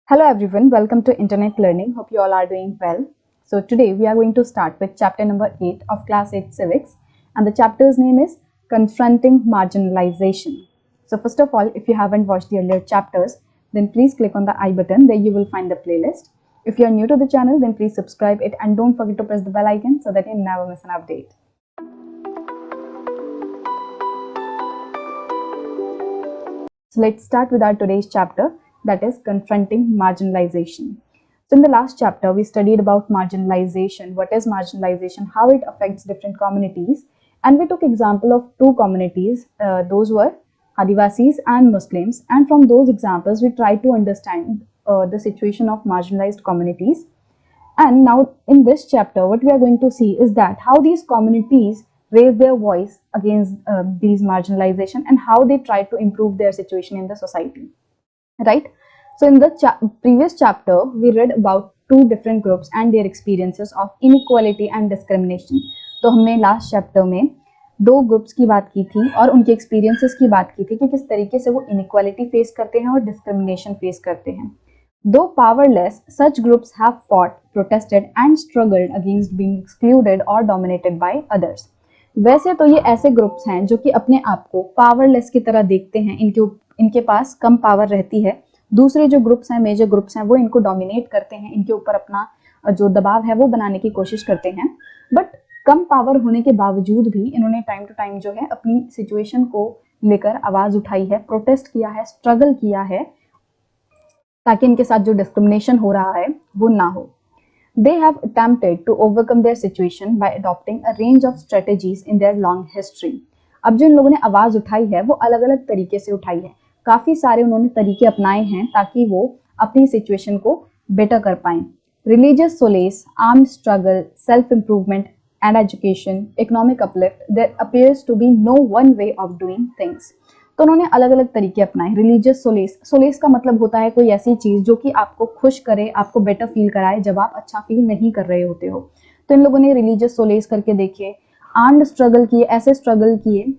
Hello everyone, welcome to Internet Learning. Hope you all are doing well. So today we are going to start with chapter number 8 of class 8 civics, and the chapter's name is Confronting Marginalization. So first of all, if you haven't watched the earlier chapters, then please click on the I button. There you will find the playlist. If you are new to the channel, then please subscribe it and don't forget to press the bell icon so that you never miss an update. So let's start with our today's chapter, that is Confronting Marginalization. So in the last chapter, we studied about marginalization, what is marginalization, how it affects different communities, and we took example of two communities, those were Adivasis and Muslims, and from those examples, we tried to understand the situation of marginalized communities. And now in this chapter, what we are going to see is that how these communities raise their voice against these marginalization and how they try to improve their situation in the society, right? So in the previous chapter, we read about two different groups and their experiences of inequality and discrimination. तो हमने last chapter में दो groups की बात की थी और उनके एक्सपीरियंसेस की बात की थी कि किस तरीके से वो इनइक्वालिटी फेस करते हैं और डिस्क्रिमिनेशन फेस करते हैं. Though powerless, such groups have fought, protested and struggled against being excluded or dominated by others. वैसे तो ये ऐसे ग्रुप्स हैं जो कि अपने आप को पावरलेस की तरह देखते हैं, इनके पास कम पावर रहती है. दूसरे जो ग्रुप्स हैं, मेजर ग्रुप्स हैं, वो इनको डोमिनेट करते हैं, इनके ऊपर अपना जो दबाव है वो बनाने की कोशिश करते हैं. बट कम पावर होने के बावजूद भी इन्होंने टाइम टू टाइम जो है अपनी सिचुएशन को लेकर आवाज उठाई है, प्रोटेस्ट किया है, स्ट्रगल किया है, ताकि इनके साथ जो डिस्क्रिमिनेशन हो रहा है वो ना हो. They have attempted to overcome their situation by adopting a range of strategies in their long history. अब जो इन लोगों ने आवाज उठाई है वो अलग अलग तरीके से उठाई है. काफी सारे उन्होंने तरीके अपनाए हैं ताकि वो अपनी सिचुएशन को बेटर कर पाएं. Religious solace, armed struggle, self-improvement and education, economic uplift, there appears to be no one way of doing things. तो उन्होंने अलग अलग तरीके अपनाए. रिलीजियस सोलेस का मतलब होता है कोई ऐसी चीज जो कि आपको खुश करे, आपको बेटर फील कराए जब आप अच्छा फील नहीं कर रहे होते हो. तो इन लोगों ने रिलीजियस सोलेस करके देखे. आर्म्ड स्ट्रगल किए, ऐसे स्ट्रगल किए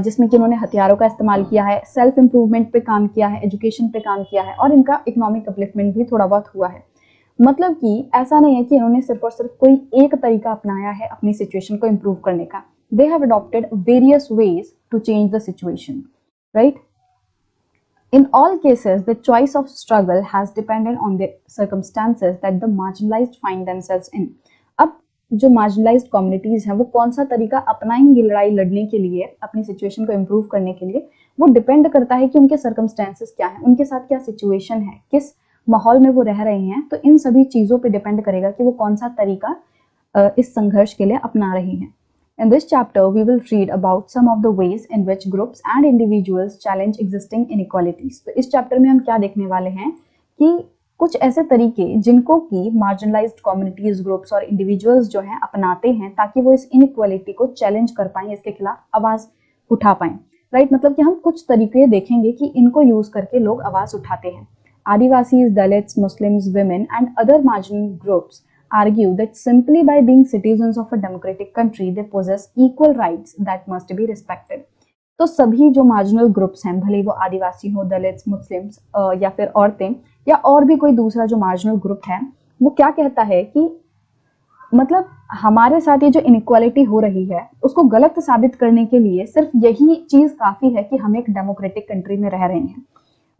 जिसमें कि उन्होंने हथियारों का इस्तेमाल किया है, सेल्फ इंप्रूवमेंट पे काम किया है, एजुकेशन पे काम किया है और इनका इकोनॉमिक अपलिफ्टमेंट भी थोड़ा बहुत हुआ है. मतलब कि ऐसा नहीं है कि इन्होंने सिर्फ और सिर्फ कोई एक तरीका अपनाया है अपनी सिचुएशन को इम्प्रूव करने का. They have adopted various ways to change the situation. Right? In all cases, the choice of struggle has depended on the circumstances that the marginalized find themselves in. अब जो marginalized communities हैं वो कौन सा तरीका अपनाएंगी लड़ाई लड़ने के लिए, अपनी सिचुएशन को इम्प्रूव करने के लिए, वो डिपेंड करता है कि उनके सर्कमस्टेंसेस क्या हैं, उनके साथ क्या सिचुएशन है, किस माहौल में वो रह रहे हैं. तो इन सभी चीज़ों पे डिपेंड करेगा कि वो कौन सा तरीका इस संघर्ष के लिए अपना रहे हैं. In this chapter, we will read about some of the ways in which groups and individuals challenge existing inequalities. तो इस चैप्टर में हम क्या देखने वाले हैं कि कुछ ऐसे तरीके जिनको कि marginalized communities, groups और individuals जो हैं अपनाते हैं ताकि वो इस inequality को challenge कर पाएं, इसके खिलाफ आवाज उठा पाएं. राइट? मतलब कि हम कुछ तरीके देखेंगे कि इनको यूज करके लोग आवाज उठाते हैं. Adivasis, Dalits, Muslims, women and other marginal groups argue that simply by being citizens of a democratic country they possess equal rights that must be respected. तो सभी जो मार्जिनल ग्रुप्स हैं, भले वो आदिवासी हो, दलित्स, मुस्लिम्स या फिर औरतें या और भी कोई दूसरा जो मार्जिनल ग्रुप है, वो क्या कहता है कि मतलब हमारे साथ ये जो इनइक्वालिटी हो रही है उसको गलत साबित करने के लिए सिर्फ यही चीज काफी है कि हम एक डेमोक्रेटिक कंट्री में रह रहे हैं.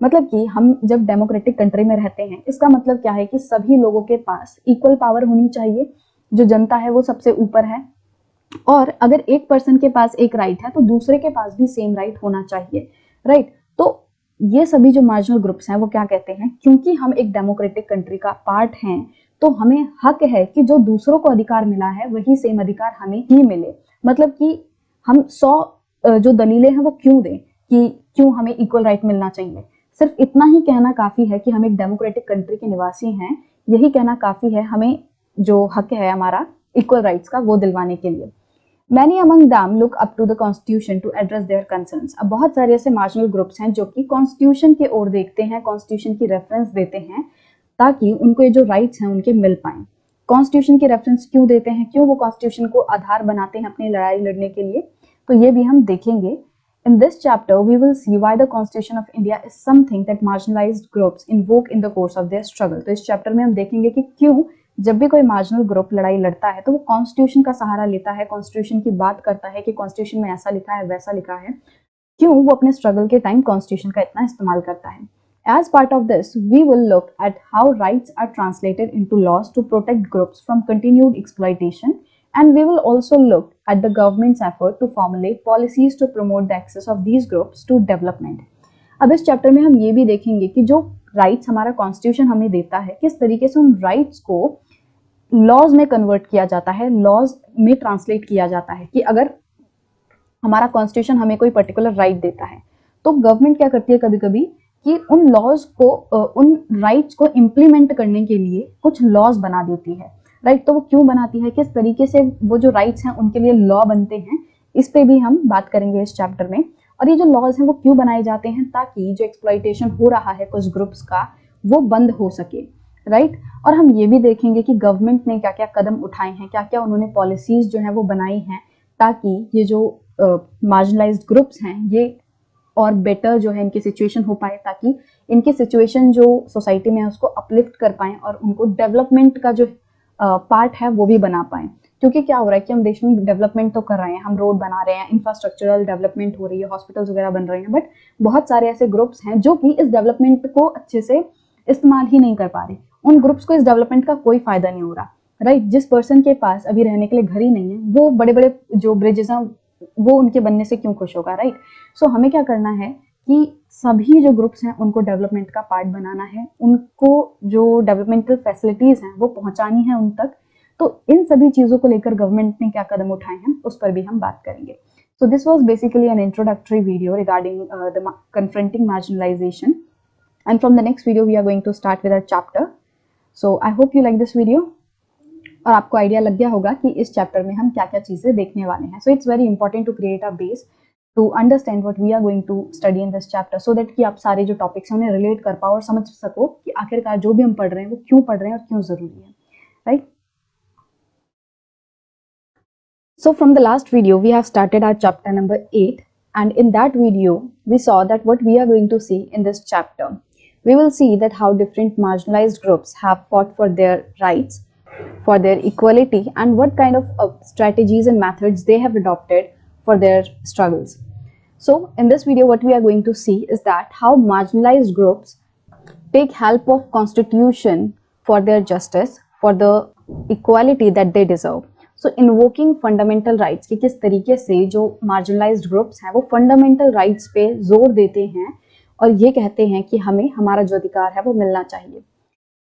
मतलब कि हम जब डेमोक्रेटिक कंट्री में रहते हैं, इसका मतलब क्या है कि सभी लोगों के पास इक्वल पावर होनी चाहिए, जो जनता है वो सबसे ऊपर है, और अगर एक पर्सन के पास एक राइट है तो दूसरे के पास भी सेम राइट होना चाहिए. राइट? तो ये सभी जो मार्जिनल ग्रुप्स हैं वो क्या कहते हैं, क्योंकि हम एक डेमोक्रेटिक कंट्री का पार्ट हैं तो हमें हक है कि जो दूसरों को अधिकार मिला है वही सेम अधिकार हमें ही मिले. मतलब कि हम 100 जो दलीलें हैं वो क्यों दें कि क्यों हमें इक्वल राइट मिलना चाहिए. सिर्फ इतना ही कहना काफी है कि हम एक डेमोक्रेटिक कंट्री के निवासी हैं, यही कहना काफी है हमें जो हक है हमारा इक्वल राइट्स का वो दिलवाने के लिए. Many among them look up to the Constitution to address their concerns. अब बहुत सारे ऐसे मार्जिनल ग्रुप्स हैं जो कि कॉन्स्टिट्यूशन की ओर देखते हैं, कॉन्स्टिट्यूशन की रेफरेंस देते हैं ताकि उनको ये जो राइट्स हैं उनके मिल पाएं. कॉन्स्टिट्यूशन की रेफरेंस क्यों देते हैं, क्यों वो कॉन्स्टिट्यूशन को आधार बनाते हैं अपनी लड़ाई लड़ने के लिए, तो ये भी हम देखेंगे. In this chapter, we will see why the Constitution of India is something that marginalized groups invoke in the course of their struggle. तो इस चैप्टर में हम देखेंगे कि क्यों जब भी कोई मार्जिनल ग्रुप लड़ाई लड़ता है तो वो कॉन्स्टिट्यूशन का सहारा लेता है, कॉन्स्टिट्यूशन की बात करता है कि कॉन्स्टिट्यूशन में ऐसा लिखा है, वैसा लिखा है, क्यों वो अपने स्ट्रगल के टाइम कॉन्स्टिट्यूशन का इतना इस्तेमाल करता है. As part of this, we will look at how rights are translated into laws to protect groups from continued exploitation, and we will also look at the government's effort to formulate policies to promote the access of these groups to development. अब इस chapter में हम ये भी देखेंगे कि जो rights हमारा कॉन्स्टिट्यूशन हमें देता है, किस तरीके से उन राइट्स को लॉज में कन्वर्ट किया जाता है, लॉज में ट्रांसलेट किया जाता है. कि अगर हमारा कॉन्स्टिट्यूशन हमें कोई पर्टिकुलर राइट देता है तो गवर्नमेंट क्या करती है कभी कभी कि उन लॉज को, उन राइट्स को इम्प्लीमेंट करने के लिए कुछ लॉज बना देती है. राइट, तो वो क्यों बनाती है, किस तरीके से वो जो राइट्स हैं उनके लिए लॉ बनते हैं, इस पे भी हम बात करेंगे इस चैप्टर में. और ये जो लॉज हैं वो क्यों बनाए जाते हैं, ताकि जो एक्सप्लॉइटेशन हो रहा है कुछ ग्रुप्स का वो बंद हो सके. राइट, और हम ये भी देखेंगे कि गवर्नमेंट ने क्या क्या कदम उठाए हैं, क्या क्या उन्होंने पॉलिसीज जो है वो बनाई हैं, ताकि ये जो मार्जिनलाइज्ड ग्रुप्स हैं ये और बेटर जो है इनकी सिचुएशन हो पाए, ताकि इनकी सिचुएशन जो सोसाइटी में है उसको अपलिफ्ट कर पाएं और उनको डेवलपमेंट का जो पार्ट है वो भी बना पाएं. क्योंकि क्या हो रहा है कि हम देश में डेवलपमेंट तो कर रहे हैं, हम रोड बना रहे हैं, इंफ्रास्ट्रक्चरल डेवलपमेंट हो रही है, हॉस्पिटल्स वगैरह बन रहे हैं, बट बहुत सारे ऐसे ग्रुप्स हैं जो कि इस डेवलपमेंट को अच्छे से इस्तेमाल ही नहीं कर पा रहे. उन ग्रुप्स को इस डेवलपमेंट का कोई फायदा नहीं हो रहा. राइट, जिस पर्सन के पास अभी रहने के लिए घर ही नहीं है वो बड़े बड़े जो ब्रिजेस हैं वो उनके बनने से क्यों खुश होगा. राइट, सो हमें क्या करना है कि सभी जो ग्रुप्स हैं उनको डेवलपमेंट का पार्ट बनाना है, उनको जो डेवलपमेंटल फैसिलिटीज हैं वो पहुंचानी है उन तक. तो इन सभी चीजों को लेकर गवर्नमेंट ने क्या कदम उठाए हैं उस पर भी हम बात करेंगे. So this was basically an introductory video regarding the confronting marginalisation, and from the next video we are going to start with our chapter. So I hope you like this video और आपको idea लग गया होगा कि इस chapter में हम क्या क्या चीजें देखने वाले हैं. So it's very important to create a base to understand what we are going to study in this chapter, so that कि आप सारे जो टॉपिक्स हैं उन्हें रिलेट कर पाओ और समझ सको कि आखिरकार जो भी हम पढ़ रहे हैं वो क्यों पढ़ रहे हैं और क्यों जरूरी है. Right, so from the last video we have started our chapter number 8, and in that video we saw that what we are going to see in this chapter, we will see that how different marginalized groups have fought for their rights, for their equality, and what kind of strategies and methods they have adopted for their struggles. So in this video what we are going to see is that how marginalized groups take help of constitution for their justice, for the equality that they deserve. So invoking fundamental rights, कि किस तरीके से जो marginalized groups हैं वो fundamental rights पे जोर देते हैं और ये कहते हैं कि हमें हमारा जो अधिकार है वो मिलना चाहिए.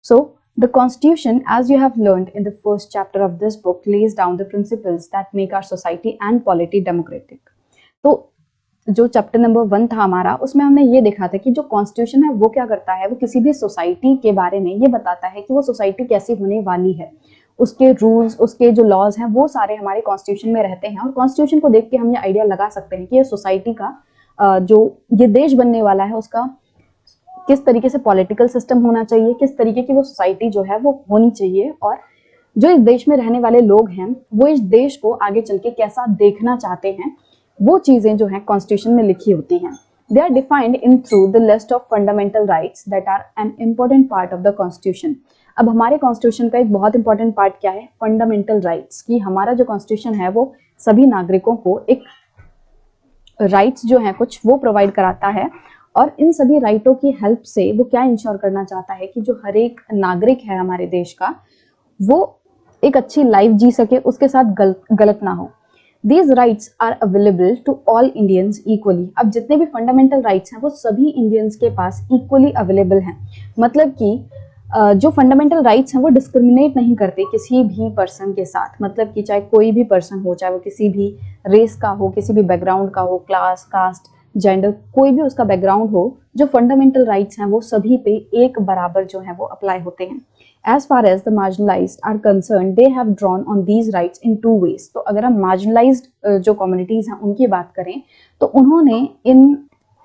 So the Constitution, as you have learned in the first chapter of this book, lays down the principles that make our society and polity democratic. तो जो चैप्टर नंबर 1 था हमारा, उसमें हमने ये देखा था कि जो कॉन्स्टिट्यूशन है वो क्या करता है, वो किसी भी सोसाइटी के बारे में ये बताता है कि वो सोसाइटी कैसी होने वाली है, उसके रूल्स, उसके जो लॉज हैं वो सारे हमारे कॉन्स्टिट्यूशन में रहते हैं. और कॉन्स्टिट्यूशन को देख के हम ये आइडिया लगा सकते हैं कि ये सोसाइटी का जो ये देश बनने वाला है उसका किस तरीके से पॉलिटिकल सिस्टम होना चाहिए, किस तरीके की वो सोसाइटी जो है वो होनी चाहिए, और जो इस देश में रहने वाले लोग हैं वो इस देश को आगे चल के कैसा देखना चाहते हैं, वो चीजें जो है कॉन्स्टिट्यूशन में लिखी होती हैं. They are defined in through the list of fundamental rights that are an important part of the constitution. अब हमारे कॉन्स्टिट्यूशन का एक बहुत इंपॉर्टेंट पार्ट क्या है, फंडामेंटल राइट्स, कि हमारा जो कॉन्स्टिट्यूशन है वो सभी नागरिकों को एक राइट्स जो है कुछ वो प्रोवाइड कराता है. और इन सभी राइटों की हेल्प से वो क्या इंश्योर करना चाहता है कि जो हर एक नागरिक है हमारे देश का वो एक अच्छी लाइफ जी सके, उसके साथ गलत ना हो. These rights are available to all Indians equally. अब जितने भी फंडामेंटल राइट्स हैं वो सभी इंडियंस के पास इक्वली अवेलेबल हैं. मतलब कि जो फंडामेंटल राइट्स हैं वो डिस्क्रिमिनेट नहीं करते किसी भी पर्सन के साथ. मतलब कि चाहे कोई भी पर्सन हो, चाहे वो किसी भी रेस का हो, किसी भी बैकग्राउंड का हो, क्लास, कास्ट, जेंडर, कोई भी उसका बैकग्राउंड हो, जो फंडामेंटल राइट्स हैं वो सभी पे एक बराबर जो है वो अप्लाई होते हैं. As far as the marginalized are concerned, they have drawn on these rights in two ways. तो अगर हम marginalized जो communities हैं उनकी बात करें तो उन्होंने इन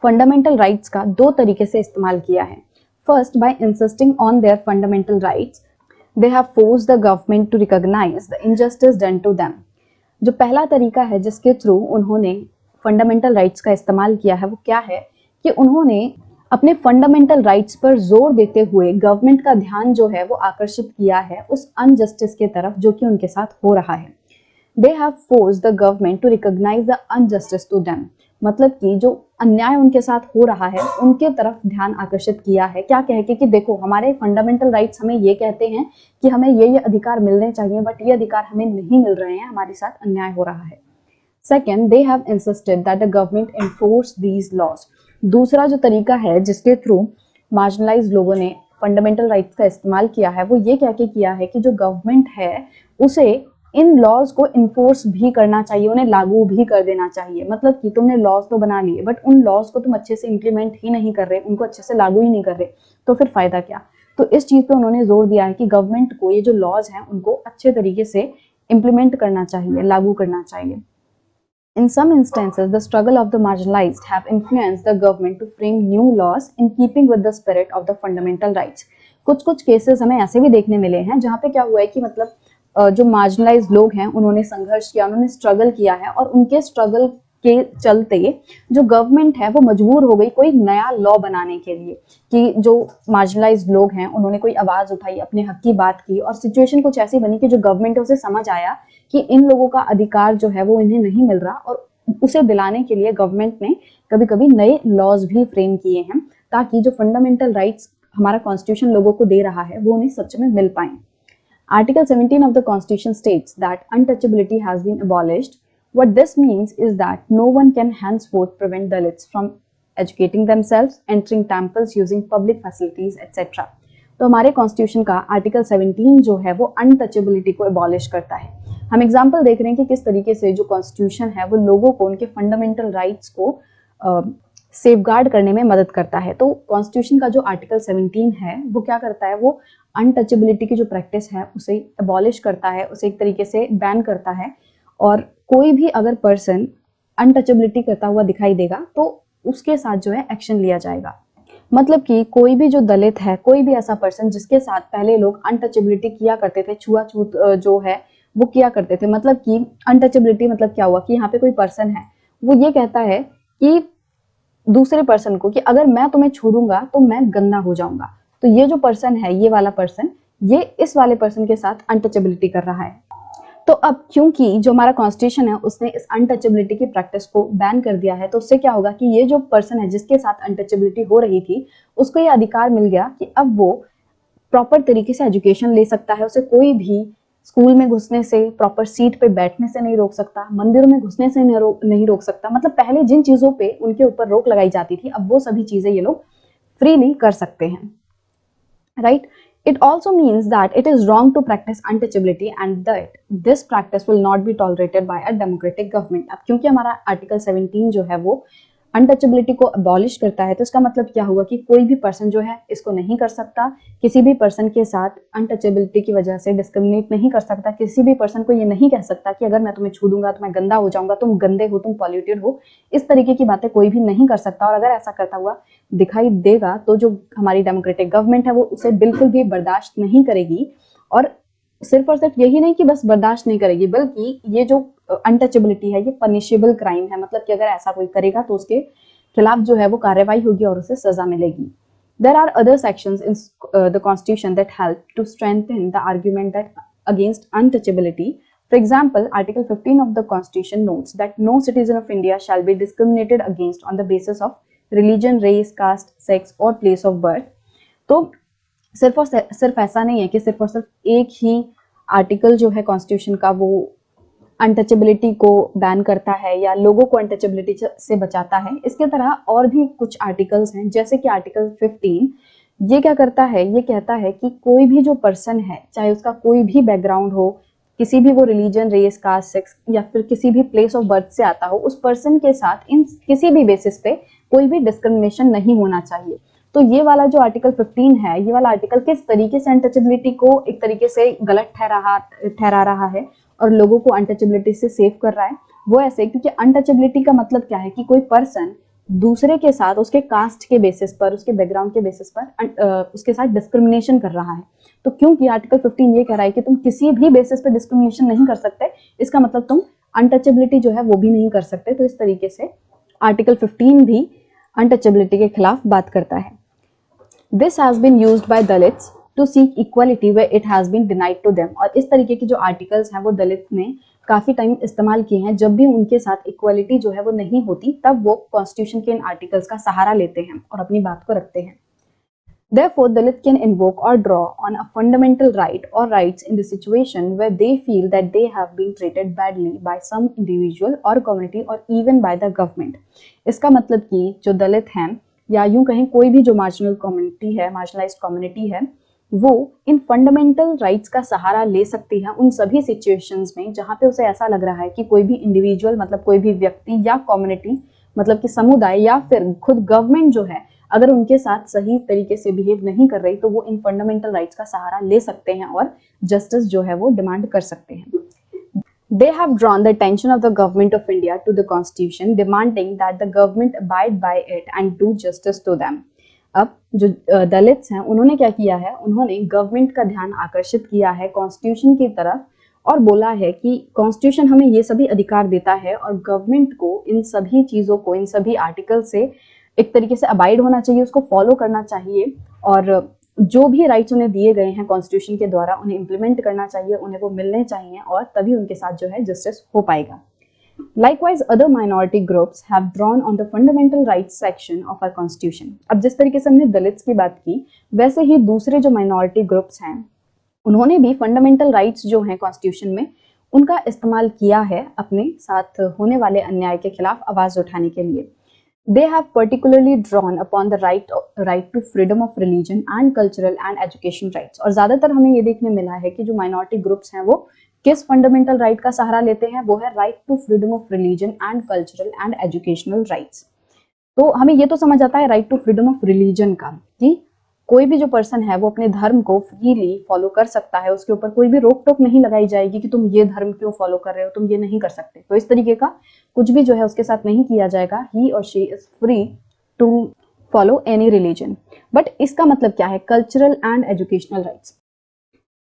fundamental rights का दो तरीके से इस्तेमाल किया है. First, by insisting on their fundamental rights, they have forced the government to recognize the injustice done to them. जो पहला तरीका है जिसके थ्रू उन्होंने फंडामेंटल राइट्स का इस्तेमाल किया है वो क्या है कि उन्होंने अपने फंडामेंटल राइट्स पर जोर देते हुए गवर्नमेंट का ध्यान जो है वो आकर्षित किया है उस अनजस्टिस के तरफ जो कि उनके साथ हो रहा है। They have forced the government to recognize the injustice to them. मतलब कि जो अन्याय उनके साथ हो रहा है उनके तरफ ध्यान आकर्षित किया है। क्या कह के कि देखो हमारे फंडामेंटल राइट्स हमें ये कहते हैं कि हमें ये अधिकार मिलने चाहिए, बट ये अधिकार हमें नहीं मिल रहे हैं, हमारे साथ अन्याय हो रहा है। Second, they have insisted that the government enforce these laws. दूसरा जो तरीका है जिसके थ्रू मार्जिनलाइज लोगों ने फंडामेंटल राइट्स का इस्तेमाल किया है वो ये कह के किया है कि जो गवर्नमेंट है उसे इन लॉज को इन्फोर्स भी करना चाहिए, उन्हें लागू भी कर देना चाहिए। मतलब कि तुमने लॉज तो बना लिए बट उन लॉज को तुम अच्छे से इंप्लीमेंट ही नहीं कर रहे, उनको अच्छे से लागू ही नहीं कर रहे, तो फिर फायदा क्या। तो इस चीज पे उन्होंने जोर दिया है कि गवर्नमेंट को ये जो लॉज हैं उनको अच्छे तरीके से इंप्लीमेंट करना चाहिए, लागू करना चाहिए। In some instances, the struggle of the marginalized have influenced the government to frame new laws in keeping with the spirit of the fundamental rights. कुछ केसेस हमें ऐसे भी देखने मिले हैं जहाँ पे क्या हुआ है कि मतलब जो मार्जिनलाइज लोग हैं उन्होंने संघर्ष किया, उन्होंने स्ट्रगल किया है और उनके स्ट्रगल के चलते जो गवर्नमेंट है वो मजबूर हो गई कोई नया लॉ बनाने के लिए कि जो मार्जिनलाइज लोग हैं उन्होंने कोई आवाज उठाई, अपने हक की बात की और सिचुएशन कुछ ऐसी बनी कि जो गवर्नमेंट है उसे समझ आया कि इन लोगों का अधिकार जो है वो इन्हें नहीं मिल रहा और उसे दिलाने के लिए गवर्नमेंट ने कभी कभी नए लॉज भी फ्रेम किए हैं ताकि जो फंडामेंटल राइट्स हमारा कॉन्स्टिट्यूशन लोगों को दे रहा है वो उन्हें सच में मिल पाए। Article 17 of the Constitution states that untouchability has been abolished. What this means is that no one can henceforth prevent Dalits from educating themselves, entering temples, using public facilities, etc. तो हमारे कॉन्स्टिट्यूशन का article 17 जो है वो untouchability को abolish करता है। हम एग्जाम्पल देख रहे हैं कि किस तरीके से जो कॉन्स्टिट्यूशन है वो लोगों को उनके फंडामेंटल राइट्स को सेफगार्ड करने में मदद करता है। तो कॉन्स्टिट्यूशन का जो आर्टिकल 17 है वो क्या करता है, वो अनटचेबिलिटी की जो प्रैक्टिस है उसे एबॉलिश करता है, उसे एक तरीके से बैन करता है और कोई भी अगर पर्सन अनटचेबिलिटी करता हुआ दिखाई देगा तो उसके साथ जो है एक्शन लिया जाएगा। मतलब कि कोई भी जो दलित है, कोई भी ऐसा पर्सन जिसके साथ पहले लोग अनटचेबिलिटी किया करते थे, छुआछूत जो है वो किया करते थे, मतलब कि अनटचेबिलिटी मतलब क्या हुआ कि यहाँ पे कोई पर्सन है वो ये कहता है कि दूसरे पर्सन को कि अगर मैं तुम्हें छू दूंगा तो मैं गंदा हो जाऊंगा, तो ये जो पर्सन है, ये वाला पर्सन, ये इस वाले पर्सन के साथ अनटचेबिलिटी कर रहा है। तो अब क्योंकि जो हमारा कॉन्स्टिट्यूशन है उसने इस अनटचेबिलिटी की प्रैक्टिस को बैन कर दिया है, तो उससे क्या होगा कि ये जो पर्सन है जिसके साथ अनटचेबिलिटी हो रही थी उसको ये अधिकार मिल गया कि अब वो प्रॉपर तरीके से एजुकेशन ले सकता है, उसे कोई भी स्कूल में घुसने से, प्रॉपर सीट पे बैठने से नहीं रोक सकता, मंदिरों में घुसने से नहीं रोक सकता। मतलब पहले जिन चीजों पे उनके ऊपर रोक लगाई जाती थी अब वो सभी चीजें ये लोग फ्रीली कर सकते हैं, right. It also means that it is wrong to practice untouchability and that this practice will not be tolerated by a democratic government. अब क्योंकि हमारा आर्टिकल 17 जो है वो अनटचेबिलिटी को अबॉलिश करता है तो इसका मतलब क्या हुआ कि कोई भी पर्सन जो है इसको नहीं कर सकता, किसी भी पर्सन के साथ अनटचेबिलिटी की वजह से डिस्क्रिमिनेट नहीं कर सकता, किसी भी पर्सन को ये नहीं कह सकता कि अगर मैं तुम्हें छू दूंगा तो मैं गंदा हो जाऊंगा, तुम गंदे हो, तुम पॉल्यूटेड हो, इस तरीके की बातें कोई भी नहीं कर सकता। और अगर ऐसा करता हुआ दिखाई देगा तो जो हमारी डेमोक्रेटिक गवर्नमेंट है वो उसे बिल्कुल भी बर्दाश्त नहीं करेगी। और सिर्फ और सिर्फ यही नहीं कि बस बर्दाश्त नहीं करेगी, बल्कि ये जो अनटचेबिलिटी है ये पनिशेबल क्राइम है, मतलब कि अगर ऐसा कोई करेगा तो उसके खिलाफ जो है वो कार्रवाई होगी और उसे सजा मिलेगी। There are other sections in the Constitution that help to strengthen the argument that against untouchability. For example, Article 15 of the Constitution notes that no citizen of India shall be discriminated against on the basis of religion, race, caste, sex or place of birth. तो सिर्फ और सिर्फ ऐसा नहीं है कि सिर्फ और सिर्फ एक ही आर्टिकल जो है कॉन्स्टिट्यूशन का वो अनटचेबिलिटी को बैन करता है या लोगों को अनटचेबिलिटी से बचाता है। इसके तरह और भी कुछ आर्टिकल्स हैं, जैसे कि आर्टिकल 15 ये क्या करता है, ये कहता है कि कोई भी जो पर्सन है चाहे उसका कोई भी बैकग्राउंड हो, किसी भी वो रिलीजन, रेस, कास्ट, सेक्स या फिर किसी भी प्लेस ऑफ बर्थ से आता हो, उस पर्सन के साथ इन किसी भी बेसिस पे कोई भी डिस्क्रिमिनेशन नहीं होना चाहिए। तो ये वाला जो आर्टिकल 15 है, ये वाला आर्टिकल किस तरीके से अनटचेबिलिटी को एक तरीके से गलत ठहरा रहा है और लोगों को अनटचेबिलिटी से सेव कर रहा है, वो ऐसे क्योंकि अनटचेबिलिटी का मतलब क्या है कि कोई पर्सन दूसरे के साथ उसके कास्ट के बेसिस पर, उसके बैकग्राउंड के बेसिस पर उसके साथ डिस्क्रिमिनेशन कर रहा है। तो क्योंकि आर्टिकल 15 ये कह रहा है कि तुम किसी भी बेसिस पर डिस्क्रिमिनेशन नहीं कर सकते, इसका मतलब तुम अनटचेबिलिटी जो है वो भी नहीं कर सकते। तो इस तरीके से आर्टिकल 15 भी अनटचेबिलिटी के खिलाफ बात करता है। This has been used by Dalits to seek equality where it has been denied to them. और इस तरीके के जो आर्टिकल्स हैं वो दलित ने काफी टाइम इस्तेमाल किए हैं। जब भी उनके साथ इक्वालिटी जो है वो नहीं होती तब वो कॉन्स्टिट्यूशन के इन आर्टिकल्स का सहारा लेते हैं और अपनी बात को रखते हैं। Therefore, Dalit can invoke or draw on a fundamental right or rights in the situation where they feel that they have been treated badly by some individual or community or even by the government. इसका मतलब कि जो दलित हैं या यूं कहें कोई भी जो मार्जिनल कम्युनिटी है, मार्जिनलाइज्ड कम्युनिटी है, वो इन फंडामेंटल राइट्स का सहारा ले सकती है उन सभी सिचुएशंस में जहां पे उसे ऐसा लग रहा है कि कोई भी इंडिविजुअल मतलब कोई भी व्यक्ति या कम्युनिटी मतलब कि समुदाय या फिर खुद गवर्नमेंट जो है अगर उनके साथ सही तरीके से बिहेव नहीं कर रही तो वो इन फंडामेंटल राइट्स का सहारा ले सकते हैं और जस्टिस जो है वो डिमांड कर सकते हैं। They have drawn the attention of the government of India to the constitution, demanding that the government abide by it and do justice to them. अब जो दलित्स हैं उन्होंने क्या किया है, उन्होंने गवर्नमेंट का ध्यान आकर्षित किया है कॉन्स्टिट्यूशन की तरफ और बोला है कि कॉन्स्टिट्यूशन हमें ये सभी अधिकार देता है और गवर्नमेंट को इन सभी चीजों को, इन सभी आर्टिकल से एक तरीके से अबाइड होना चाहिए, उसको फॉलो करना चाहिए और जो भी राइट्स उन्हें दिए गए हैं कॉन्स्टिट्यूशन के द्वारा उन्हें इम्प्लीमेंट करना चाहिए, उन्हें वो मिलने चाहिए और तभी उनके साथ जो है जस्टिस हो पाएगा। Likewise, other minority groups have drawn on the fundamental rights section of our constitution. अब जिस तरीके से हमने दलित्स की बात की वैसे ही दूसरे जो माइनॉरिटी ग्रुप्स हैं उन्होंने भी फंडामेंटल राइट्स जो हैं कॉन्स्टिट्यूशन में उनका इस्तेमाल किया है अपने साथ होने वाले अन्याय के खिलाफ आवाज उठाने के लिए। They have particularly drawn upon the right to freedom of religion and cultural and education rights. और ज्यादातर हमें ये देखने मिला है कि जो माइनॉरिटी ग्रुप्स हैं वो किस फंडामेंटल राइट का सहारा लेते हैं, वो है right to freedom of religion and cultural and educational rights. तो हमें ये तो समझ आता है right to freedom of religion का कि कोई भी जो पर्सन है वो अपने धर्म को फ्रीली फॉलो कर सकता है, उसके ऊपर कोई भी रोक टोक नहीं लगाई जाएगी कि तुम ये धर्म क्यों फॉलो कर रहे हो, तुम ये नहीं कर सकते। तो इस तरीके का कुछ भी जो है उसके साथ नहीं किया जाएगा। ही और she is free to follow any religion. But इसका मतलब क्या है, cultural and educational rights.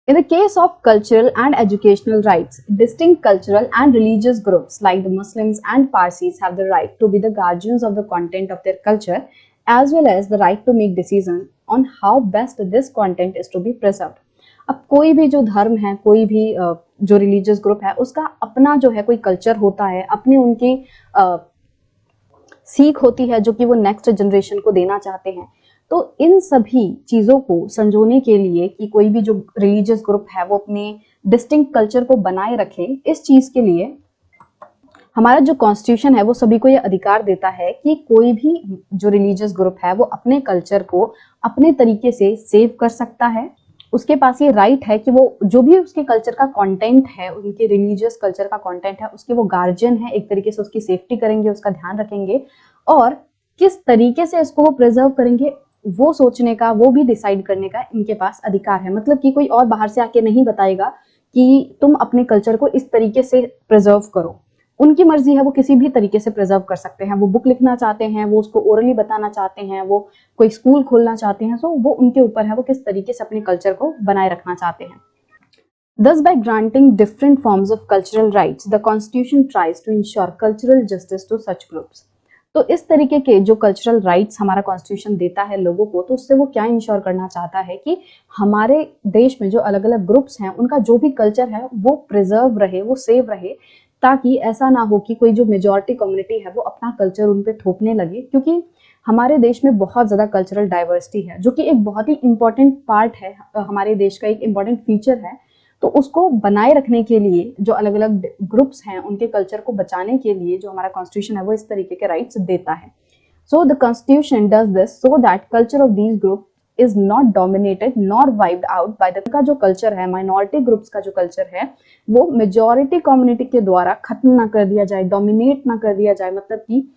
In the case of cultural and educational rights, distinct cultural and religious groups like the Muslims and Parsis have the right to be the guardians of the content of their culture as well as the right to make decisions on how best this content is to be preserved. अब कोई भी जो धर्म है, कोई भी जो religious group है उसका अपना जो है कोई कल्चर होता है, अपनी उनकी सीख होती है जो कि वो नेक्स्ट जनरेशन को देना चाहते हैं। तो इन सभी चीजों को संजोने के लिए कि कोई भी जो रिलीजियस ग्रुप है वो अपने डिस्टिंक्ट कल्चर को बनाए रखे, इस चीज के लिए हमारा जो कॉन्स्टिट्यूशन है वो सभी को ये अधिकार देता है कि कोई भी जो रिलीजियस ग्रुप है वो अपने कल्चर को अपने तरीके से सेव कर सकता है। उसके पास ये राइट है कि वो जो भी उसके कल्चर का कंटेंट है, उनके रिलीजियस कल्चर का कंटेंट है, उसके वो गार्जियन है, एक तरीके से उसकी सेफ्टी करेंगे, उसका ध्यान रखेंगे और किस तरीके से इसको वो प्रिजर्व करेंगे वो सोचने का, वो भी डिसाइड करने का इनके पास अधिकार है। मतलब कि कोई और बाहर से आके नहीं बताएगा कि तुम अपने कल्चर को इस तरीके से प्रिजर्व करो। उनकी मर्जी है, वो किसी भी तरीके से प्रिजर्व कर सकते हैं। वो बुक लिखना चाहते हैं, वो उसको ओरली बताना चाहते हैं, वो कोई स्कूल खोलना चाहते हैं, तो वो उनके ऊपर है वो किस तरीके से अपने कल्चर को बनाए रखना चाहते हैं। Thus, by granting different forms of cultural rights, the Constitution tries to ensure cultural justice to such groups. तो इस तरीके के जो कल्चरल राइट्स हमारा कॉन्स्टिट्यूशन देता है लोगों को, तो उससे वो क्या इंश्योर करना चाहता है कि हमारे देश में जो अलग अलग ग्रुप्स हैं उनका जो भी कल्चर है वो प्रिजर्व रहे, वो सेव रहे, ताकि ऐसा ना हो कि कोई जो मेजॉरिटी कम्युनिटी है वो अपना कल्चर उन पे थोपने लगे। क्योंकि हमारे देश में बहुत ज़्यादा कल्चरल डाइवर्सिटी है जो कि एक बहुत ही इंपॉर्टेंट पार्ट है, हमारे देश का एक इंपॉर्टेंट फीचर है। तो उसको बनाए रखने के लिए जो अलग अलग ग्रुप्स हैं उनके कल्चर को बचाने के लिए जो हमारा कॉन्स्टिट्यूशन है वो इस तरीके के राइट्स देता है। So the constitution does this so that culture of these group is not dominated nor wiped out by the का जो कल्चर है, माइनॉरिटी ग्रुप्स का जो कल्चर है वो मेजॉरिटी कम्युनिटी के द्वारा खत्म ना कर दिया जाए, डोमिनेट ना कर दिया जाए। मतलब कि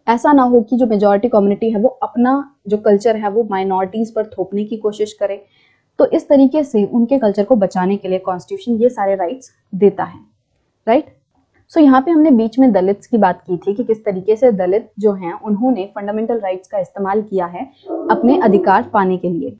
ऐसा ना हो कि जो मेजॉरिटी कम्युनिटी है वो अपना जो कल्चर है वो माइनॉरिटीज पर थोपने की कोशिश करे। तो इस तरीके से उनके कल्चर को बचाने के लिए कॉन्स्टिट्यूशन ये सारे राइट्स देता है, राइट। सो यहाँ पे हमने बीच में दलित्स की बात की थी कि किस तरीके से दलित जो हैं उन्होंने फंडामेंटल राइट्स का इस्तेमाल किया है अपने अधिकार पाने के लिए।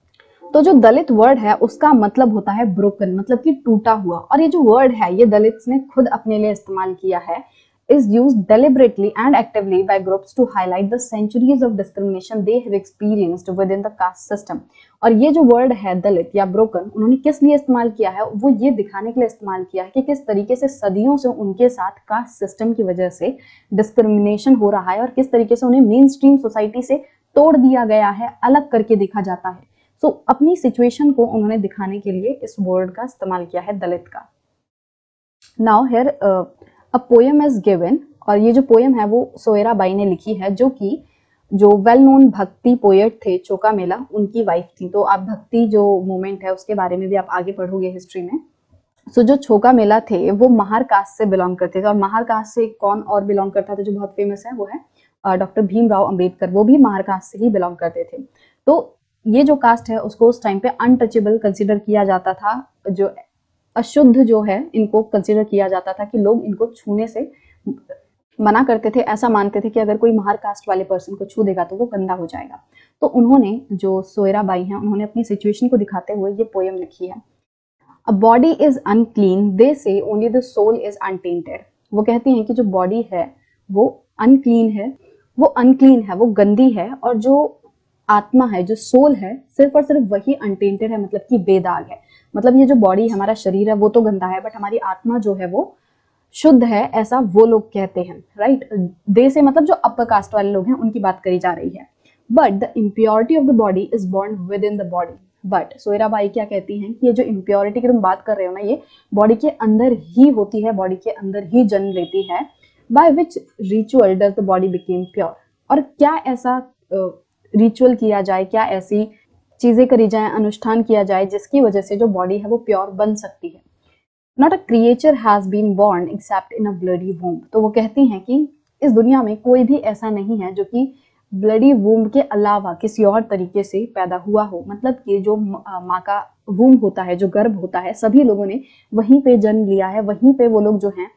तो जो दलित वर्ड है उसका मतलब होता है ब्रोकन, मतलब कि टूटा हुआ। और ये जो वर्ड है ये दलित ने खुद अपने लिए इस्तेमाल किया है, is used deliberately and actively by groups to highlight the centuries of discrimination they have experienced within the caste system। और ये जो वर्ड है दलित या ब्रोकन, उन्होंने किस लिए इस्तेमाल किया है, वो ये दिखाने के लिए इस्तेमाल किया है कि किस तरीके से सदियों से उनके साथ कास्ट सिस्टम की वजह से डिस्क्रिमिनेशन हो रहा है और किस तरीके से उन्हें मेन स्ट्रीम सोसाइटी से तोड़ दिया गया है, अलग करके देखा जाता है। सो अपनी सिचुएशन को उन्होंने दिखाने के लिए इस वर्ड का इस्तेमाल किया है, दलित का। Now here a poem is given, और ये जो पोएम है वो सोयराबाई ने लिखी है, जो कि जो वेल नोन भक्ति पोएट थे चोकामेला, उनकी वाइफ थी। तो आप भक्ति जो मूवमेंट है उसके बारे में भी आप आगे पढ़ोगे हिस्ट्री में। सो जो चोकामेला थे वो महार कास्ट से बिलोंग करते थे, और महार कास्ट से कौन और बिलोंग करता था जो बहुत फेमस है, वो है डॉक्टर भीमराव अंबेडकर, वो भी महार कास्ट से ही बिलोंग करते थे। तो ये जो कास्ट है उसको उस टाइम पे अनटचेबल कंसिडर किया जाता था, जो अशुद्ध जो है इनको कंसिडर किया जाता था कि लोग इनको छूने से मना करते थे, ऐसा मानते थे कि अगर कोई महार कास्ट वाले पर्सन को छू देगा तो वो गंदा हो जाएगा। तो उन्होंने, जो सोयराबाई हैं, उन्होंने अपनी सिचुएशन को दिखाते हुए ये पोएम लिखी है। A body is unclean, they say only the soul is untainted. वो कहती हैं कि जो बॉडी है वो अनक्लीन है, वो अनक्लीन है, वो गंदी है, और जो आत्मा है, जो सोल है, सिर्फ और सिर्फ वही अनटेंटेड है, मतलब कि बेदाग है। मतलब ये जो बॉडी, हमारा शरीर है, वो तो गंदा है, बट हमारी आत्मा जो है वो शुद्ध है, ऐसा वो लोग कहते हैं, राइट। दे से मतलब जो अपर कास्ट वाले लोग हैं उनकी बात करी जा रही है। But the impurity of the body is born with in the body. But Soyarabai क्या कहती हैं कि ये जो इम्प्योरिटी की तुम बात कर रहे हो ना, ये बॉडी के अंदर ही होती है, बॉडी के अंदर ही जन्म लेती है। By which ritual does the body became pure. और क्या ऐसा रिचुअल किया जाए, क्या ऐसी चीजें करी जाए, अनुष्ठान किया जाए जिसकी वजह से जो बॉडी है वो प्योर बन सकती है। Not a creature has been born except in a bloody womb. तो वो कहती हैं कि इस दुनिया में कोई भी ऐसा नहीं है जो कि ब्लडी वूम्ब के अलावा किसी और तरीके से पैदा हुआ हो। मतलब कि जो माँ का वूम्ब होता है, जो गर्भ होता है, सभी लोगों ने वहीं पे जन्म लिया है, वहीं पे वो लोग जो हैं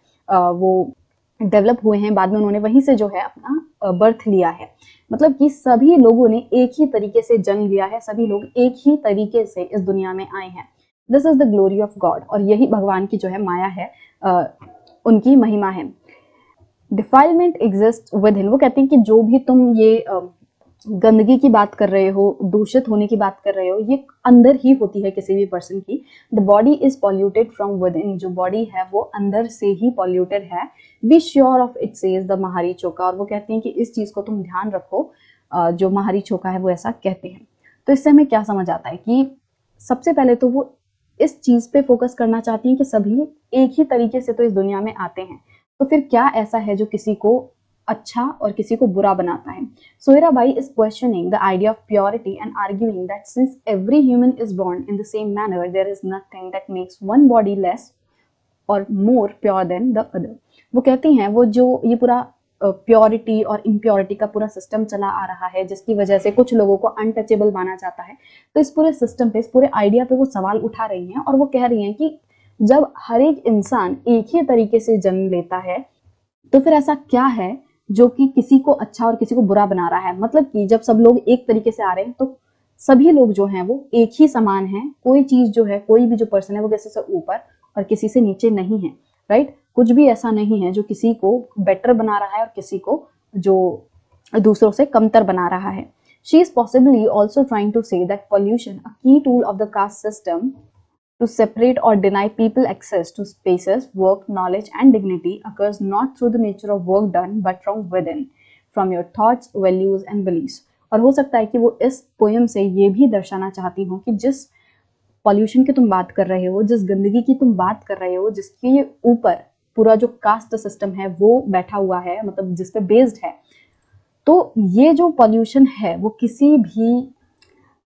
वो डेवलप हुए हैं, बाद में उन्होंने वहीं से जो है अपना बर्थ लिया है। मतलब कि सभी लोगों ने एक ही तरीके से जन्म लिया है, सभी लोग एक ही तरीके से इस दुनिया में आए हैं। This is the glory of God, और यही भगवान की जो है माया है, उनकी महिमा है। Defilement exist with him. वो कहते हैं कि जो भी तुम ये गंदगी की बात कर रहे हो, दूषित होने की बात कर रहे हो, ये अंदर ही होती है किसी भी पर्सन की। The body is polluted from within. जो बॉडी है वो अंदर से ही पॉल्यूटेड है। Be sure of it says the Mahari Chokha. और वो कहते हैं कि इस चीज को तुम ध्यान रखो, जो महारी चोका है वो ऐसा कहते हैं। तो इससे हमें क्या समझ आता है कि सबसे पहले तो वो इस चीज पे फोकस करना चाहती हैं कि सभी एक ही तरीके से तो इस दुनिया में आते हैं, तो फिर क्या ऐसा है जो किसी को अच्छा और किसी को बुरा बनाता है। Soyrabai is questioning the idea of purity and arguing that since every human is born in the same manner, there is nothing that makes one body less or more pure than the other. वो कहती हैं, वो जो ये पूरा purity और impurity का पूरा सिस्टम चला आ रहा है, जिसकी वजह से कुछ लोगों को अनटचेबल माना जाता है, तो इस पूरे सिस्टम पे, इस पूरे आइडिया पे वो सवाल उठा रही हैं, और वो कह रही हैं कि जब हर एक इंसान एक ही तरीके से जन्म लेता है, तो फिर ऐसा क्या है जो कि किसी को अच्छा और किसी को बुरा बना रहा है। मतलब कि जब सब लोग एक तरीके से आ रहे हैं, तो सभी लोग जो हैं वो एक ही समान हैं। कोई चीज जो है, कोई भी जो पर्सन है, वो किसी से ऊपर और किसी से नीचे नहीं है, राइट। कुछ भी ऐसा नहीं है जो किसी को बेटर बना रहा है और किसी को जो दूसरों से कमतर बना रहा है। She is possibly also trying to say that pollution, a key tool of the caste system to separate or deny people access to spaces, work, knowledge, and dignity occurs not through the nature of work done, but from within, from your thoughts, values, and beliefs. और हो सकता है कि वो इस poem से ये भी दर्शाना चाहती हो कि जिस पॉल्यूशन की तुम बात कर रहे हो, जिस गंदगी की तुम बात कर रहे हो, जिसके ऊपर पूरा जो कास्ट सिस्टम है वो बैठा हुआ है, मतलब जिस पे बेस्ड है, तो ये जो पॉल्यूशन है वो किसी भी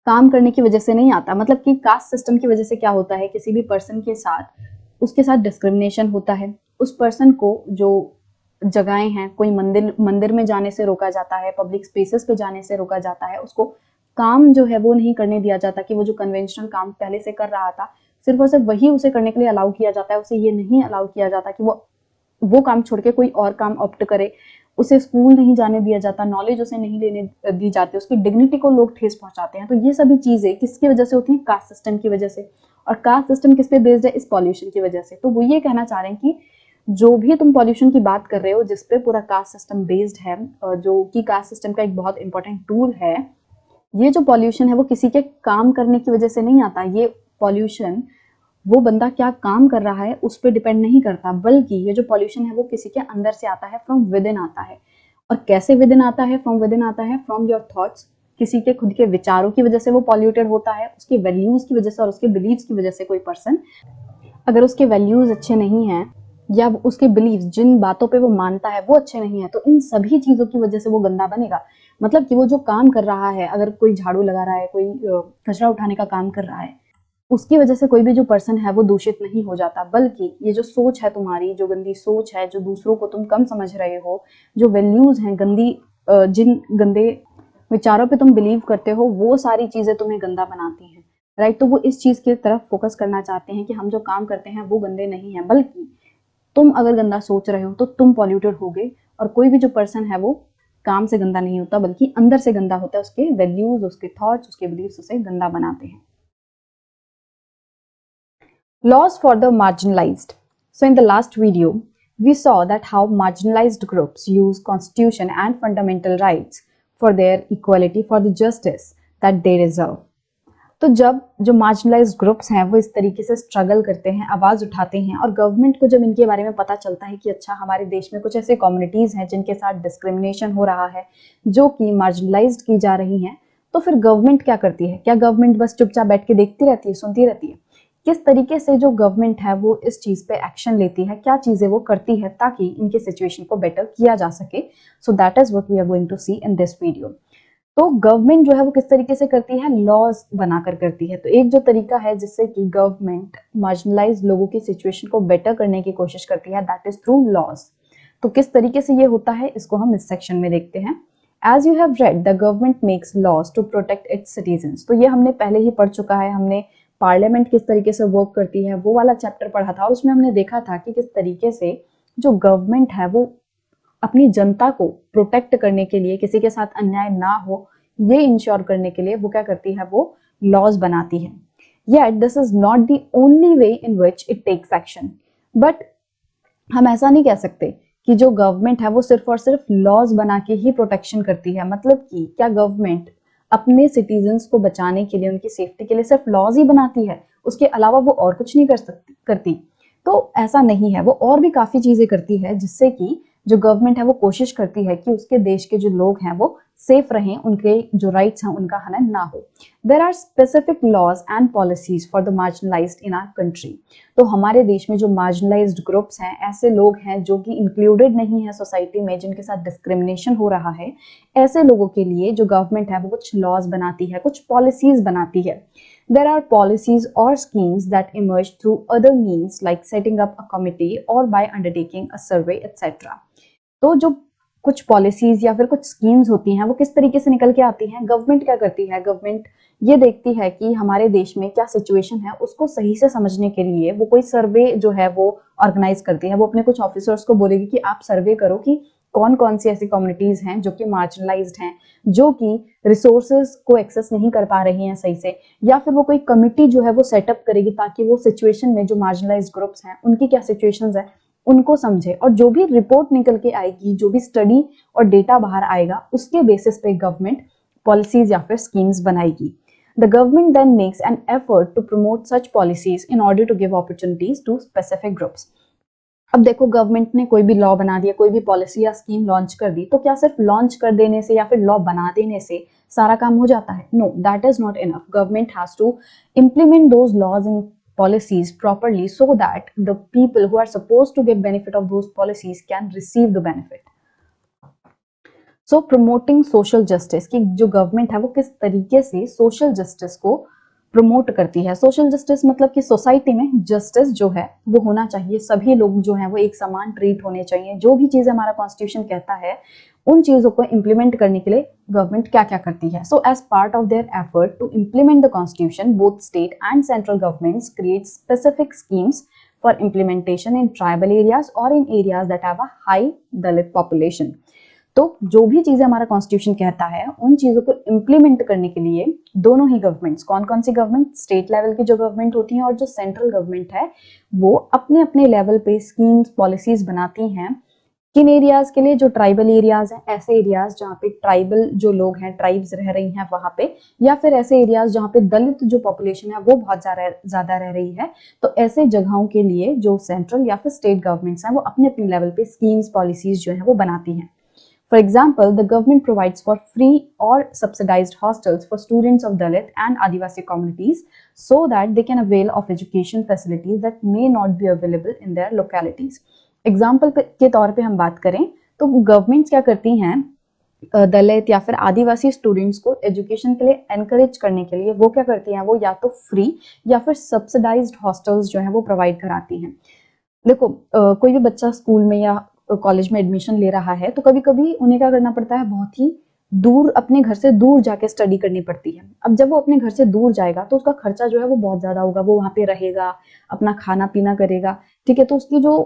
काम करने की वजह से नहीं आता। मतलब कि कास्ट सिस्टम की वजह से क्या होता है, किसी भी पर्सन के साथ, उसके साथ डिस्क्रिमिनेशन होता है। उस पर्सन को जो जगहें हैं, कोई मंदिर में जाने से रोका जाता है, पब्लिक स्पेसेस पे जाने से रोका जाता है, उसको काम जो है वो नहीं करने दिया जाता कि वो जो कन्वेंशनल काम पहले से कर रहा था, सिर्फ और सिर्फ वही उसे करने के लिए अलाउ किया जाता है। उसे ये नहीं अलाउ किया जाता कि वो काम छोड़ के कोई और काम ऑप्ट करे। उसे स्कूल नहीं जाने दिया जाता, नॉलेज उसे नहीं लेने दी जाती, उसकी डिग्निटी को लोग ठेस पहुंचाते हैं। तो ये सभी चीजें किसकी वजह से होती हैं? कास्ट सिस्टम की वजह से। और कास्ट सिस्टम किस पे बेस्ड है? इस पॉल्यूशन की वजह से। तो वो ये कहना चाह रहे हैं कि जो भी तुम पॉल्यूशन की बात कर रहे हो जिसपे पूरा कास्ट सिस्टम बेस्ड है, जो कि कास्ट सिस्टम का एक बहुत इंपॉर्टेंट टूल है, ये जो पॉल्यूशन है वो किसी के काम करने की वजह से नहीं आता। ये पॉल्यूशन वो बंदा क्या काम कर रहा है उस पर डिपेंड नहीं करता, बल्कि ये जो पॉल्यूशन है वो किसी के अंदर से आता है, फ्रॉम विद इन आता है। और कैसे विद इन आता है? फ्रॉम विद इन आता है फ्रॉम योर थॉट्स। किसी के खुद के विचारों की वजह से वो पॉल्यूटेड होता है, उसके वैल्यूज की वजह से और उसके बिलीव्स की वजह से। कोई पर्सन अगर उसके वैल्यूज अच्छे नहीं हैं या उसके बिलीव्स, जिन बातों पे वो मानता है वो अच्छे नहीं है, तो इन सभी चीजों की वजह से वो गंदा बनेगा। मतलब कि वो जो काम कर रहा है, अगर कोई झाड़ू लगा रहा है, कोई कचरा उठाने का काम कर रहा है, उसकी वजह से कोई भी जो पर्सन है वो दूषित नहीं हो जाता, बल्कि ये जो सोच है तुम्हारी, जो गंदी सोच है, जो दूसरों को तुम कम समझ रहे हो, जो वैल्यूज हैं गंदी, जिन गंदे विचारों पे तुम बिलीव करते हो, वो सारी चीजें तुम्हें गंदा बनाती हैं। राइट? तो वो इस चीज की तरफ फोकस करना चाहते हैं कि हम जो काम करते हैं वो गंदे नहीं है, बल्कि तुम अगर गंदा सोच रहे हो तो तुम पॉल्यूटेड होगे। और कोई भी जो पर्सन है वो काम से गंदा नहीं होता, बल्कि अंदर से गंदा होता है। उसके वैल्यूज, उसके थॉट्स, उसके बिलीव्स उसे गंदा बनाते हैं। Laws for the marginalized. So in the last video, we saw that how marginalized groups use constitution and fundamental rights for their equality, for the justice that they deserve. तो जब जो marginalised groups हैं वो इस तरीके से struggle करते हैं, आवाज उठाते हैं, और गवर्नमेंट को जब इनके बारे में पता चलता है कि अच्छा हमारे देश में कुछ ऐसे कम्युनिटीज हैं जिनके साथ डिस्क्रिमिनेशन हो रहा है, जो कि मार्जिनलाइज्ड की जा रही हैं, तो फिर गवर्नमेंट क्या करती है? क्या गवर्नमेंट बस चुपचाप बैठ के देखती रहती है, सुनती रहती है? किस तरीके से जो गवर्नमेंट है वो इस चीज पे एक्शन लेती है, क्या चीजें वो करती है ताकि इनके सिचुएशन को बेटर किया जा सके। So that is what we are going to see in this video. तो गवर्नमेंट जो है वो किस तरीके से करती है? लॉज बनाकर करती है। तो एक जो तरीका है जिससे कि गवर्नमेंट मार्जिनलाइज लोगों की सिचुएशन को बेटर करने की कोशिश करती है, दैट इज थ्रू लॉज। तो किस तरीके से ये होता है इसको हम इस सेक्शन में देखते हैं। As you have read, the government makes laws to protect its citizens. तो ये हमने पहले ही पढ़ चुका है, हमने पार्लियामेंट किस तरीके से वर्क करती है वो वाला चैप्टर पढ़ा था, और उसमें हमने देखा था कि किस तरीके से जो गवर्नमेंट है वो अपनी जनता को प्रोटेक्ट करने के लिए, किसी के साथ अन्याय ना हो ये इंश्योर करने के लिए वो क्या करती है? वो लॉज बनाती है। Yet this is not the only way in which it takes action. But हम ऐसा नहीं कह सकते कि जो गवर्नमेंट है वो सिर्फ और सिर्फ लॉज बना के ही प्रोटेक्शन करती है। मतलब कि क्या गवर्नमेंट अपने सिटीजन्स को बचाने के लिए, उनकी सेफ्टी के लिए सिर्फ लॉज ही बनाती है, उसके अलावा वो और कुछ नहीं करती? तो ऐसा नहीं है, वो और भी काफी चीजें करती है जिससे कि जो गवर्नमेंट है वो कोशिश करती है कि उसके देश के जो लोग हैं वो सेफ रहें, उनके जो राइट्स हैं उनका हनन ना हो। There are specific laws and policies for the marginalised in our country. तो हमारे देश में जो मार्जिनलाइज्ड ग्रुप्स हैं, ऐसे लोग हैं जो कि इंक्लूडेड नहीं है सोसाइटी में, जिनके साथ डिस्क्रिमिनेशन हो रहा है, ऐसे लोगों के लिए जो गवर्नमेंट है वो कुछ लॉज बनाती है, कुछ पॉलिसीज बनाती है। There are policies or schemes that emerge through other means like setting up a committee or by undertaking a survey etc. तो जो कुछ पॉलिसीज या फिर कुछ स्कीम्स होती हैं वो किस तरीके से निकल के आती हैं? गवर्नमेंट क्या करती है? गवर्नमेंट ये देखती है कि हमारे देश में क्या सिचुएशन है, उसको सही से समझने के लिए वो कोई सर्वे जो है वो ऑर्गेनाइज करती है। वो अपने कुछ ऑफिसर्स को बोलेगी कि आप सर्वे करो कि कौन कौन सी ऐसी कम्युनिटीज हैं जो कि मार्जिनलाइज्ड हैं, जो कि रिसोर्सेज को एक्सेस नहीं कर पा रही हैं सही से, या फिर वो कोई कमिटी जो है वो सेटअप करेगी ताकि वो सिचुएशन में जो मार्जिनलाइज्ड ग्रुप्स हैं उनकी क्या सिचुएशंस है उनको समझे। और जो भी रिपोर्ट निकल के आएगी, जो भी स्टडी और डेटा बाहर आएगा, उसके बेसिस पे गवर्नमेंट पॉलिसीज या फिर स्कीम्स बनाएगी। The government then makes an effort to promote such policies in order to give opportunities to specific groups. अब देखो गवर्नमेंट ने कोई भी लॉ बना दिया, कोई भी पॉलिसी या स्कीम लॉन्च कर दी, तो क्या सिर्फ लॉन्च कर देने से या फिर लॉ बना देने से सारा काम हो जाता है? No, that is not enough. Government has to implement those laws and policies properly so that the people who are supposed to get benefit of those policies can receive the benefit. So promoting social justice, कि जो government है वो किस तरीके से social justice को promote करती है। सोशल जस्टिस मतलब कि सोसाइटी में जस्टिस जो है वो होना चाहिए, सभी लोग जो हैं वो एक समान ट्रीट होने चाहिए। जो भी चीजें हमारा कॉन्स्टिट्यूशन कहता है उन चीजों को इम्प्लीमेंट करने के लिए गवर्नमेंट क्या क्या करती है। So as part of their effort to implement the constitution, both state and central governments create specific schemes for implementation in tribal areas or in areas that have a high Dalit population. तो जो भी चीजें हमारा constitution कहता है उन चीजों को इम्प्लीमेंट करने के लिए दोनों ही गवर्नमेंट्स, कौन कौन सी गवर्नमेंट, स्टेट लेवल की जो गवर्नमेंट होती है और जो सेंट्रल गवर्नमेंट है, वो अपने अपने लेवल पे स्कीम्स पॉलिसीज बनाती हैं। किन एरियाज के लिए, जो ट्राइबल एरियाज हैं, ऐसे एरियाज जहाँ पे ट्राइबल जो लोग हैं, ट्राइब्स रह रही हैं वहां पे, या फिर ऐसे एरियाज जहाँ पे दलित जो पॉपुलेशन है वो बहुत ज्यादा रह रही है, तो ऐसे जगहों के लिए जो सेंट्रल या फिर स्टेट गवर्नमेंट्स हैं वो अपने अपने लेवल पे स्कीम्स पॉलिसीज जो है वो बनाती हैं। For example, the government provides for free or subsidized hostels for students of Dalit and Adivasi communities so that they can avail of education facilities that may not be available in their localities. Example के तौर पे हम बात करें तो governments क्या करती हैं, दलित या फिर आदिवासी स्टूडेंट्स को एजुकेशन के लिए एनकरेज करने के लिए वो क्या करती हैं, वो या तो फ्री या फिर सब्सिडाइज्ड हॉस्टल्स जो है वो प्रोवाइड कराती हैं। देखो कोई भी बच्चा स्कूल में या कॉलेज में एडमिशन ले रहा है तो कभी कभी उन्हें क्या करना पड़ता है, बहुत ही दूर, अपने घर से दूर जाके स्टडी करनी पड़ती है। अब जब वो अपने घर से दूर जाएगा तो उसका खर्चा जो है वो बहुत ज्यादा होगा, वो वहां पे रहेगा, अपना खाना पीना करेगा, ठीक है, तो उसकी जो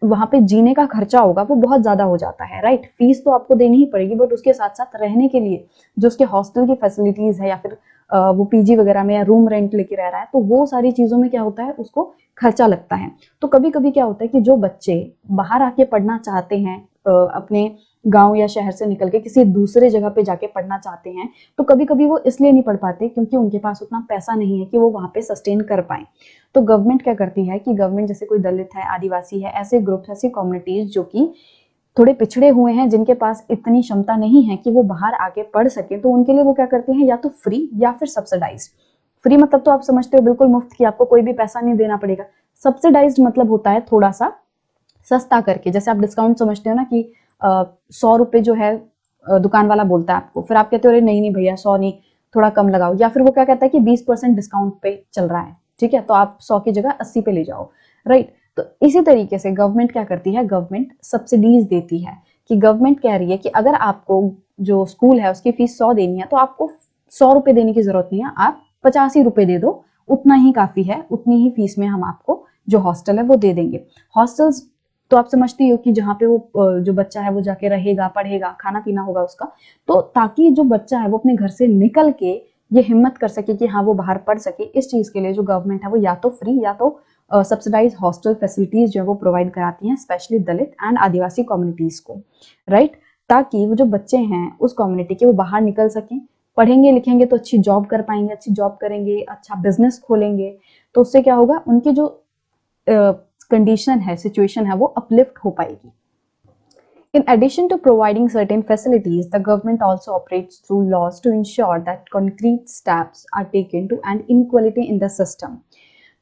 वहां पे जीने का खर्चा होगा वो बहुत ज्यादा हो जाता है, राइट। फीस तो आपको देनी ही पड़ेगी, बट उसके साथ साथ रहने के लिए जो उसके हॉस्टल की फैसिलिटीज है या फिर वो पीजी वगैरह में या रूम रेंट लेके रह रहा है, तो वो सारी चीजों में क्या होता है, उसको खर्चा लगता है। तो कभी कभी क्या होता है कि जो बच्चे बाहर आके पढ़ना चाहते हैं, अपने गांव या शहर से निकल के किसी दूसरे जगह पे जाके पढ़ना चाहते हैं, तो कभी कभी वो इसलिए नहीं पढ़ पाते क्योंकि उनके पास उतना पैसा नहीं है कि वो वहां पे सस्टेन कर पाए। तो गवर्नमेंट क्या करती है कि गवर्नमेंट जैसे कोई दलित है, आदिवासी है, ऐसे ग्रुप, ऐसी कम्युनिटीज जो कि थोड़े पिछड़े हुए हैं, जिनके पास इतनी क्षमता नहीं है कि वो बाहर आके पढ़ सके, तो उनके लिए वो क्या करते हैं, या तो फ्री या फिर सब्सिडाइज। फ्री मतलब तो आप समझते हो बिल्कुल मुफ्त की, आपको कोई भी पैसा नहीं देना पड़ेगा। सब्सिडाइज्ड मतलब होता है थोड़ा सा सस्ता करके, जैसे आप डिस्काउंट समझते हो ना कि 100 रुपए जो है दुकान वाला बोलता है आपको, फिर आप कहते हो अरे नहीं नहीं भैया 100 नहीं, थोड़ा कम लगाओ, या फिर वो क्या कहता है कि 20% डिस्काउंट पे चल रहा है, ठीक है, तो आप 100 की जगह 80 पे ले जाओ, राइट। तो इसी तरीके से गवर्नमेंट क्या करती है, गवर्नमेंट सब्सिडीज देती है, कि गवर्नमेंट कह रही है कि अगर आपको जो स्कूल है उसकी फीस 100 देनी है तो आपको 100 रुपए देने की जरूरत नहीं है, आप 85 रुपए दे दो, उतना ही काफी है, उतनी ही फीस में हम आपको जो हॉस्टल है वो दे देंगे। हॉस्टल्स तो आप समझती हो कि जहाँ पे वो जो बच्चा है वो जाके रहेगा, पढ़ेगा, खाना पीना होगा उसका, तो ताकि जो बच्चा है वो अपने घर से निकल के ये हिम्मत कर सके कि हाँ वो बाहर पढ़ सके, इस चीज के लिए जो गवर्नमेंट है वो या तो फ्री या तो सब्सिडाइज हॉस्टल फैसिलिटीज जो है वो प्रोवाइड कराती हैं, specially Dalit and Adivasi communities को, राइट, ताकि वो जो बच्चे हैं उस कम्युनिटी के वो बाहर निकल सकें, पढ़ेंगे लिखेंगे तो अच्छी जॉब कर पाएंगे, अच्छी जॉब करेंगे, अच्छा बिजनेस खोलेंगे, तो उससे क्या होगा, उनकी जो कंडीशन है, सिचुएशन है, वो अपलिफ्ट हो पाएगी। In addition to providing certain facilities, the government also operates through laws to ensure that concrete steps are taken to end inequality in the system.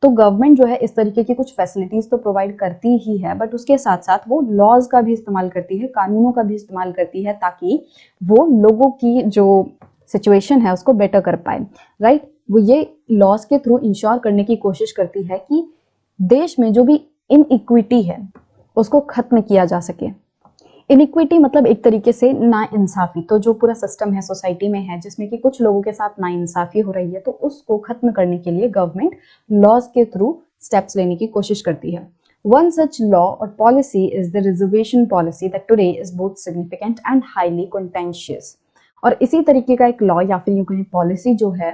तो गवर्नमेंट जो है इस तरीके की कुछ फैसिलिटीज तो प्रोवाइड करती ही है, बट उसके साथ साथ वो लॉज का भी इस्तेमाल करती है, कानूनों का भी इस्तेमाल करती है, ताकि वो लोगों की जो सिचुएशन है उसको बेटर कर पाए, राइट। वो ये लॉज के थ्रू इंश्योर करने की कोशिश करती है कि देश में जो भी इनइक्विटी है उसको खत्म किया जा सके। इनइक्विटी मतलब एक तरीके से ना इंसाफी, तो जो पूरा सिस्टम है सोसाइटी में है जिसमें कि कुछ लोगों के साथ ना इंसाफी हो रही है, तो उसको खत्म करने के लिए गवर्नमेंट लॉज के थ्रू स्टेप्स लेने की कोशिश करती है। One such law or policy is the reservation policy that today is both significant and highly contentious. और इसी तरीके का एक लॉ या फिर यूं कहें पॉलिसी जो है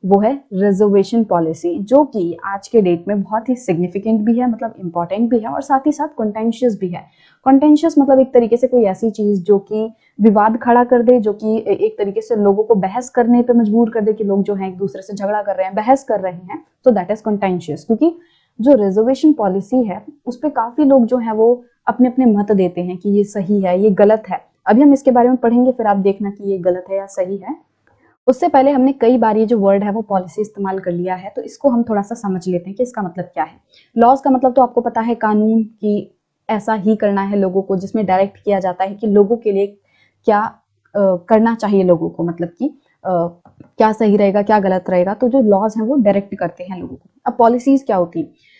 वो है रिजर्वेशन पॉलिसी, जो कि आज के डेट में बहुत ही सिग्निफिकेंट भी है, मतलब इंपॉर्टेंट भी है, और साथ ही साथ कॉन्टेंशियस भी है। कॉन्टेंशियस मतलब एक तरीके से कोई ऐसी चीज जो कि विवाद खड़ा कर दे, जो कि एक तरीके से लोगों को बहस करने पे मजबूर कर दे, कि लोग जो है एक दूसरे से झगड़ा कर रहे हैं, बहस कर रहे हैं, तो दैट इज कॉन्टेंशियस। क्योंकि जो रिजर्वेशन पॉलिसी है उस पर काफी लोग जो है वो अपने अपने मत देते हैं कि ये सही है, ये गलत है। अभी हम इसके बारे में पढ़ेंगे, फिर आप देखना कि ये गलत है या सही है। उससे पहले हमने कई बार ये जो वर्ड है वो पॉलिसी इस्तेमाल कर लिया है, तो इसको हम थोड़ा सा समझ लेते हैं कि इसका मतलब क्या है। लॉज का मतलब तो आपको पता है, कानून की ऐसा ही करना है लोगों को, जिसमें डायरेक्ट किया जाता है कि लोगों के लिए क्या करना चाहिए लोगों को, मतलब कि क्या सही रहेगा, क्या गलत रहेगा, तो जो लॉज हैं वो डायरेक्ट करते हैं लोगों को। अब पॉलिसीज क्या होती है,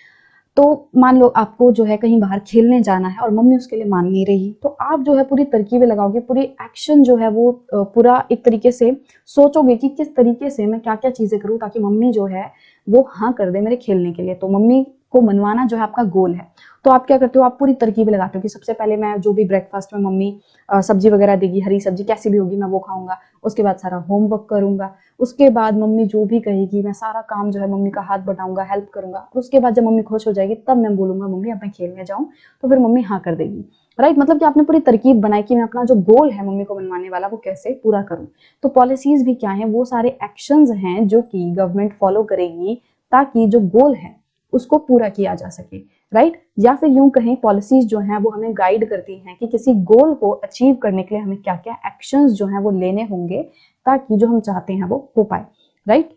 तो मान लो आपको जो है कहीं बाहर खेलने जाना है और मम्मी उसके लिए मान नहीं रही, तो आप जो है पूरी तरकीबें लगाओगे, पूरी एक्शन जो है वो पूरा एक तरीके से सोचोगे कि किस तरीके से मैं क्या क्या चीजें करूं ताकि मम्मी जो है वो हाँ कर दे मेरे खेलने के लिए। तो मम्मी को मनवाना जो है आपका गोल है, तो आप क्या करते हो, आप पूरी तरकीब लगाते हो कि सबसे पहले मैं जो भी ब्रेकफास्ट में मम्मी सब्जी वगैरह देगी, हरी सब्जी कैसी भी होगी मैं वो खाऊंगा, उसके बाद सारा होमवर्क करूंगा, उसके बाद मम्मी जो भी कहेगी मैं सारा काम जो है मम्मी का हाथ बटाऊंगा, हेल्प करूंगा, उसके बाद जब मम्मी खुश हो जाएगी तब मैं बोलूंगा मम्मी अब मैं खेलने जाऊं, तो फिर मम्मी हाँ कर देगी। राइट, मतलब कि आपने पूरी तरकीब बनाई कि मैं अपना जो गोल है मम्मी को मनवाने वाला वो कैसे पूरा करूं। तो पॉलिसीज भी क्या है, वो सारे एक्शंस हैं जो कि गवर्नमेंट फॉलो करेगी ताकि जो गोल है उसको पूरा किया जा सके। राइट, या फिर यूं कहें पॉलिसीज जो हैं वो हमें गाइड करती हैं कि किसी गोल को अचीव करने के लिए हमें क्या क्या एक्शंस जो हैं वो लेने होंगे ताकि जो हम चाहते हैं वो हो पाए। राइट,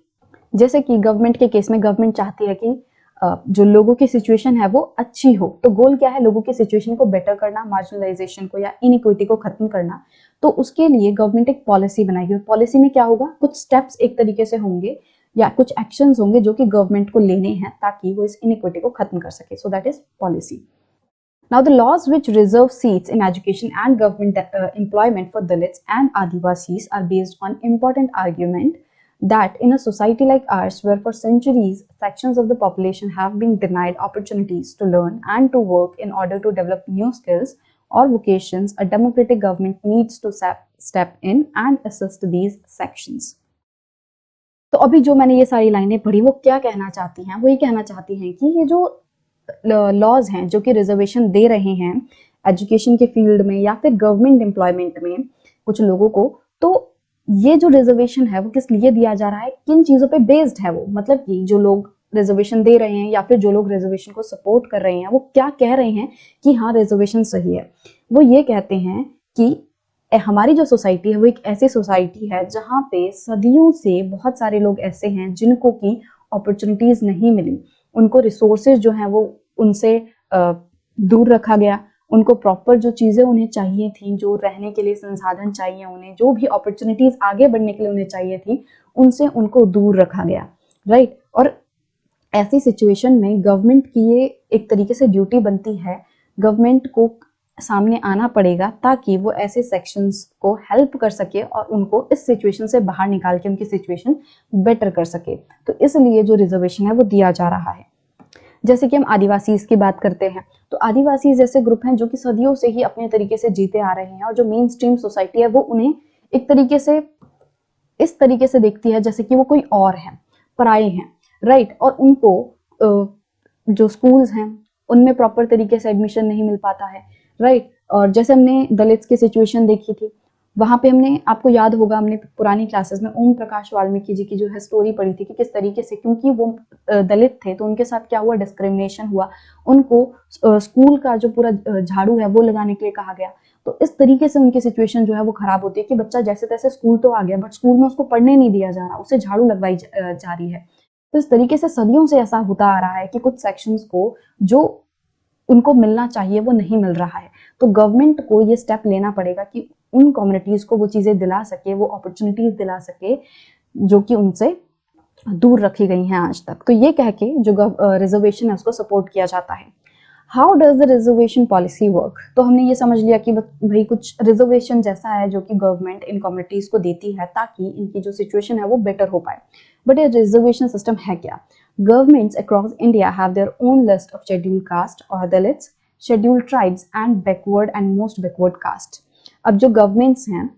जैसे कि गवर्नमेंट के केस में गवर्नमेंट चाहती है कि जो लोगों की सिचुएशन है वो अच्छी हो, तो गोल क्या है, लोगों की सिचुएशन को बेटर करना, मार्जिनलाइजेशन को या इनइक्विटी को खत्म करना। तो उसके लिए गवर्नमेंट एक पॉलिसी बनाएगी, और पॉलिसी में क्या होगा, कुछ स्टेप्स एक तरीके से होंगे या कुछ एक्शंस होंगे जो कि गवर्नमेंट को लेने हैं ताकि वो इस इनइक्विटी को खत्म कर सके। So that is policy. Now, the laws which reserve seats in education and government employment for Dalits and Adivasis are based on important argument that in a society like ours, where for centuries sections of the population have been denied opportunities to learn and to work in order to develop new skills or vocations, a democratic government needs to step in and assist these sections. तो अभी जो मैंने ये सारी लाइनें पढ़ी वो क्या कहना चाहती हैं, वो ये कहना चाहती हैं कि ये जो लॉज हैं जो कि रिजर्वेशन दे रहे हैं एजुकेशन के फील्ड में या फिर गवर्नमेंट एम्प्लॉयमेंट में कुछ लोगों को, तो ये जो रिजर्वेशन है वो किस लिए दिया जा रहा है, किन चीजों पे बेस्ड है वो, मतलब कि जो लोग रिजर्वेशन दे रहे हैं या फिर जो लोग रिजर्वेशन को सपोर्ट कर रहे हैं वो क्या कह रहे हैं कि हाँ रिजर्वेशन सही है। वो ये कहते हैं कि हमारी जो सोसाइटी है वो एक ऐसी सोसाइटी है जहाँ पे सदियों से बहुत सारे लोग ऐसे हैं जिनको की अपॉर्चुनिटीज नहीं मिली, उनको रिसोर्सेज जो हैं वो उनसे दूर रखा गया, उनको प्रॉपर जो चीजें उन्हें चाहिए थी, जो रहने के लिए संसाधन चाहिए उन्हें, जो भी अपॉर्चुनिटीज आगे बढ़ने के लिए उन्हें चाहिए थी, उनसे उनको दूर रखा गया। राइट, और ऐसी सिचुएशन में गवर्नमेंट की ये एक तरीके से ड्यूटी बनती है, गवर्नमेंट को सामने आना पड़ेगा ताकि वो ऐसे सेक्शंस को हेल्प कर सके और उनको इस सिचुएशन से बाहर निकाल के उनकी सिचुएशन बेटर कर सके। तो इसलिए जो रिजर्वेशन है वो दिया जा रहा है। जैसे कि हम आदिवासी की बात करते हैं, तो आदिवासी जैसे ग्रुप हैं जो कि सदियों से ही अपने तरीके से जीते आ रहे हैं, और जो मेन स्ट्रीम सोसाइटी है वो उन्हें एक तरीके से इस तरीके से देखती है जैसे कि वो कोई और है, पराये हैं। राइट, और उनको जो स्कूल्स हैं उनमें प्रॉपर तरीके से एडमिशन नहीं मिल पाता है। राइट, और जैसे हमने दलित्स की सिचुएशन देखी थी, वहां पे हमने, आपको याद होगा हमने पुरानी क्लासेस में ओम प्रकाश वाल्मीकि जी की जो है स्टोरी पढ़ी थी कि किस तरीके से, क्योंकि वो दलित थे तो उनके साथ क्या हुआ, डिस्क्रिमिनेशन हुआ, उनको स्कूल का जो पूरा झाड़ू है वो लगाने के लिए कहा गया। तो इस तरीके से उनकी सिचुएशन जो है वो खराब होती है कि बच्चा जैसे तैसे स्कूल तो आ गया बट स्कूल में उसको पढ़ने नहीं दिया जा रहा, उसे झाड़ू लगवाई जा रही है। तो इस तरीके से सदियों से ऐसा होता आ रहा है कि कुछ सेक्शंस को जो उनको मिलना चाहिए वो नहीं मिल रहा है। तो गवर्नमेंट को ये स्टेप लेना पड़ेगा कि उन कम्युनिटीज को वो चीजें दिला सके, वो अपॉर्चुनिटीज दिला सके जो कि उनसे दूर रखी गई हैं आज तक। तो ये कह के जो रिजर्वेशन है उसको सपोर्ट किया जाता है। How does the reservation policy work, तो हमने ये समझ लिया कि भाई कुछ रिजर्वेशन जैसा है जो कि गवर्नमेंट इन कम्युनिटीज को देती है ताकि इनकी जो सिचुएशन है वो बेटर हो पाए। बट ये रिजर्वेशन सिस्टम है क्या? Governments across India have their own list of scheduled caste or Dalits, scheduled tribes and backward and most backward caste. अब जो गवर्नमेंट्स हैं,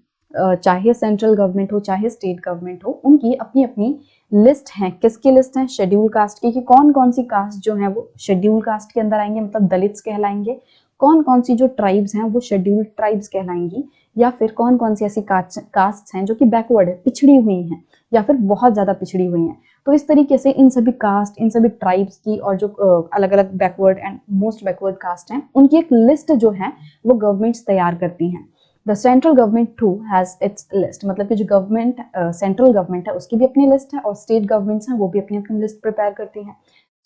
चाहे सेंट्रल गवर्नमेंट हो चाहे स्टेट गवर्नमेंट हो, उनकी अपनी अपनी लिस्ट है। किसकी लिस्ट है? शेड्यूल कास्ट की, कि कौन कौन सी कास्ट जो है वो शेड्यूल कास्ट के अंदर आएंगे, मतलब दलित्स कहलाएंगे, कौन कौन सी जो ट्राइब्स हैं वो शेड्यूल्ड ट्राइब्स कहलाएंगी, या फिर कौन कौन सी ऐसी कास्ट हैं जो कि बैकवर्ड है, पिछड़ी हुई हैं या फिर बहुत ज्यादा पिछड़ी हुई हैं। तो इस तरीके से इन सभी कास्ट, इन सभी ट्राइब्स की और जो अलग अलग backward and most backward caste हैं उनकी एक लिस्ट जो है वो गवर्नमेंट्स तैयार करती हैं। The central government too has its list, मतलब कि जो गवर्नमेंट सेंट्रल गवर्नमेंट है उसकी भी अपनी लिस्ट है और स्टेट गवर्नमेंट्स हैं वो भी अपनी अपनी लिस्ट प्रिपेयर करती हैं।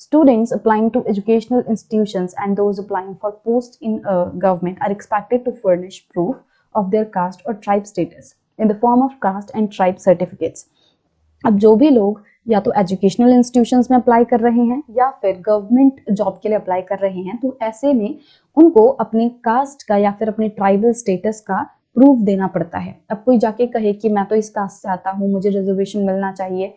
Students applying to educational institutions and those applying for posts in government are expected to furnish proof of their caste or tribe status in the form of caste and tribe certificates. अब जो भी लोग या तो educational institutions में apply कर रहे हैं या फिर गवर्नमेंट जॉब के लिए अप्लाई कर रहे हैं, तो ऐसे में उनको अपने कास्ट का या फिर अपने ट्राइबल स्टेटस का प्रूफ देना पड़ता है। अब कोई जाके कहे कि मैं तो इस कास्ट से आता हूँ, मुझे रिजर्वेशन मिलना चाहिए,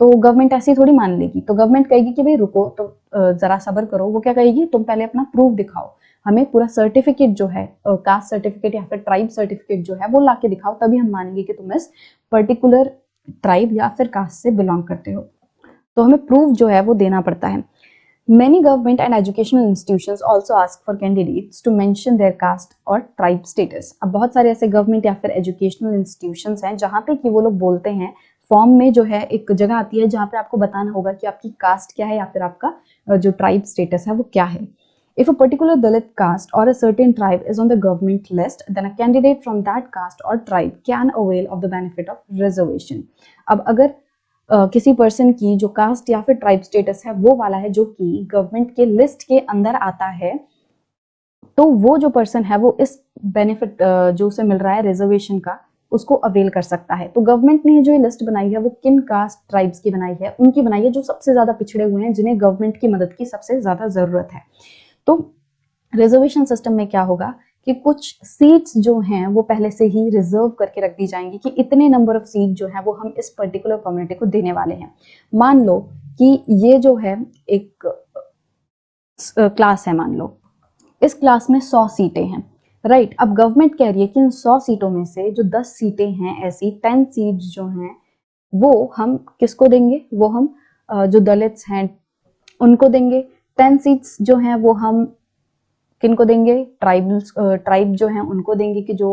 तो गवर्नमेंट ऐसी थोड़ी मान लेगी, तो गवर्नमेंट कहेगी कि भाई रुको, तो जरा सब्र करो। वो क्या कहेगी, तुम पहले अपना प्रूफ दिखाओ, हमें पूरा सर्टिफिकेट जो है, कास्ट सर्टिफिकेट या फिर ट्राइब सर्टिफिकेट जो है वो ला के दिखाओ, तभी हम मानेंगे कि तुम इस पर्टिकुलर ट्राइब या फिर कास्ट से बिलोंग करते हो। तो हमें प्रूफ जो है वो देना पड़ता है। Many government and educational institutions also ask for candidates to mention their caste और tribe status। अब बहुत सारे ऐसे गवर्नमेंट या फिर एजुकेशनल इंस्टीट्यूशंस हैं जहाँ पे कि वो लोग बोलते हैं, फॉर्म में जो है एक जगह आती है जहाँ पे आपको बताना होगा कि आपकी कास्ट क्या है या फिर आपका जो ट्राइब स्टेटस है वो क्या है। If a particular Dalit caste or a certain tribe is on the government list, then a candidate from that caste or tribe can avail of the benefit of reservation। अब अगर किसी person की जो cast या फिर tribe status है वो वाला है जो कि गवर्नमेंट के लिस्ट के अंदर आता है, तो वो जो पर्सन है वो इस बेनिफिट जो उसे मिल रहा है रिजर्वेशन का, उसको अवेल कर सकता है। तो गवर्नमेंट ने जो ये लिस्ट बनाई है वो किन कास्ट ट्राइब्स की बनाई है, उनकी बनाई है जो सबसे ज्यादा पिछड़े हुए हैं, जिन्हें गवर्नमेंट की मदद की सबसे ज्यादा जरूरत है। तो रिजर्वेशन सिस्टम में क्या होगा कि कुछ सीट्स जो हैं वो पहले से ही रिजर्व करके रख दी जाएंगी कि इतने नंबर ऑफ सीट जो है वो हम इस पर्टिकुलर कम्युनिटी को देने वाले हैं। मान लो कि ये जो है एक क्लास है, मान लो इस क्लास में 100 सीटें हैं, राइट। अब गवर्नमेंट कह रही है कि इन 100 सीटों में से जो 10 सीटें हैं, ऐसी 10 सीट्स जो हैं वो हम किसको देंगे, वो हम जो दलित्स हैं उनको देंगे। 10 सीट्स जो हैं वो हम किनको देंगे, ट्राइब जो हैं उनको देंगे कि जो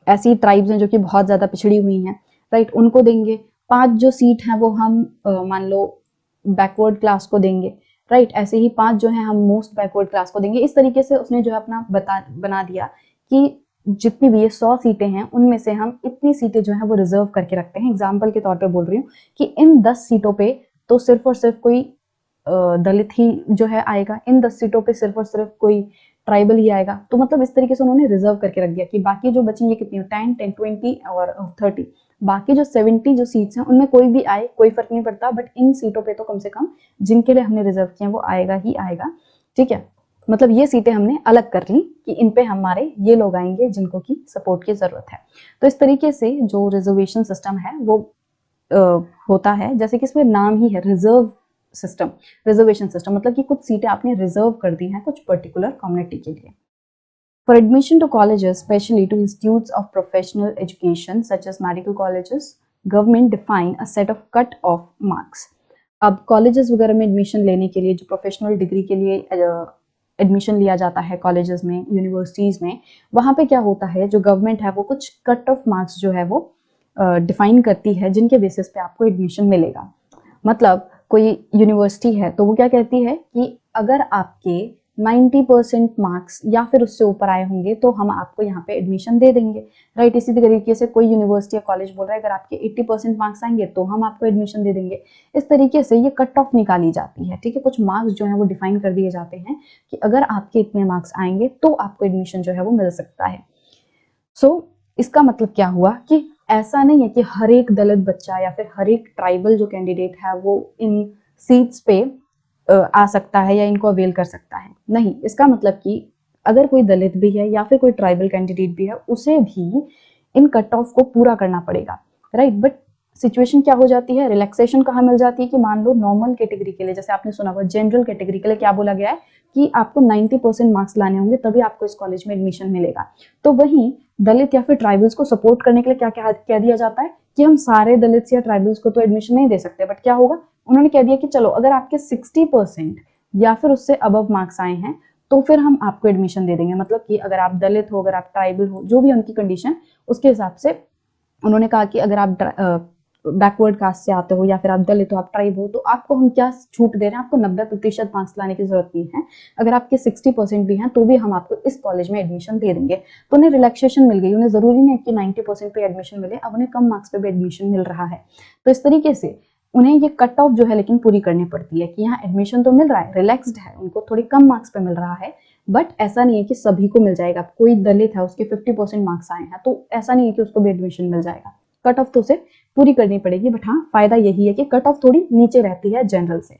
ऐसी ट्राइब्स हैं जो कि बहुत ज्यादा पिछड़ी हुई हैं, राइट, उनको देंगे। 5 जो सीट हैं वो हम मान लो बैकवर्ड क्लास को देंगे, राइट। ऐसे ही 5 जो है हम मोस्ट बैकवर्ड क्लास को देंगे। इस तरीके से उसने जो है अपना बना दिया कि जितनी भी ये 100 सीटें हैं उनमें से हम इतनी सीटें जो है वो रिजर्व करके रखते हैं। एग्जाम्पल के तौर पर बोल रही हूँ कि इन 10 सीटों पे तो सिर्फ और सिर्फ कोई दलित ही जो है आएगा, इन 10 सीटों पे सिर्फ और सिर्फ कोई ट्राइबल ही आएगा। तो मतलब इस तरीके से उन्होंने रिजर्व करके रख दिया कि बाकी जो बची ये कितनी, 10, 10, 20 और 30, बाकी जो 70 जो सीट्स हैं उनमें कोई भी आए कोई फर्क नहीं पड़ता, बट इन सीटों पे तो कम से कम जिनके लिए हमने रिजर्व किया वो आएगा ही आएगा, ठीक है। मतलब ये सीटें हमने अलग कर ली कि इन पे हमारे ये लोग आएंगे जिनको की सपोर्ट की जरूरत है। तो इस तरीके से जो रिजर्वेशन सिस्टम है वो होता है, जैसे कि इसमें नाम ही है रिजर्व सिस्टम, रिजर्वेशन सिस्टम, मतलब कि कुछ सीटें आपने रिजर्व कर दी हैं कुछ पर्टिकुलर कम्युनिटी के लिए। For admission to colleges, especially to institutes of professional education such as medical colleges, government define a set of cut-off marks। अब कॉलेजेस वगैरह में एडमिशन लेने के लिए, जो प्रोफेशनल डिग्री के लिए एडमिशन लिया जाता है कॉलेजेस में, यूनिवर्सिटीज में, वहाँ पे क्या होता है, जो गवर्नमेंट है वो कुछ कट ऑफ मार्क्स जो है वो डिफाइन करती है जिनके बेसिस पे आपको एडमिशन मिलेगा। मतलब कोई यूनिवर्सिटी है तो वो क्या कहती है कि अगर आपके 90% मार्क्स या फिर उससे ऊपर आए होंगे तो हम आपको यहाँ पे एडमिशन दे देंगे, राइट। इसी तरीके से कोई यूनिवर्सिटी या कॉलेज बोल रहा है अगर आपके 80% मार्क्स आएंगे तो हम आपको एडमिशन दे देंगे। इस तरीके से ये कट ऑफ निकाली जाती है, ठीक है। कुछ मार्क्स जो है वो डिफाइन कर दिए जाते हैं कि अगर आपके इतने मार्क्स आएंगे तो आपको एडमिशन जो है वो मिल सकता है। सो इसका मतलब क्या हुआ कि ऐसा नहीं है कि हर एक दलित बच्चा या फिर हर एक ट्राइबल जो कैंडिडेट है वो इन सीट्स पे आ सकता है या इनको अवेल कर सकता है, नहीं। इसका मतलब कि अगर कोई दलित भी है या फिर कोई ट्राइबल कैंडिडेट भी है उसे भी इन कट ऑफ को पूरा करना पड़ेगा, राइट। बट सिचुएशन क्या हो जाती है, रिलैक्सेशन कहाँ मिल जाती है कि मान लो नॉर्मल कैटेगरी के लिए, जैसे आपने सुना हुआ जनरल कैटेगरी के लिए क्या बोला गया है कि आपको 90% मार्क्स लाने होंगे तभी आपको इस कॉलेज में एडमिशन मिलेगा। तो वहीं दलित या फिर ट्राइबल्स को सपोर्ट करने के लिए क्या क्या दिया जाता है कि हम सारे दलित या ट्राइबल्स को तो एडमिशन नहीं दे सकते, बट क्या होगा, उन्होंने कह दिया कि चलो अगर आपके 60% या फिर उससे अबव मार्क्स आए हैं तो फिर हम आपको एडमिशन दे देंगे। मतलब कि अगर आप दलित हो, अगर आप ट्राइबल हो, जो भी उनकी कंडीशन, उसके हिसाब से उन्होंने कहा कि अगर आप बैकवर्ड कास्ट से आते हो या फिर आप दलित हो, आप ट्राइब हो, तो आपको हम क्या छूट दे रहे हैं, आपको 90% मार्क्स लाने की जरूरत नहीं है। अगर आपके 60% भी हैं तो भी हम आपको इस कॉलेज में एडमिशन दे देंगे। तो उन्हें रिलैक्सेशन मिल गई, उन्हें जरूरी नहीं है कि 90% पे एडमिशन मिले, अब उन्हें कम मार्क्स पे भी एडमिशन मिल रहा है। तो इस तरीके से उन्हें ये कट ऑफ जो है लेकिन पूरी करनी पड़ती है कि यहाँ एडमिशन तो मिल रहा है, रिलैक्स्ड है, उनको थोड़ी कम मार्क्स पे मिल रहा है, बट ऐसा नहीं है कि सभी को मिल जाएगा। कोई दलित है उसके 50% मार्क्स आए हैं तो ऐसा नहीं है कि उसको भी एडमिशन मिल जाएगा, कट ऑफ तो उसे पूरी करनी पड़ेगी। बट हाँ, फायदा यही है कि कट ऑफ थोड़ी नीचे रहती है जनरल से।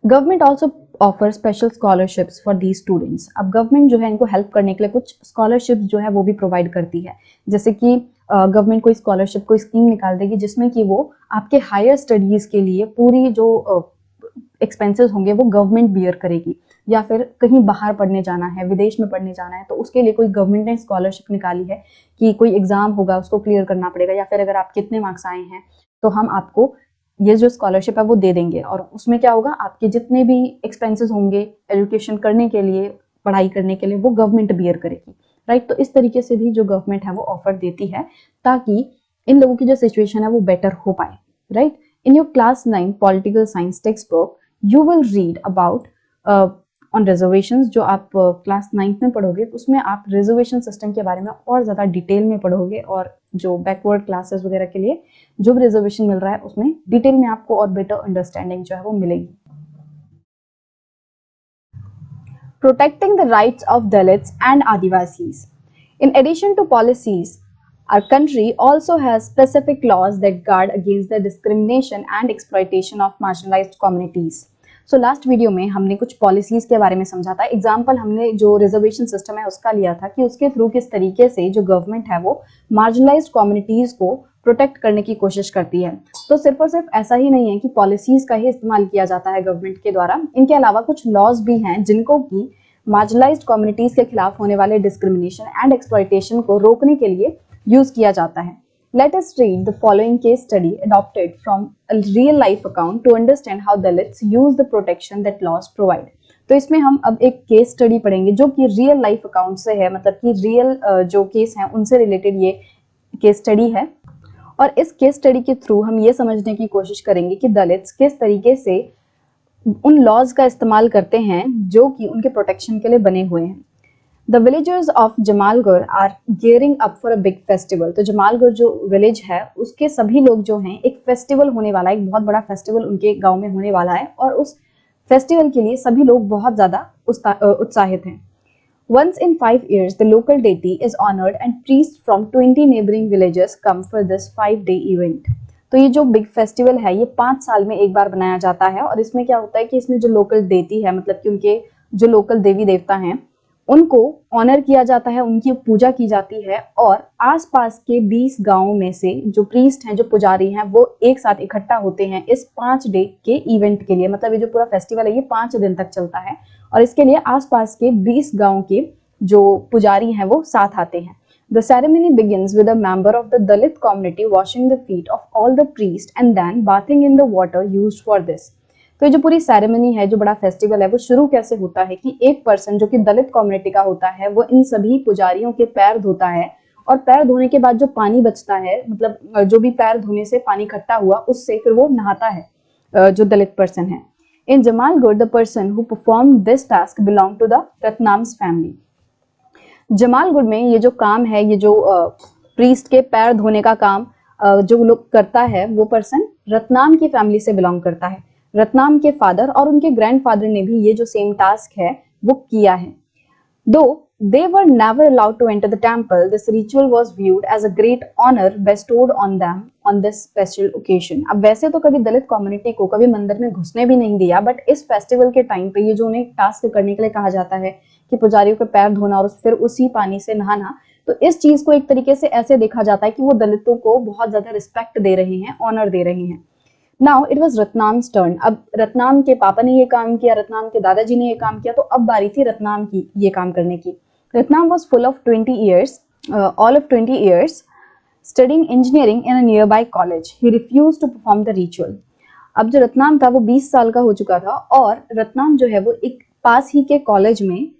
Government also offer special scholarships for the students. अब गवर्नमेंट जो है इनको हेल्प करने के लिए कुछ स्कॉलरशिप जो है वो भी प्रोवाइड करती है। जैसे कि गवर्नमेंट कोई स्कॉलरशिप कोई स्कीम निकाल देगी जिसमें कि वो आपके हायर स्टडीज के लिए पूरी जो एक्सपेंसेस होंगे वो गवर्नमेंट बियर करेगी। या फिर कहीं बाहर पढ़ने जाना है, विदेश में पढ़ने जाना है, तो उसके लिए कोई गवर्नमेंट ने स्कॉलरशिप निकाली है कि कोई एग्जाम होगा उसको क्लियर करना पड़ेगा, या फिर अगर आप कितने मार्क्स आए हैं तो हम आपको ये जो स्कॉलरशिप है वो दे देंगे। और उसमें क्या होगा, आपके जितने भी एक्सपेंसेस होंगे एजुकेशन करने के लिए, पढ़ाई करने के लिए, वो गवर्नमेंट बियर करेगी, राइट। तो इस तरीके से भी जो गवर्नमेंट है वो ऑफर देती है ताकि इन लोगों की जो सिचुएशन है वो बेटर हो पाए, right. In your class 9 political science text book you will read about on reservations. जो आप क्लास 9th में पढ़ोगे उसमें आप रिजर्वेशन सिस्टम के बारे में और ज़्यादा डिटेल में पढ़ोगे, और जो बैकवर्ड क्लासेस वगैरह के लिए जो भी रिजर्वेशन मिल रहा है उसमें डिटेल में आपको और बेटर अंडरस्टैंडिंग जो है वो मिलेगी। Protecting the rights of Dalits and Adivasis. In addition to policies, our country also has specific laws that guard against the discrimination and exploitation of marginalized communities. So last video में हमने कुछ policies के बारे में समझा था। Example हमने जो रिजर्वेशन सिस्टम है उसका लिया था कि उसके थ्रू किस तरीके से जो गवर्नमेंट है वो मार्जिनलाइज्ड कम्युनिटीज को प्रोटेक्ट करने की कोशिश करती है। तो सिर्फ और सिर्फ ऐसा ही नहीं है कि पॉलिसीज का ही इस्तेमाल किया जाता है गवर्नमेंट के द्वारा, इनके अलावा कुछ लॉज भी हैं जिनको की मार्जिनलाइज्ड कम्युनिटीज के खिलाफ होने वाले डिस्क्रिमिनेशन एंड एक्सप्लॉयटेशन को रोकने के लिए यूज किया जाता है। Let us read the following case study adopted from a real life account to understand how Dalits use the protection that laws provide. तो इसमें हम अब एक केस स्टडी पढ़ेंगे जो कि रियल लाइफ अकाउंट से है, मतलब कि रियल जो केस हैं उनसे रिलेटेड ये केस स्टडी है। और इस केस स्टडी के थ्रू हम ये समझने की कोशिश करेंगे कि दलित्स किस तरीके से उन लॉज का इस्तेमाल करते हैं जो कि उनके प्रोटेक्शन के लिए बने हुए हैं। The villagers of Jamalgarh are gearing up for a big festival. तो जमालगढ़ जो विलेज है उसके सभी लोग जो हैं एक फेस्टिवल होने वाला है, एक बहुत बड़ा फेस्टिवल उनके गांव में होने वाला है, और उस फेस्टिवल के लिए सभी लोग बहुत ज्यादा उत्साहित हैं। Once in 5 years, the local deity is honored and priests from 20 neighboring villages come for this 5-day event. तो ये जो बिग फेस्टिवल है ये 5 साल में एक बार बनाया जाता है, और इसमें क्या होता है कि इसमें जो लोकल डेटी है, मतलब कि उनके जो लोकल देवी देवता हैं उनको ऑनर किया जाता है, उनकी पूजा की जाती है, और आसपास के 20 गांवों में से जो प्रीस्ट हैं, जो पुजारी हैं, वो एक साथ इकट्ठा होते हैं इस 5 डे के इवेंट के लिए। मतलब ये जो पूरा फेस्टिवल है ये 5 दिन तक चलता है, और इसके लिए आसपास के 20 गांव के जो पुजारी हैं वो साथ आते हैं। The ceremony begins with a member of the Dalit community washing the feet of all the priests and then bathing in the water used for this. तो ये जो पूरी सेरेमनी है, जो बड़ा फेस्टिवल है, वो शुरू कैसे होता है कि एक पर्सन जो कि दलित कम्युनिटी का होता है वो इन सभी पुजारियों के पैर धोता है, और पैर धोने के बाद जो पानी बचता है, मतलब जो भी पैर धोने से पानी इकट्ठा हुआ उससे फिर वो नहाता है जो दलित पर्सन है। In Jamalgarh the person who perform this task belong to the Ratnam's family. Jamalgarh में ये जो काम है, ये जो प्रीस्ट के पैर धोने का काम जो लोग करता है वो पर्सन रत्नाम की फैमिली से बिलोंग करता है। रत्नाम के फादर और उनके ग्रैंडफादर ने भी ये जो सेम टास्क है वो किया है। दो they were never allowed to enter the temple, this ritual was viewed as a great honor bestowed on them on this special occasion. अब वैसे तो कभी दलित कम्युनिटी को कभी मंदिर में घुसने भी नहीं दिया, बट इस फेस्टिवल के टाइम पे ये जो उन्हें टास्क करने के लिए कहा जाता है कि पुजारियों के पैर धोना और फिर उसी पानी से नहाना, तो इस चीज को एक तरीके से ऐसे देखा जाता है कि वो दलितों को बहुत ज्यादा रिस्पेक्ट दे रहे हैं, ऑनर दे रहे हैं। Now it was Ratnam's turn. अब रत्नाम के पापा ने ये काम किया, रत्नाम के दादाजी ने ये काम किया, तो अब बारी थी रत्नाम की ये काम करने की। Ratnam was full of 20 years, all of 20 years studying engineering in a nearby college. He refused to perform the ritual. अब जो रत्नाम था वो 20 साल का हो चुका था, और रत्नाम जो है वो एक पास ही के कॉलेज में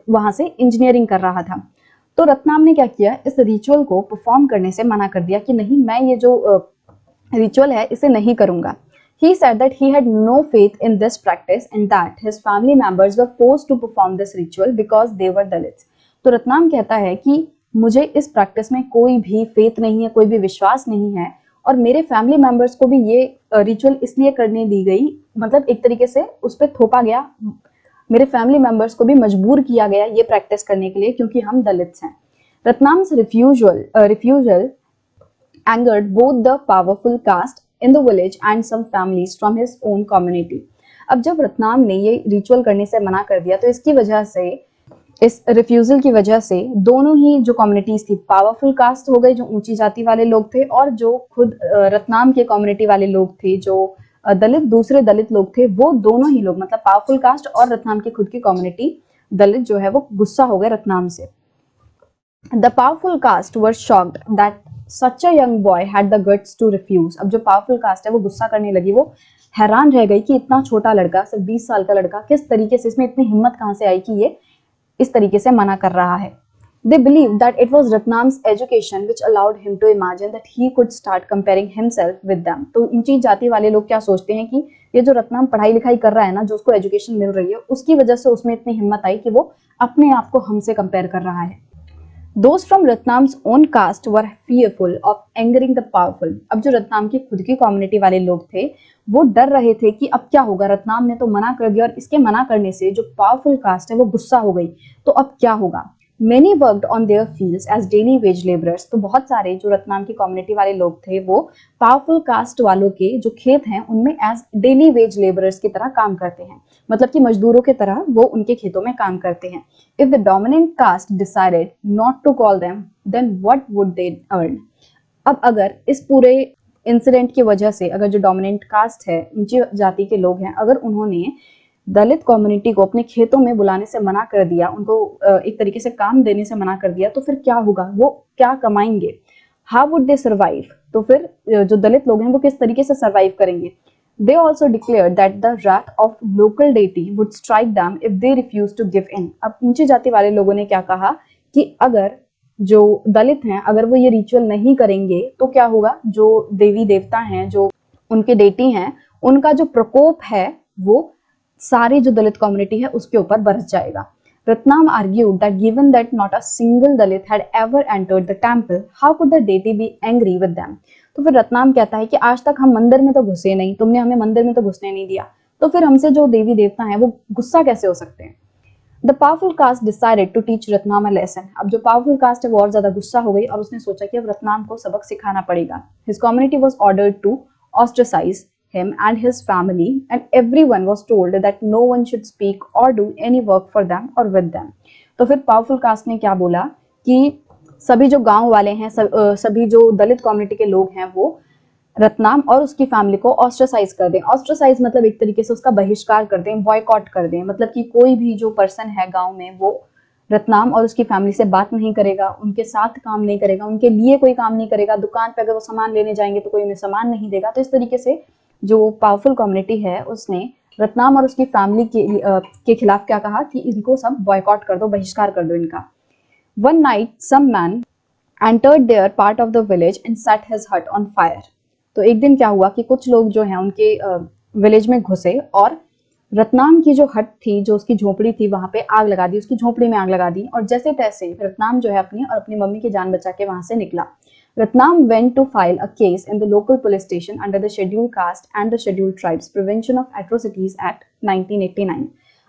वहां से इंजीनियरिंग कर रहा था। तो रत्नाम ने क्या किया, इस रिचुअल को परफॉर्म करने से मना कर दिया कि नहीं, मैं ये जो रिचुअल है इसे नहीं करूंगा। He said that he had no faith in this practice and that his family members were forced to perform this ritual because they were Dalits. तो रत्नाम कहता है कि मुझे इस प्रैक्टिस में कोई भी फेथ नहीं है, कोई भी विश्वास नहीं है, और मेरे फैमिली मेंबर्स को भी ये रिचुअल इसलिए करने दी गई, मतलब एक तरीके से उस पर थोपा गया, मेरे फैमिली मेंबर्स को भी मजबूर किया गया ये प्रैक्टिस करने के लिए क्योंकि हम दलित्स हैं। रत्नाम्स refusal angered both the powerful caste in the village and some families from his own community. अब जब रत्नाम ने ये रिचुअल करने से मना कर दिया तो इसकी वजह से, इस रिफ्यूजल की वजह से दोनों ही जो कम्युनिटीज थी, पावरफुल कास्ट हो गए जो ऊंची जाति वाले लोग थे, और जो खुद रत्नाम के कम्युनिटी वाले लोग थे, जो दलित, दूसरे दलित लोग थे, वो दोनों ही लोग, मतलब पावरफुल कास्ट और रत्नाम की खुद की कम्युनिटी दलित जो है वो गुस्सा हो गए रत्नाम से। The powerful caste were shocked that such a young boy had the guts to refuse. अब जो powerful caste है वो गुस्सा करने लगी, वो हैरान रह गई कि इतना छोटा लड़का, सिर्फ 20 साल का लड़का, किस तरीके से, इसमें इतनी हिम्मत कहाँ से आई कि ये इस तरीके से मना कर रहा है। They believed that it was Ratnam's education which allowed him to imagine that he could start comparing himself with them. तो ऊंची जाति वाले लोग क्या सोचते हैं कि ये जो रत्नाम पढ़ाई लिखाई कर रहा है ना, जो उसको एजुकेशन मिल रही है, उसकी वजह से उसमें इतनी हिम्मत आई कि वो अपने आप को हमसे कंपेयर कर रहा है। Those from Ratnam's own caste were fearful of angering the powerful. अब जो रत्नाम की खुद की कम्युनिटी वाले लोग थे वो डर रहे थे कि अब क्या होगा, रत्नाम ने तो मना कर दिया और इसके मना करने से जो पावरफुल कास्ट है वो गुस्सा हो गई, तो अब क्या होगा। Many worked on their fields as daily wage laborers. तो बहुत सारे जो रत्नाम की कम्युनिटी वाले लोग थे वो पावरफुल कास्ट वालों के जो खेत हैं उनमें एज डेली वेज लेबरर्स की तरह काम करते हैं, मतलब कि मजदूरों की तरह वो उनके खेतों में काम करते हैं। If the dominant caste decided not to call them, then what would they earn? अब अगर इस पूरे इंसिडेंट की वजह से, अगर जो डोमिनेंट कास्ट है, ऊंची जाति के लोग हैं, अगर उन्होंने दलित कम्युनिटी को अपने खेतों में बुलाने से मना कर दिया, उनको एक तरीके से काम देने से मना कर दिया, तो फिर क्या होगा, वो क्या कमाएंगे, हाउ वुड दे सर्वाइव। तो फिर जो दलित लोग हैं वो किस तरीके से सर्वाइव करेंगे। They also declared that the wrath of local deity would strike them if they refused to give in. अब ऊंची जाति वाले लोगों ने क्या कहा कि अगर जो दलित हैं अगर वो ये रिचुअल नहीं करेंगे तो क्या होगा, जो देवी देवता हैं, जो उनके डेटी हैं, उनका जो प्रकोप है वो सारी जो दलित कम्युनिटी है उसके ऊपर बरस जाएगा। Ratnam argued that given that not a single Dalit had ever entered the temple, how could the deity be angry with them? तो फिर रत्नाम कहता है कि आज तक हम मंदिर में तो घुसे नहीं, तुमने हमें मंदिर में तो घुसने नहीं दिया, तो फिर हमसे जो देवी देवता हैं वो गुस्सा कैसे हो सकते हैं। The powerful caste decided to teach Ratnam a lesson. अब जो पावरफुल कास्ट है वो और ज्यादा गुस्सा हो गई और उसने सोचा कि अब रत्नाम को सबक सिखाना पड़ेगा। His community was ordered to ostracize him and his family, and everyone was told that no one should speak or do any work for them or with them. तो फिर पावरफुल कास्ट ने क्या बोला कि सभी जो गांव वाले हैं, सभी जो दलित कम्युनिटी के लोग हैं वो रत्नाम और उसकी फैमिली को ऑस्ट्रासाइज कर दें। ऑस्ट्रासाइज मतलब एक तरीके से उसका बहिष्कार कर दें, बॉयकॉट कर दें, मतलब कि कोई भी जो पर्सन है गांव में वो रत्नाम और उसकी फैमिली से बात नहीं करेगा, उनके साथ काम नहीं करेगा, उनके लिए कोई काम नहीं करेगा, दुकान पे अगर वो सामान लेने जाएंगे तो कोई उन्हें सामान नहीं देगा। तो इस तरीके से जो पावरफुल कम्युनिटी है उसने रत्नाम और उसकी फैमिली के खिलाफ क्या कहा कि इनको सब बॉयकॉट कर दो, बहिष्कार कर दो इनका। One night some man entered their part of the village and set his hut on fire. तो एक दिन क्या हुआ कि कुछ लोग जो हैं उनके विलेज में घुसे और रत्नाम की जो हट थी, जो उसकी झोपड़ी थी, वहां पे आग लगा दी, उसकी झोपड़ी में आग लगा दी, और जैसे तैसे रत्नाम जो है अपनी और अपनी मम्मी की जान बचा के वहां से निकला। Ratnam went to file a case in the local police station under the Scheduled Caste and the Scheduled Tribes Prevention of Atrocities Act 1989.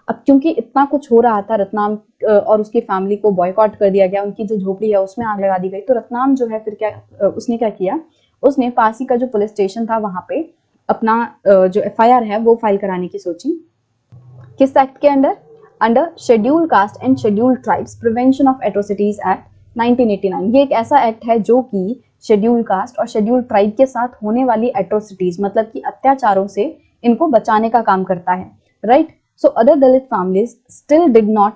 अब क्योंकि इतना कुछ हो रहा था, रत्नाम और उसकी फैमिली को बॉयकॉट कर दिया गया, उनकी जो झोपड़ी है उसमें आग लगा दी गई, तो रत्नाम जो है फिर क्या उसने क्या किया, उसने पास ही का जो पुलिस स्टेशन था वहां पे अपना जो FIR है वो फाइल कराने की सोची। किस एक्ट के under, under scheduled caste and scheduled tribes prevention of atrocities act 1989। ये एक ऐसा एक्ट है जो कि शेड्यूल्ड कास्ट और शेड्यूल्ड ट्राइब के साथ होने वाली एट्रोसिटीज, मतलब कि अत्याचारों से इनको बचाने का काम करता है, right. So other Dalit families still did not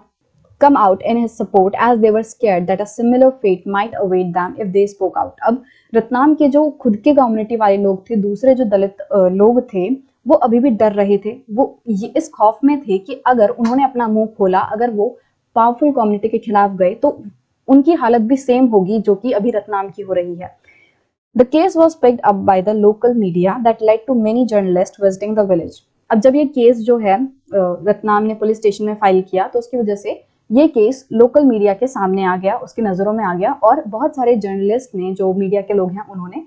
come out in his support as they were scared that a similar fate might await them if they spoke out. अब रत्नाम के जो खुद के कम्युनिटी वाले लोग थे, दूसरे जो दलित लोग थे, वो अभी भी डर रहे थे, वो ये इस खौफ में थे कि अगर उन्होंने अपना मुंह खोला, अगर वो पावरफुल कम्युनिटी के खिलाफ गए तो उनकी हालत भी सेम होगी जो कि अभी रत्नाम की हो रही है। The case was picked up by the local media that led to many journalists visiting the village. अब जब ये केस जो है रत्नाम ने पुलिस स्टेशन में फाइल किया तो उसकी वजह से ये केस लोकल मीडिया के सामने आ गया, उसकी नजरों में आ गया, और बहुत सारे जर्नलिस्ट ने, जो मीडिया के लोग हैं, उन्होंने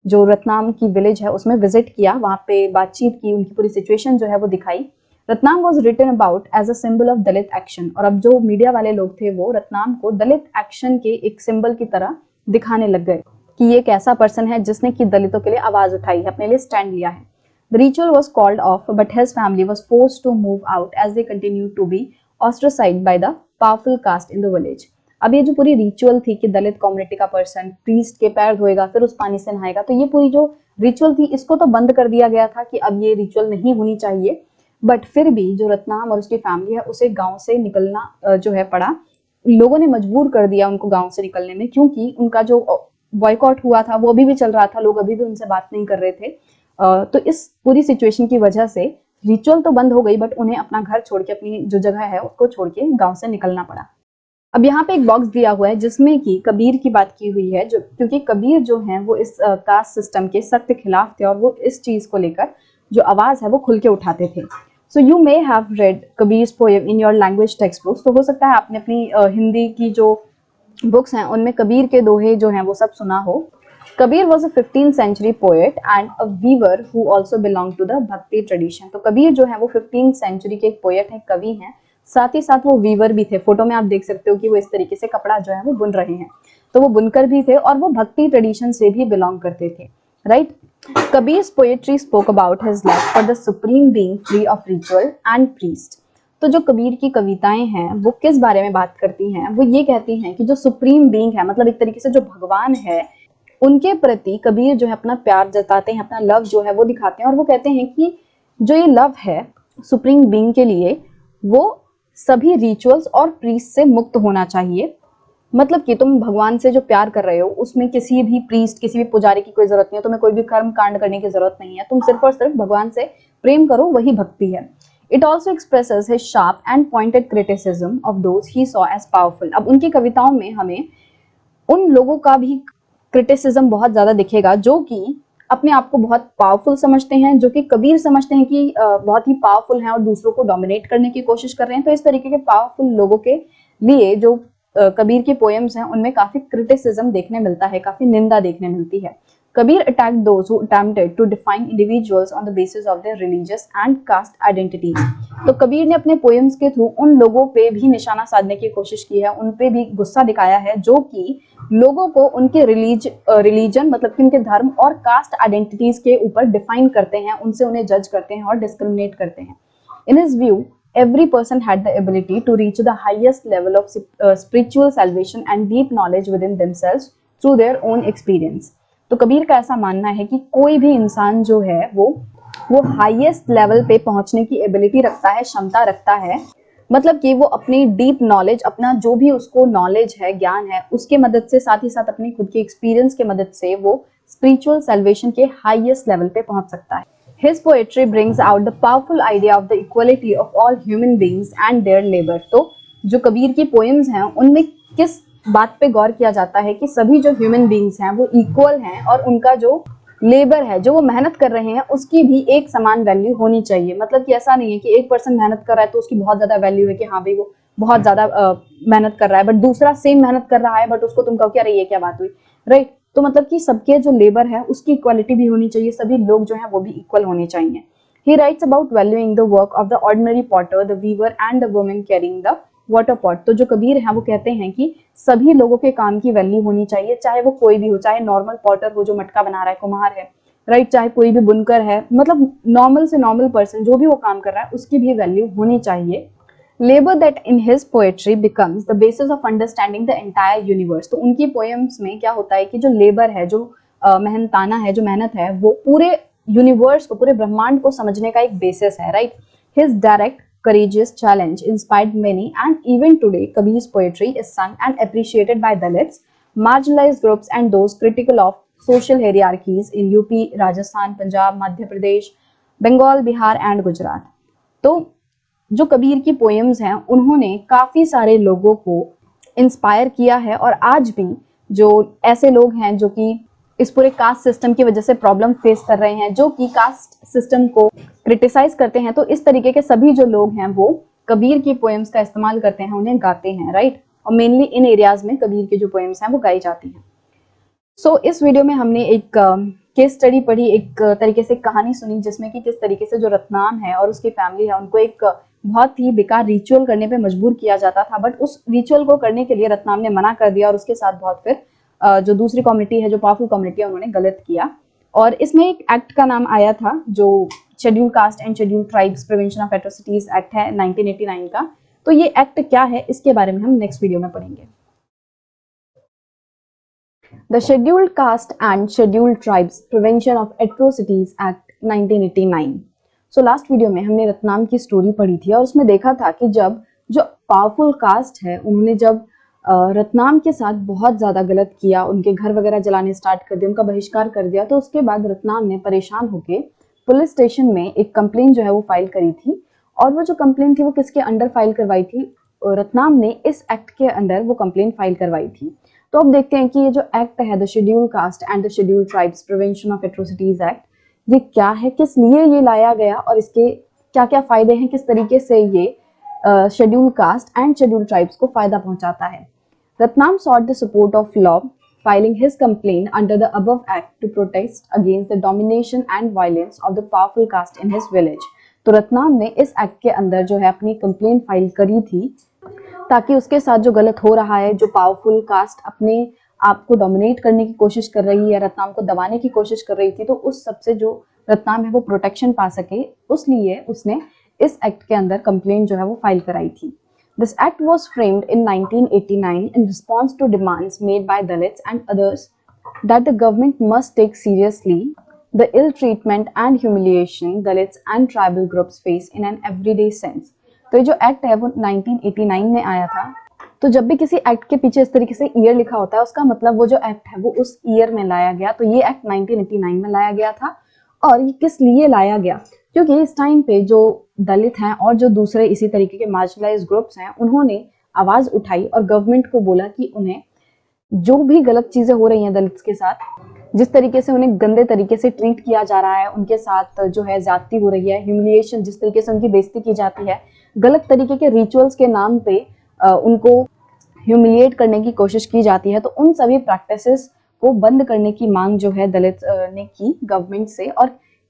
जो रत्नाम की विलेज है उसमें विजिट किया, वहां पे बातचीत की, उनकी पूरी सिचुएशन जो है वो दिखाई। Ratnam was written about as a symbol of Dalit action, और अब जो मीडिया वाले लोग थे वो रत्नाम को दलित एक्शन के एक सिंबल की तरह दिखाने लग गए कि ये एक ऐसा पर्सन है जिसने कि दलितों के लिए आवाज उठाई है, अपने लिए स्टैंड लिया है। The ritual was called off, but his family was forced to move out as they continued to be ostracized by the powerful caste in the village. अब ये जो पूरी रिचुअल थी कि दलित कम्युनिटी का पर्सन प्रीस्ट के पैर धोएगा फिर उस पानी से नहाएगा, तो ये पूरी जो रिचुअल थी इसको तो बंद कर दिया गया था कि अब ये रिचुअल नहीं होनी चाहिए, बट फिर भी जो रत्नाम और उसकी फैमिली है उसे गांव से निकलना जो है पड़ा। लोगों ने मजबूर कर दिया उनको गांव से निकलने में, क्योंकि उनका जो बॉयकॉट हुआ था वो अभी भी चल रहा था, लोग अभी भी उनसे बात नहीं कर रहे थे। तो इस पूरी सिचुएशन की वजह से रिचुअल तो बंद हो गई, बट उन्हें अपना घर छोड़ के, अपनी जो जगह है उसको छोड़ के गांव से निकलना पड़ा। अब यहाँ पे एक बॉक्स दिया हुआ है जिसमें कि कबीर की बात की हुई है, जो क्योंकि कबीर जो है वो इस कास्ट सिस्टम के सख्त खिलाफ थे और वो इस चीज को लेकर जो आवाज है वो खुल के उठाते थे। So you may have read Kabir's poem in your language textbooks, तो हो सकता है आपने अपनी हिंदी की जो बुक्स हैं उनमें कबीर के दोहे जो हैं वो सब सुना हो। Kabir was a 15th century poet and a weaver who also belonged to the भक्ति ट्रेडिशन। तो कबीर जो है वो 15th century के एक पोएट हैं, कवि हैं, साथ ही साथ वो वीवर भी थे। फोटो में आप देख सकते हो कि वो इस तरीके से कपड़ा जो है वो बुन रहे हैं, तो वो बुनकर भी थे और वो भक्ति ट्रेडिशन से भी बिलोंग करते थे, right. Kabir's poetry spoke about his love for the supreme being free of ritual and priest. तो जो कबीर की कविताएं हैं वो किस बारे में बात करती हैं, वो ये कहती हैं कि जो सुप्रीम बीइंग है, मतलब एक तरीके से जो भगवान है, उनके प्रति कबीर जो है अपना प्यार जताते हैं, अपना लव जो है वो दिखाते हैं। और वो कहते हैं कि जो ये लव है सुप्रीम बीइंग के लिए, वो सभी रिचुअल्स और प्रीस्ट से मुक्त होना चाहिए। मतलब कि तुम भगवान से जो प्यार कर रहे हो उसमें किसी भी प्रीस्ट, किसी भी पुजारी की कोई जरूरत नहीं है, तुम्हें कोई भी कर्म कांड करने की जरूरत नहीं है, तुम सिर्फ और सिर्फ भगवान से प्रेम करो, वही भक्ति है। It also expresses his sharp and pointed criticism of those he saw as powerful. अब उनकी कविताओं में हमें उन लोगों का भी क्रिटिसिज्म बहुत ज्यादा दिखेगा जो कि अपने आप को बहुत पावरफुल समझते हैं, जो कि कबीर समझते हैं कि बहुत ही पावरफुल हैं और दूसरों को डोमिनेट करने की कोशिश कर रहे हैं। तो इस तरीके के पावरफुल लोगों के लिए जो कबीर की पोएम्स हैं उनमें काफी क्रिटिसिज्म देखने मिलता है, काफी निंदा देखने मिलती है। Kabir attacked those who attempted to define individuals on the basis of their religious and caste identities. तो कबीर ने अपने पोएम्स के थ्रू उन लोगों पे भी निशाना साधने की कोशिश की है, उन पे भी गुस्सा दिखाया है जो कि लोगों को उनके रिलीजन मतलब कि उनके धर्म और कास्ट आइडेंटिटीज के ऊपर डिफाइन करते हैं, उनसे उन्हें जज करते हैं और डिस्क्रिमिनेट करते हैं। In his view every person had the ability to reach the highest level of spiritual salvation and deep knowledge within themselves through their own experience। तो कबीर का ऐसा मानना है कि कोई भी इंसान जो है वो हाईएस्ट लेवल पे पहुंचने की एबिलिटी रखता है, क्षमता रखता है। मतलब कि वो अपनी डीप नॉलेज, अपना जो भी उसको नॉलेज है, ज्ञान है, उसके मदद से, साथ ही साथ अपनी खुद के एक्सपीरियंस के मदद से वो स्पिरिचुअल सैल्वेशन के हाईएस्ट लेवल पे पहुंच सकता है। His poetry brings out the powerful idea of the equality of all human beings and their labor। तो जो कबीर की पोएम्स हैं उनमें किस बात पे गौर किया जाता है कि सभी जो ह्यूमन बींग्स हैं वो इक्वल हैं और उनका जो लेबर है, जो वो मेहनत कर रहे हैं, उसकी भी एक समान वैल्यू होनी चाहिए। मतलब कि ऐसा नहीं है कि एक पर्सन मेहनत कर रहा है तो उसकी बहुत ज्यादा वैल्यू है कि हाँ भाई वो बहुत ज्यादा मेहनत कर रहा है, बट दूसरा सेम मेहनत कर रहा है बट उसको तुम कहो कि अरे ये क्या बात हुई, राइट। तो मतलब कि सबके जो लेबर है उसकी इक्वालिटी भी होनी चाहिए, सभी लोग जो हैं वो भी इक्वल होने चाहिए। He writes about valuing the work of the ordinary potter, the weaver and the woman carrying the water pot। तो जो कबीर हैं वो कहते हैं कि सभी लोगों के काम की वैल्यू होनी चाहिए, चाहे वो कोई भी हो, चाहे नॉर्मल पॉटर हो जो मटका बना रहा है, कुम्हार है, राइट, चाहे कोई भी बुनकर है, मतलब नॉर्मल से नॉर्मल पर्सन जो भी वो काम कर रहा है उसकी भी वैल्यू होनी चाहिए। Labor that in his poetry becomes the basis of understanding the entire universe। तो उनकी पोएम्स में क्या होता है कि जो लेबर है, जो मेहनताना है, जो मेहनत है, वो पूरे यूनिवर्स को, पूरे ब्रह्मांड को समझने का एक बेसिस है, right. His direct courageous challenge inspired many and even today Kabir's poetry is sung and appreciated by Dalits, marginalized groups and those critical of social hierarchies in UP, Rajasthan, Punjab, Madhya Pradesh, Bengal, Bihar and Gujarat। तो जो कबीर की poems हैं उन्होंने काफी सारे लोगों को inspire किया है और आज भी जो ऐसे लोग हैं जो कि इस पूरे कास्ट सिस्टम की वजह से प्रॉब्लम फेस कर रहे हैं, जो कि कास्ट सिस्टम को क्रिटिसाइज करते हैं, तो इस तरीके के सभी जो लोग हैं वो कबीर की पोएम्स का इस्तेमाल करते हैं, उन्हें गाते हैं, राइट। और मेनली इन एरियाज में कबीर की जो पोएम्स हैं वो गाई जाती हैं। सो इस वीडियो में हमने एक केस स्टडी पढ़ी, एक तरीके से कहानी सुनी जिसमें कि किस तरीके से जो रत्नाम है और उसकी फैमिली है उनको एक बहुत ही बेकार रिचुअल करने पे मजबूर किया जाता था, बट उस रिचुअल को करने के लिए रत्नाम ने मना कर दिया और उसके साथ बहुत फिर जो दूसरी कम्युनिटी है, जो पावरफुल कम्युनिटी है, उन्होंने गलत किया। और इसमें एक एक्ट का नाम आया था जो schedule caste and schedule tribes prevention of atrocities act है 1989 का। तो ये एक्ट क्या है इसके बारे में हम नेक्स्ट वीडियो में पढ़ेंगे। The scheduled caste and scheduled tribes prevention of atrocities act 1989। So last video में हमने रत्नाम की स्टोरी पढ़ी थी और उसमें देखा था कि जब जो पावरफुल कास्ट है उन्होंने जब रत्नाम के साथ बहुत ज्यादा गलत किया, उनके घर वगैरह जलाने स्टार्ट कर दिया, उनका बहिष्कार कर दिया, तो उसके बाद रत्नाम ने परेशान होकर पुलिस स्टेशन में एक कंप्लेन जो है वो फाइल करी थी। और वो जो कंप्लेन थी वो किसके अंडर फाइल करवाई थी? रत्नाम ने इस एक्ट के अंडर वो कंप्लेन फाइल करवाई थी। तो अब देखते हैं कि ये जो एक्ट है the schedule caste and the schedule tribes prevention of atrocities act, ये क्या है, किस लिए ये लाया गया और इसके क्या क्या फायदे हैं, किस तरीके से ये schedule caste and schedule tribes को फायदा पहुंचाता है। Ratnam sought the support of law, filing his complaint under the above act to protest against the domination and violence of the powerful caste in his village. तो रत्नाम ने इस act के अंदर जो है अपनी कंप्लेंट फाइल करी थी ताकि उसके साथ जो गलत हो रहा है, जो पावरफुल कास्ट अपने आप को डोमिनेट करने की कोशिश कर रही है, रत्नाम को दबाने की कोशिश कर रही थी, तो उस सबसे जो रत्नाम है वो प्रोटेक्शन पा सके, उसलिए उसने इस एक्ट के अंदर कंप्लेंट जो है वो फाइल कराई थी। This act was framed in 1989 in response to demands made by Dalits and others that the government must take seriously the ill treatment and humiliation Dalits and tribal groups face in an everyday sense. तो ये जो act है वो 1989 में आया था। तो जब भी किसी एक्ट के पीछे इस तरीके से ईयर लिखा होता है उसका मतलब वो जो एक्ट है वो उस ईयर में लाया गया। तो ये एक्ट 1989 में लाया गया था। और ये किस लिए लाया गया? क्योंकि इस टाइम पे जो दलित हैं और जो दूसरे इसी तरीके के मार्जिनलाइज्ड ग्रुप्स हैं उन्होंने आवाज उठाई और गवर्नमेंट को बोला कि उन्हें जो भी गलत चीजें हो रही हैं दलित्स के साथ, जिस तरीके से उन्हें गंदे तरीके से ट्रीट किया जा रहा है, उनके साथ जो है ज्यादती हो रही है, ह्यूमिलिएशन, जिस तरीके से उनकी बेइज्जती की जाती है, गलत तरीके के रिचुअल्स के नाम पे उनको ह्यूमिलिएट करने की कोशिश की जाती है, तो उन सभी प्रैक्टिसेस को बंद करने की मांग जो है दलित ने की गवर्नमेंट से। और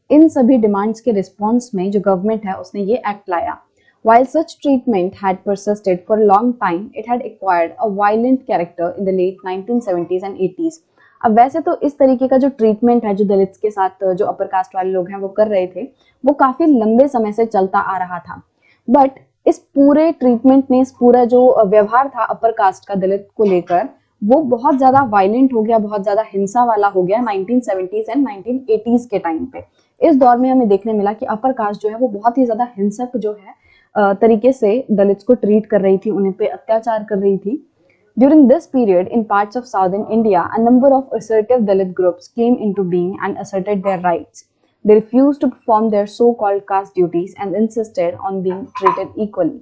इन सभी डिमांड्स के रिस्पॉन्स में जो गवर्नमेंट है उसने ये एक्ट लाया। While such treatment had persisted for a long time, it had acquired a violent character in the late 1970s and 80s. अब वैसे तो इस तरीके का जो ट्रीटमेंट है जो दलित्स के साथ जो अपर कास्ट वाले लोग हैं वो कर रहे थे, वो काफी लंबे समय से चलता आ रहा था। बट इस पूरे ट्रीटमेंट में, इस पूरा जो व्यवहार था अपर कास्ट का दलित को लेकर, वो बहुत ज्यादा वायलेंट हो गया, बहुत ज्यादा हिंसा वाला हो गया 1970s एंड 1980s के टाइम पे। इस दौर में हमें देखने मिला कि अपर कास्ट जो है वो बहुत ही ज्यादा हिंसक जो है तरीके से दलित्स को ट्रीट कर रही थी, उन्हें पे अत्याचार कर रही थी। During this period, in parts of southern India, a number of assertive Dalit groups came into being and asserted their rights. They refused to perform their so-called caste duties and insisted on being treated equally.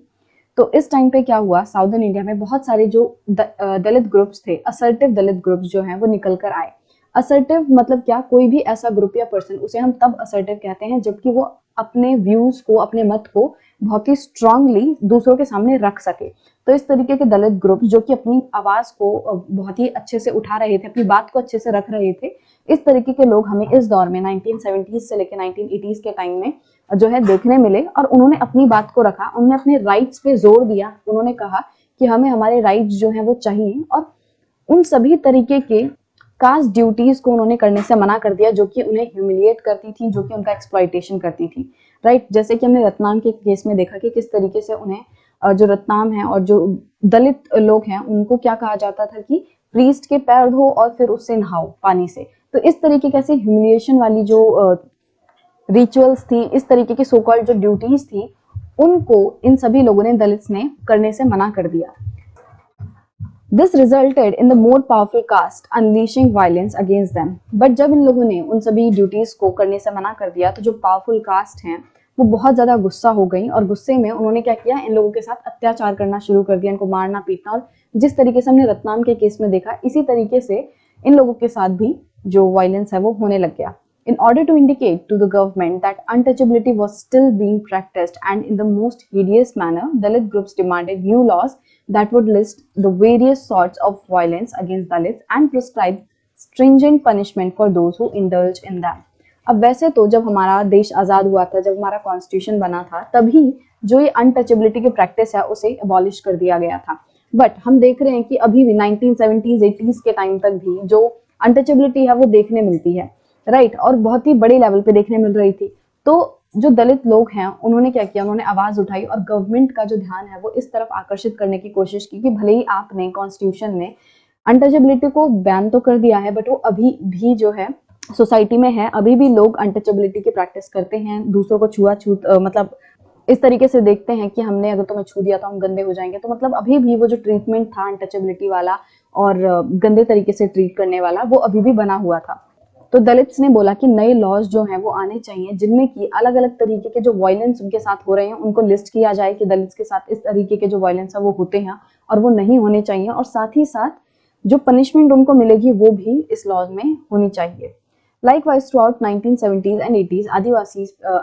तो इस time पे क्या हुआ, southern India में बहुत सारे जो दलित groups थे, असर्टिव दलित ग्रुप्स जो हैं वो निकल कर आए। असर्टिव मतलब क्या? कोई भी ऐसा ग्रुप या पर्सन, उसे हम तब असर्टिव कहते हैं जबकि वो अपने व्यूज को, अपने मत को बहुत ही स्ट्रांगली दूसरों के सामने रख सके। तो इस तरीके के दलित ग्रुप जो कि अपनी आवाज को बहुत ही अच्छे से उठा रहे थे, अपनी बात को अच्छे से रख रहे थे, इस तरीके के लोग हमें इस दौर में 1970s से लेकर 1980s के टाइम में जो है देखने मिले। और उन्होंने अपनी बात को रखा, उन्होंने अपने राइट्स पे जोर दिया। उन्होंने कहा कि हमें हमारे राइट्स जो है वो चाहिए, और उन सभी तरीके के कास्ट ड्यूटीज को उन्होंने करने से मना कर दिया जो कि उन्हें ह्यूमिलिएट करती थी, जो कि उनका एक्सप्लॉइटेशन करती थी। राइट, जैसे कि हमने रत्नाम के केस में देखा कि किस तरीके से उन्हें जो रत्नाम है और जो दलित लोग हैं उनको क्या कहा जाता था कि प्रीस्ट के पैर धो और फिर उससे नहाओ पानी से। तो इस तरीके कैसे ह्यूमिलिएशन वाली जो रिचुअल्स थी, इस तरीके की सो कॉल्ड जो ड्यूटीज थी, उनको इन सभी लोगों ने, दलित्स ने करने से मना कर दिया। This resulted in the more powerful caste unleashing violence against them. But जब इन लोगों ने उन सभी ड्यूटीज को करने से मना कर दिया तो जो पावरफुल कास्ट हैं वो बहुत ज्यादा गुस्सा हो गई, और गुस्से में उन्होंने क्या किया, इन लोगों के साथ अत्याचार करना शुरू कर दिया, इनको मारना पीटना। और जिस तरीके से हमने रत्नाम के केस में देखा, इसी तरीके से इन लोगों के साथ भी जो वायलेंस है वो होने लग गया। In order to indicate to the government that untouchability was still being practiced and in the most hideous manner, Dalit groups demanded new laws that would list the various sorts of violence against Dalits and prescribe stringent punishment for those who indulge in them. अब वैसे तो जब हमारा देश आजाद हुआ था, जब हमारा कॉन्स्टिट्यूशन बना था, तभी जो ये अनटचेबिलिटी की प्रैक्टिस है उसे अबॉलिश कर दिया गया था। बट हम देख रहे हैं कि अभी भी 1970s 80s के टाइम तक भी जो अनटचेबिलिटी है वो देखने मिलती है। राइट, और बहुत ही बड़े लेवल पे देखने मिल रही थी। तो जो दलित लोग हैं उन्होंने क्या किया, उन्होंने आवाज उठाई और गवर्नमेंट का जो ध्यान है वो इस तरफ आकर्षित करने की कोशिश की कि भले ही आपने कॉन्स्टिट्यूशन में अनटचेबिलिटी को बैन तो कर दिया है, बट वो अभी भी जो है सोसाइटी में है, अभी भी लोग अनटचेबिलिटी की प्रैक्टिस करते हैं, दूसरों को छुआछूत मतलब इस तरीके से देखते हैं कि हमने अगर तुम्हें छू दिया तो हम गंदे हो जाएंगे। तो मतलब अभी भी वो जो ट्रीटमेंट था अनटचेबिलिटी वाला और गंदे तरीके से ट्रीट करने वाला, वो अभी भी बना हुआ था। तो दलित्स ने बोला कि नए लॉज जो हैं वो आने चाहिए जिनमें कि अलग अलग तरीके के जो वायलेंस उनके साथ हो रहे हैं उनको लिस्ट किया जाए कि दलित्स के साथ इस तरीके के जो वायलेंस है वो होते हैं और वो नहीं होने चाहिए, और साथ ही साथ जो पनिशमेंट उनको मिलेगी वो भी इस लॉज में होनी चाहिए। Likewise, throughout 1970s and 80s,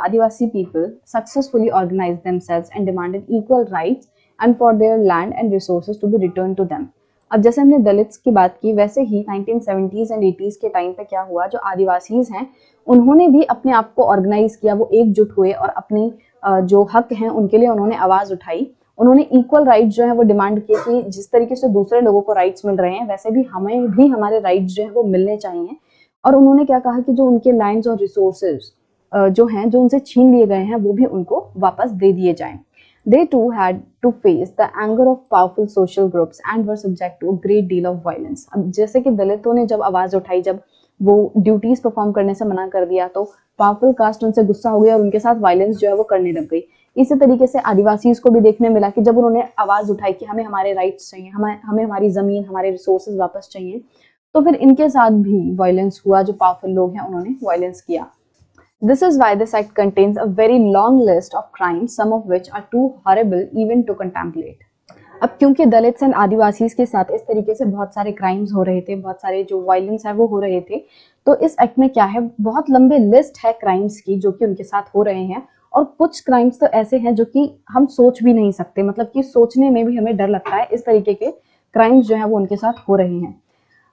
Adivasi people successfully organized themselves and demanded equal rights and for their land and resources to be returned to them. अब जैसे हमने दलित्स की बात की, वैसे ही 1970s एंड 80s के टाइम पे क्या हुआ, जो आदिवासीज हैं उन्होंने भी अपने आप को ऑर्गेनाइज किया, वो एकजुट हुए और अपनी जो हक हैं उनके लिए उन्होंने आवाज उठाई। उन्होंने इक्वल राइट्स जो है वो डिमांड किए कि जिस तरीके से दूसरे लोगों को राइट्स मिल रहे हैं वैसे भी हमें भी हमारे राइट्स जो है वो मिलने चाहिए। और उन्होंने क्या कहा कि जो उनके लैंड्स और रिसोर्सेज जो हैं जो उनसे छीन लिए गए हैं वो भी उनको वापस दे दिए जाएं। They too had to face the anger of powerful social groups and were subject to a great deal of violence. अब जैसे कि दलितों ने जब आवाज उठाई, जब वो ड्यूटीज परफॉर्म करने से मना कर दिया, तो पावरफुल कास्ट उनसे गुस्सा हो गया और उनके साथ वायलेंस जो है वो करने लग गई। इसी तरीके से आदिवासीज को भी देखने मिला कि जब उन्होंने आवाज उठाई कि हमें हमारे राइट्स चाहिए, हमें हमारी जमीन, हमारे रिसोर्सेज वापस चाहिए, तो फिर इनके साथ भी वायलेंस हुआ। जो पावरफुल लोग हैं उन्होंने वायलेंस किया। This is why this act contains a very long list of crimes, some of which are too horrible even to contemplate. अब क्योंकि दलित्स एंड आदिवासीज के साथ इस तरीके से बहुत सारे क्राइम्स हो रहे थे, बहुत सारे जो वायलेंस है वो हो रहे थे, तो इस एक्ट में क्या है, बहुत लंबे लिस्ट है क्राइम्स की जो कि उनके साथ हो रहे हैं। और कुछ क्राइम्स तो ऐसे हैं जो कि हम सोच भी नहीं सकते, मतलब कि सोचने में भी हमें डर लगता है, इस तरीके के क्राइम्स जो है वो उनके साथ हो रहे हैं।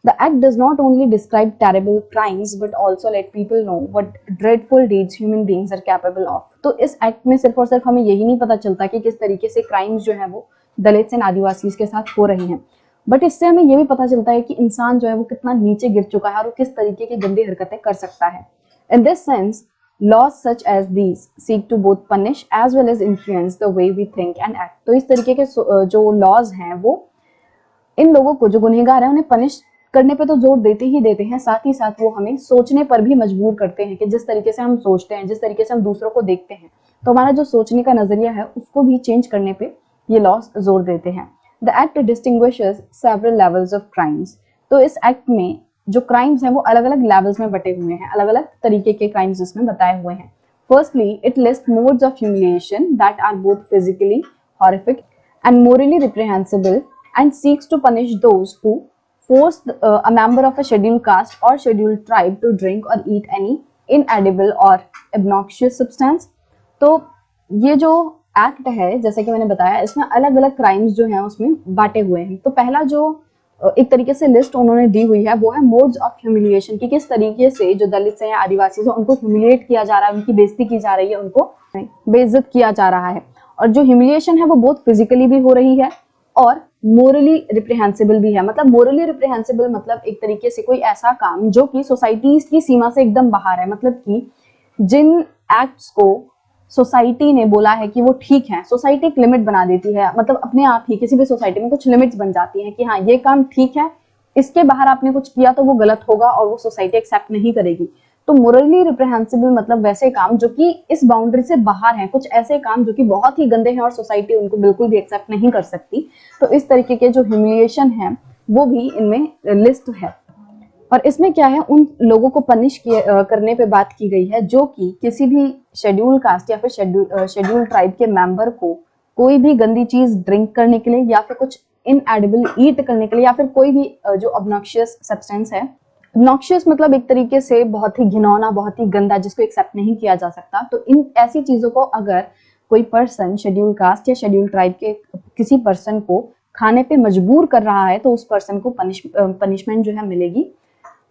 The act does not only describe terrible crimes but also let people know what dreadful deeds human beings are capable of. तो इस एक्ट में सिर्फ और सिर्फ हमें यही नहीं पता चलता कि किस तरीके से क्राइम्स जो है वो दलित्स एंड आदिवासीज के साथ हो रही हैं, बट इससे हमें ये भी पता चलता है कि इंसान जो है वो कितना नीचे गिर चुका है और वो किस तरीके की गंदी हरकतें कर सकता है। In this sense, laws such as these seek to both punish as well as influence the way we think and act. तो इस तरीके के जो लॉज हैं वो इन लोगों को, जो गुनहगार हैं, उन्हें पनिश करने पे तो जोर देते ही देते हैं, साथ ही साथ वो हमें सोचने पर भी मजबूर करते हैं कि जिस तरीके से हम सोचते हैं, जिस तरीके से हम दूसरों को देखते हैं, तो हमारा जो सोचने का नजरिया है उसको भी चेंज करने पे ये लॉज जोर देते हैं। The act distinguishes several levels of crimes. तो इस एक्ट में जो क्राइम्स हैं वो अलग अलग लेवल्स में बटे हुए हैं, अलग अलग तरीके के क्राइम्स इसमें बताए हुए हैं। Firstly, it list modes of humiliation that are both physically horrific and morally reprehensible and seeks to punish those who force a member of a scheduled caste or scheduled tribe to drink or eat any inedible or obnoxious substance. तो ये जो act है, जैसे कि मैंने बताया, इसमें अलग अलग क्राइम्स जो हैं उसमें बांटे हुए हैं। तो पहला जो एक तरीके से लिस्ट उन्होंने दी हुई है वो है मोड्स ऑफ ह्यूमिलिएशन, कि किस तरीके से जो दलित हैं, आदिवासी हैं, उनको ह्यूमिलिएट किया जा रहा है, उनकी बेइज्जती की जा रही है, उनको बेइज्जत किया जा रहा है। और जो ह्यूमिलिएशन है वो बहुत फिजिकली भी हो रही है और मोरली रिप्रिहेंसिबल भी है। मतलब मोरली रिप्रिहेंसिबल मतलब एक तरीके से कोई ऐसा काम जो कि सोसाइटी की सीमा से एकदम बाहर है, मतलब कि जिन एक्ट्स को सोसाइटी ने बोला है कि वो ठीक है, सोसाइटी एक लिमिट बना देती है, मतलब अपने आप ही किसी भी सोसाइटी में कुछ लिमिट्स बन जाती हैं कि हाँ ये काम ठीक है, इसके बाहर आपने कुछ किया तो वो गलत होगा और वो सोसाइटी एक्सेप्ट नहीं करेगी। तो मोरली रिप्रिहेंसिबल मतलब वैसे काम जो कि इस बाउंड्री से बाहर हैं, कुछ ऐसे काम जो कि बहुत ही गंदे हैं और सोसाइटी उनको बिल्कुल भी एक्सेप्ट नहीं कर सकती। तो इस तरीके के जो ह्यूमिलिएशन है वो भी इनमें लिस्ट है। और इसमें क्या है, उन लोगों को पनिश करने पे बात की गई है जो कि किसी भी शेड्यूल कास्ट या फिर शेड्यूल ट्राइब के मेंबर को कोई भी गंदी चीज ड्रिंक करने के लिए या फिर कुछ इनएडिबल ईट करने के लिए या फिर कोई भी जो ऑब्नॉक्शियस सब्सटेंस है, ऑब्नॉक्शियस मतलब एक तरीके से बहुत ही घिनौना, बहुत ही गंदा, जिसको एक्सेप्ट नहीं किया जा सकता। तो इन ऐसी चीजों को अगर कोई पर्सन शेड्यूल कास्ट या शेड्यूल ट्राइब के किसी पर्सन को खाने पे मजबूर कर रहा है तो उस पर्सन को पनिशमेंट जो है मिलेगी।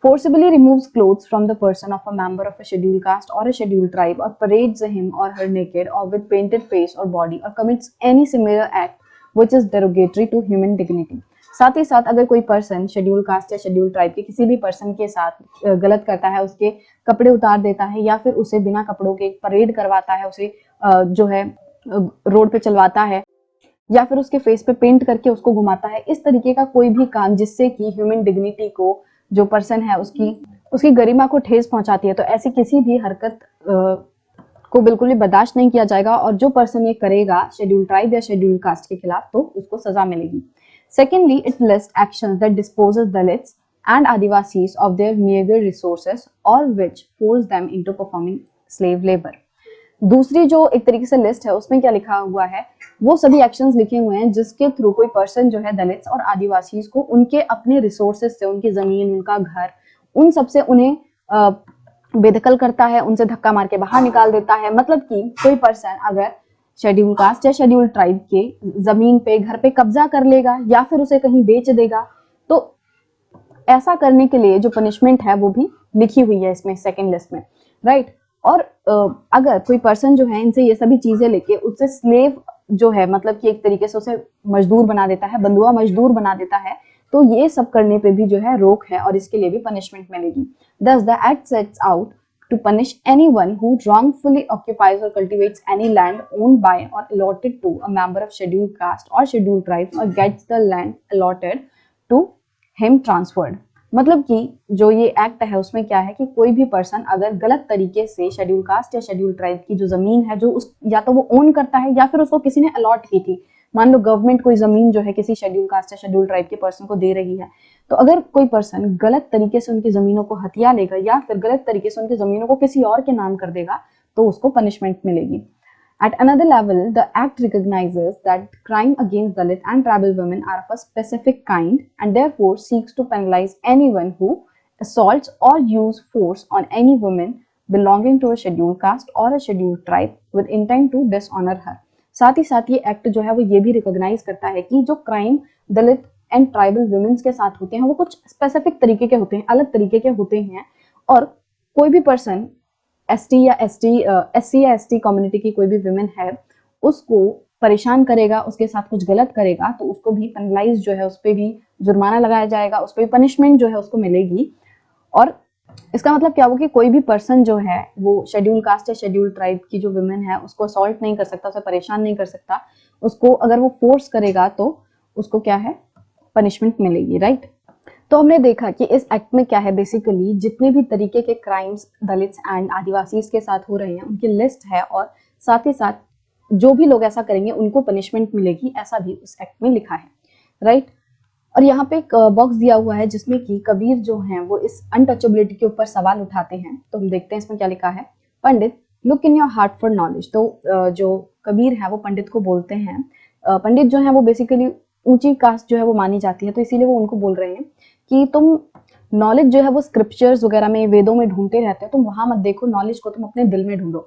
Forcibly removes clothes from the person of a member of a scheduled caste or a scheduled tribe or parades him or her naked or with painted face or body or commits any similar act which is derogatory to human dignity. साथ ही साथ अगर कोई person schedule caste या schedule tribe के किसी भी person के साथ गलत करता है, उसके कपड़े उतार देता है या फिर उसे बिना कपड़ों के परेड करवाता है, उसे जो है रोड पे चलवाता है या फिर उसके फेस पे पेंट करके उसको घुमाता है, इस तरीके का कोई भी काम जिससे कि ह्यूमन डिग्निटी को, जो पर्सन है उसकी गरिमा को ठेस पहुंचाती है, तो ऐसी किसी भी हरकत को बिल्कुल भी बर्दाश्त नहीं किया जाएगा और जो पर्सन ये करेगा शेड्यूल ट्राइब या शेड्यूल कास्ट के खिलाफ, तो उसको सजा मिलेगी। Secondly, it lists actions that disposes Dalits and Adivasis of their meager resources or which force them into performing slave labor. दूसरी जो एक तरीके से लिस्ट है उसमें क्या लिखा हुआ है, वो सभी एक्शंस लिखे हुए हैं जिसके थ्रू कोई पर्सन जो है दलित्स और आदिवासी को उनके अपने रिसोर्सेज से, उनकी जमीन, उनका घर, उन सब से उन्हें बेदखल करता है, उनसे धक्का मार के बाहर निकाल देता है। मतलब कि कोई पर्सन अगर शेड्यूल कास्ट या शेड्यूल ट्राइब के जमीन पे, घर पे कब्जा कर लेगा या फिर उसे कहीं बेच देगा, तो ऐसा करने के लिए जो पनिशमेंट है वो भी लिखी हुई है इसमें सेकंड लिस्ट में, राइट। और अगर कोई पर्सन जो है इनसे ये सभी चीजें लेके उससे स्लेव जो है, मतलब कि एक तरीके से उसे मजदूर बना देता है, बंधुआ मजदूर बना देता है, तो ये सब करने पे भी जो है रोक है और इसके लिए भी पनिशमेंट मिलेगी। Thus the act sets out to punish anyone who wrongfully occupies or cultivates any land owned by or allotted to a member of scheduled caste or scheduled tribes or gets the land allotted to him transferred। मतलब कि जो ये act है उसमें क्या है कि कोई भी पर्सन अगर गलत तरीके से शेड्यूल कास्ट या शेड्यूल ट्राइब की जो जमीन है जो उस या तो वो ओन करता है या फिर उसको किसी ने अलॉट की थी, मान लो गवर्नमेंट कोई जमीन जो है किसी शेड्यूल कास्ट या शेड्यूल ट्राइब के पर्सन को दे रही है, तो अगर कोई पर्सन गलत तरीके से उनकी जमीनों को हथिया लेगा या फिर गलत तरीके से उनकी जमीनों को किसी और के नाम कर देगा, तो उसको पनिशमेंट मिलेगी। At another level, the act recognizes that crime against Dalit and tribal women are of a specific kind and therefore seeks to penalize anyone who assaults or uses force on any woman belonging to a scheduled caste or a scheduled tribe with intent to dishonor her। साथ ही साथ ये act जो है वो ये भी recognise करता है कि जो crime Dalit and tribal womens के साथ होते हैं वो कुछ स्पेसिफिक तरीके के होते हैं, अलग तरीके के होते हैं, और कोई भी पर्सन एससी या एसटी कम्युनिटी की कोई भी वुमेन है उसको परेशान करेगा, उसके साथ कुछ गलत करेगा, तो उसको भी पेनलाइज जो है, उस पर भी जुर्माना लगाया जाएगा, उस पर भी पनिशमेंट जो है उसको मिलेगी। और इसका मतलब क्या हुआ कि कोई भी पर्सन जो है वो शेड्यूल कास्ट या शेड्यूल ट्राइब की जो वुमेन है उसको असॉल्ट नहीं कर सकता, उसे परेशान नहीं कर सकता, उसको अगर वो फोर्स करेगा तो उसको क्या है, पनिशमेंट मिलेगी, राइट। तो हमने देखा कि इस एक्ट में क्या है, बेसिकली जितने भी तरीके के क्राइम्स दलित्स एंड आदिवासी के साथ हो रहे हैं उनकी लिस्ट है और साथ ही साथ जो भी लोग ऐसा करेंगे उनको पनिशमेंट मिलेगी, ऐसा भी उस एक्ट में लिखा है, राइट। और यहाँ पे एक बॉक्स दिया हुआ है जिसमें कि कबीर जो हैं वो इस अनटचेबिलिटी के ऊपर सवाल उठाते हैं, तो हम देखते हैं इसमें क्या लिखा है। Pandit, look in your heart for knowledge. तो जो कबीर है वो पंडित को बोलते हैं, पंडित जो है वो बेसिकली ऊंची कास्ट जो है वो मानी जाती है, तो इसीलिए वो उनको बोल रहे हैं कि तुम नॉलेज जो है वो स्क्रिप्चर्स वगैरह में, वेदों में ढूंढते रहते हो, तुम वहां मत देखो, नॉलेज को तुम अपने दिल में ढूंढो।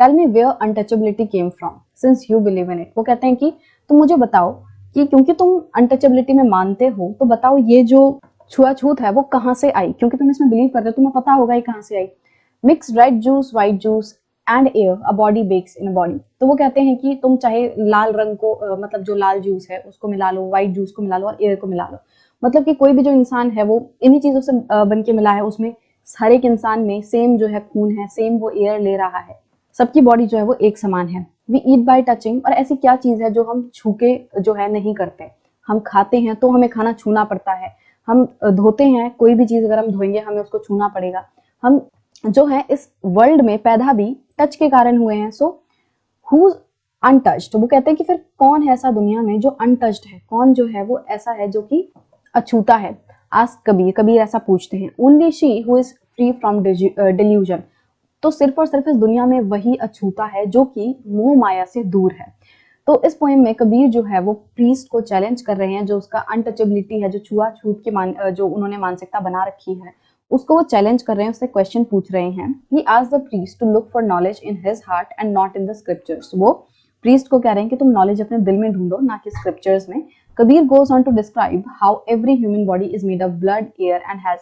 Tell me where untouchability came from since you believe in it. वो कहते हैं कि तुम मुझे बताओ कि क्योंकि तुम अनटचेबिलिटी में मानते हो, तो बताओ ये जो छुआछूत है वो कहाँ से आई, क्योंकि तुम इसमें बिलीव करते हो, तुम्हें पता होगा ये कहाँ से आई। Mix red juice, white juice and air, a body bakes in a body. तो वो कहते हैं कि तुम चाहे लाल रंग को मतलब जो लाल जूस है उसको मिला लो, व्हाइट जूस को मिला लो और एयर को मिला लो, मतलब कि कोई भी जो इंसान है वो इन्हीं चीजों से बन के मिला है, उसमें हर एक इंसान में सेम जो है खून है, सेम वो एयर ले रहा है, सबकी बॉडी जो है वो एक समान है। वी ईट बाय टचिंग, और ऐसी क्या चीज है जो हम छू के जो है नहीं करते, हम खाते हैं तो हमें खाना छूना पड़ता है, हम धोते हैं, कोई भी चीज अगर हम धोएंगे हमें उसको छूना पड़ेगा, हम जो है इस वर्ल्ड में पैदा भी टच के कारण हुए हैं। सो हु अनटच्ड, वो कहते हैं कि फिर कौन है ऐसा दुनिया में जो अनटच्ड है, कौन जो है वो ऐसा है जो कि अछूता है। आस्क कबीर, कबीर ऐसा पूछते हैं। Only she who is free from delusion, तो सिर्फ और सिर्फ इस दुनिया में वही अछूता है जो कि मोह माया से दूर है। तो इस पोएम में कबीर जो है वो प्रीस्ट को चैलेंज कर रहे हैं, जो उसका अनटचेबिलिटी है, जो छुआछूत की जो उन्होंने मानसिकता बना रखी है उसको वो चैलेंज कर रहे हैं, उससे क्वेश्चन पूछ रहे हैं। He asked the priest to look for knowledge in his heart and not in the scriptures. वो प्रीस्ट को कह रहे हैं कि तुम नॉलेज अपने दिल में ढूंढो, ना कि स्क्रिप्चर्स में। Kabir goes on to describe how every human body is made of blood, air and has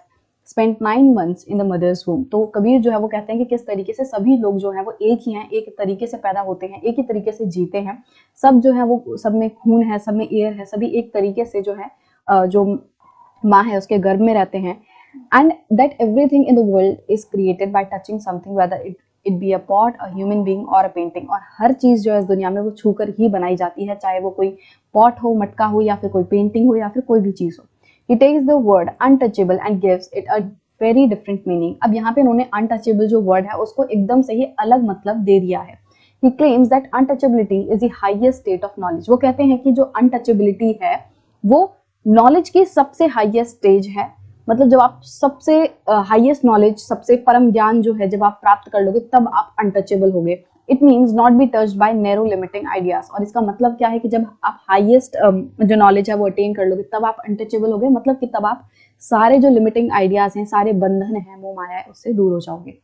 spent 9 months in the mother's womb. तो कबीर जो है वो कहते हैं कि किस तरीके से सभी लोग जो है वो एक ही हैं, एक तरीके से पैदा होते हैं, एक ही तरीके से जीते हैं, सब जो है वो सब में खून है, सब में एयर है, सभी एक तरीके से जो है जो माँ है उसके गर्भ में रहते हैं, and that everything in the world is created by touching something, whether it be a pot, a human being और अ पेंटिंग। और हर चीज जो है इस दुनिया में वो छूकर ही बनाई जाती है, चाहे वो कोई पॉट हो, मटका हो, या फिर कोई पेंटिंग हो, या फिर कोई भी चीज हो। He takes the word untouchable and gives it a very different meaning। अब यहाँ पे उन्होंने untouchable जो word है उसको एकदम से ही अलग मतलब दे दिया है। He claims that untouchability is the highest state of knowledge। वो कहते हैं कि जो untouchability है वो knowledge की सबसे highest stage है। मतलब जब आप सबसे highest knowledge, सबसे परम ज्ञान जो है जब आप प्राप्त कर लोगे तब आप untouchable होगे। It means not be touched bye narrow limiting ideas. और इसका मतलब क्या है कि जब आप हाईएस्ट जो नॉलेज है वो अटेन कर लोगे तब आप अनटचेबल होगे, मतलब कि तब आप सारे जो लिमिटिंग आइडियाज हैं, सारे बंधन है, मोह माया है, उससे दूर हो जाओगे।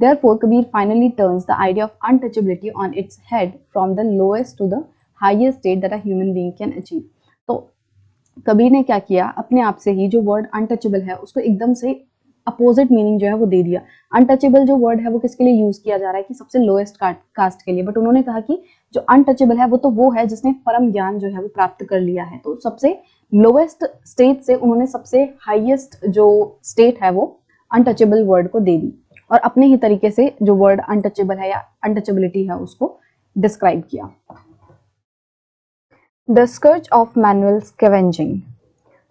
Therefore, Kabir finally turns the idea of untouchability on its head from the lowest to the highest state that a human being can achieve। तो कबीर ने क्या किया, अपने आप से ही जो वर्ड अनटचेबल है उसको एकदम से अपोजिट मीनिंग जो है वो दे दिया। अनटचेबल जो वर्ड है वो किसके लिए यूज किया जा रहा है कि सबसे लोएस्ट कास्ट के लिए, बट उन्होंने कहा कि जो अनटचेबल है वो तो वो है जिसने परम ज्ञान जो है वो प्राप्त कर लिया है। तो सबसे लोएस्ट स्टेट से उन्होंने सबसे हाईएस्ट जो स्टेट है वो अनटचेबल वर्ड को दे दी, और अपने ही तरीके से जो वर्ड अनटचेबल है या अनटचेबिलिटी है उसको डिस्क्राइब किया। The scourge of manual scavenging.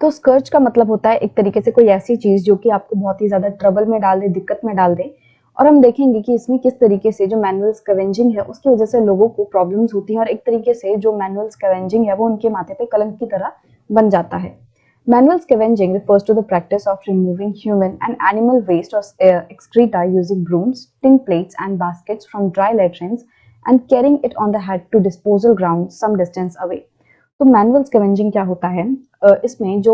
तो स्कर्च का मतलब होता है एक तरीके से कोई ऐसी चीज जो कि आपको बहुत ही ज्यादा ट्रबल में डाल दे, दिक्कत में डाल दे। और हम देखेंगे कि इसमें किस तरीके से जो मैनुअल स्कैवेंजिंग है उसकी वजह से लोगों को प्रॉब्लम्स होती हैं, और एक तरीके से जो मैनुअल स्कैवेंजिंग है वो उनके माथे पे कलंक की तरह बन जाता है। Manual scavenging refers to the practice of removing human and animal waste or excreta using brooms, tin plates and baskets from dry latrines and carrying it on the head to disposal ground some distance away. तो manual scavenging क्या होता है, इसमें जो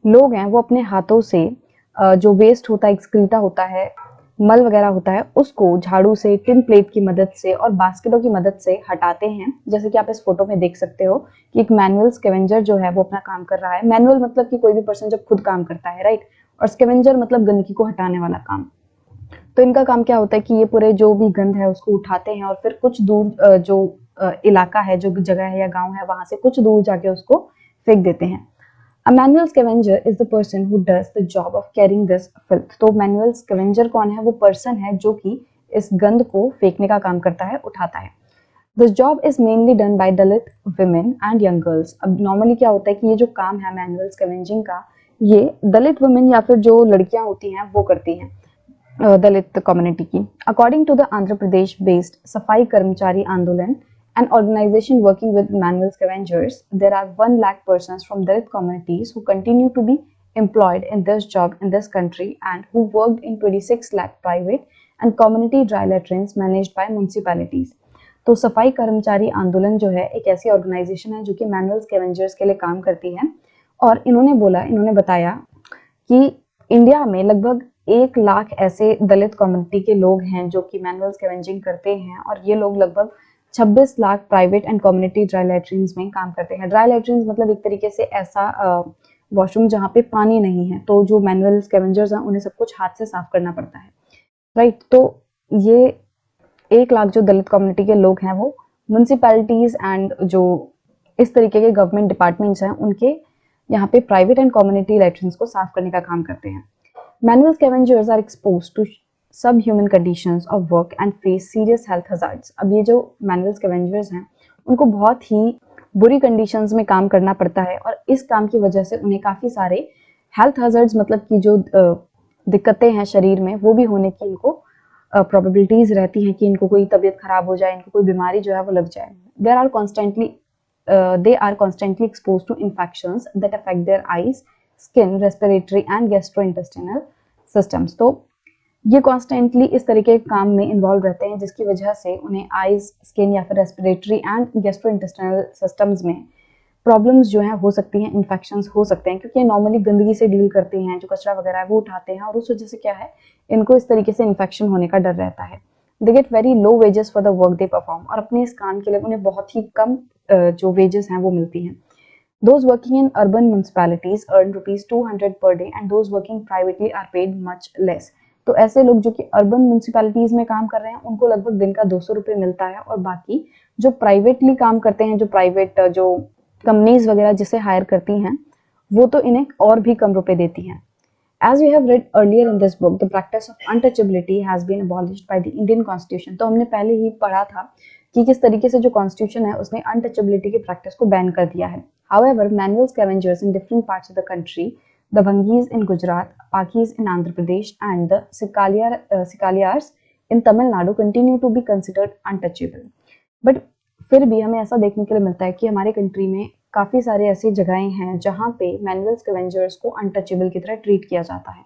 लोग हैं वो अपने हाथों से जो वेस्ट होता है, एक्सक्रीटा होता है, मल वगैरह होता है, उसको झाड़ू से, टिन प्लेट की मदद से और बास्केटों की मदद से हटाते हैं। जैसे कि आप इस फोटो में देख सकते हो कि एक मैनुअल स्कैवेंजर जो है वो अपना काम कर रहा है। मैनुअल मतलब कि कोई भी पर्सन जब खुद काम करता है, राइट, और स्कैवेंजर मतलब गंदगी को हटाने वाला काम। तो इनका काम क्या होता है कि ये पूरे जो भी गंद है उसको उठाते हैं और फिर कुछ दूर जो इलाका है, जो जगह है या गांव है, वहां से कुछ दूर जाके उसको फेंक देते हैं। A manual scavenger is the person who does the job of carrying this filth। तो मैनुअल स्कैवेंजर कौन है, वो पर्सन है जो कि इस गंद को फेंकने का काम करता है, उठाता है। This job is mainly done by Dalit women and young girls। अब नॉर्मली क्या होता है कि ये जो काम है मैनुअल स्कैवेंजिंग का, ये दलित वुमेन या फिर जो लड़कियां होती हैं वो करती हैं, दलित कम्युनिटी की। According to the Andhra Pradesh based Safai Karmachari आंदोलन, an organization working with manual scavengers, there are 1 lakh persons from Dalit communities who continue to be employed in this job in this country and who worked in 26 lakh private and community dry latrines managed by municipalities। तो सफाई कर्मचारी आंदोलन जो है एक ऐसी organisation है जो कि मैनुअल स्कैवेंजर्स के लिए काम करती है, और इन्होंने बताया कि इंडिया में लगभग 1 लाख ऐसे दलित कम्युनिटी के लोग हैं जो कि मैनुअल स्कैवेंजिंग करते हैं, और ये लोग लगभग 26 lakh private and community dry latrines में काम करते हैं। ड्राई लेट्रिन्स मतलब एक तरीके से ऐसा वॉशरूम जहाँ पे पानी नहीं है, तो जो मैनुअल स्कैवेंजर्स हैं उन्हें सब कुछ हाथ से साफ करना पड़ता है, राइट। तो ये 1 लाख जो दलित कम्युनिटी के लोग हैं वो म्यूनिसिपैलिटीज एंड जो इस तरीके के गवर्नमेंट डिपार्टमेंट्स हैं उनके यहाँ पे प्राइवेट एंड कम्युनिटी लेट्रिन्स को साफ करने का काम करते हैं। Manual scavengers are exposed to subhuman conditions of work and face serious health hazards। अब ये जो मैनुअल स्कैवेंजर्स हैं उनको बहुत ही बुरी कंडीशंस में काम करना पड़ता है, और इस काम की वजह से उन्हें काफी सारे हेल्थ हजार्ड्स मतलब कि जो दिक्कतें हैं शरीर में वो भी होने की इनको प्रोबेबिलिटीज रहती हैं कि इनको कोई तबीयत खराब हो जाए, इनको कोई बीमारी जो है वो लग जाए। they are constantly exposed to infections that affect their eyes, skin, respiratory and gastrointestinal systems। तो ये कॉन्स्टेंटली इस तरीके के काम में इन्वॉल्व रहते हैं जिसकी वजह से उन्हें आईज, स्किन या फिर रेस्पिरेटरी एंड गैस्ट्रोइंटेस्टाइनल सिस्टम्स में प्रॉब्लम्स जो है हो सकती हैं, इन्फेक्शंस हो सकते हैं, क्योंकि नॉर्मली गंदगी से डील करते हैं, जो कचरा वगैरह है वो उठाते हैं, और उस वजह से क्या है इनको इस तरीके से इन्फेक्शन होने का डर रहता है। They get very low wages for the work they perform. और अपने इस काम के लिए उन्हें बहुत ही कम जो वेजेस हैं वो मिलती हैं। Those working in urban municipalities earn ₹200 per day and those working privately are paid much less। तो ऐसे लोग जो कि अर्बन म्यूनिसिपैलिटीज में काम कर रहे हैं उनको लगभग दिन का 200 रुपये मिलता है, और बाकी जो प्राइवेटली काम करते हैं, जो प्राइवेट जो कंपनीज वगैरह जिसे हायर करती हैं वो तो इन्हें और भी कम रुपए देती हैं। As we have read earlier in this book, the practice of untouchability has been abolished by the Indian Constitution. तो हमने पहले ही पढ़ा था कि किस तरीके से जो कॉन्स्टिट्यूशन है उसने अनटचेबिलिटी की प्रैक्टिस को बैन कर दिया है। However, manual scavengers in different parts of the country, the Bhangis in Gujarat, Pakis in Andhra Pradesh, and the Sikalyars in Tamil Nadu continue to be considered untouchable. But फिर भी हमें ऐसा देखने के लिए मिलता है कि हमारे कंट्री में काफ़ी सारे ऐसी जगहें हैं जहाँ पे मैनुअल स्कैवेंजर्स को अनटचेबल की तरह ट्रीट किया जाता है।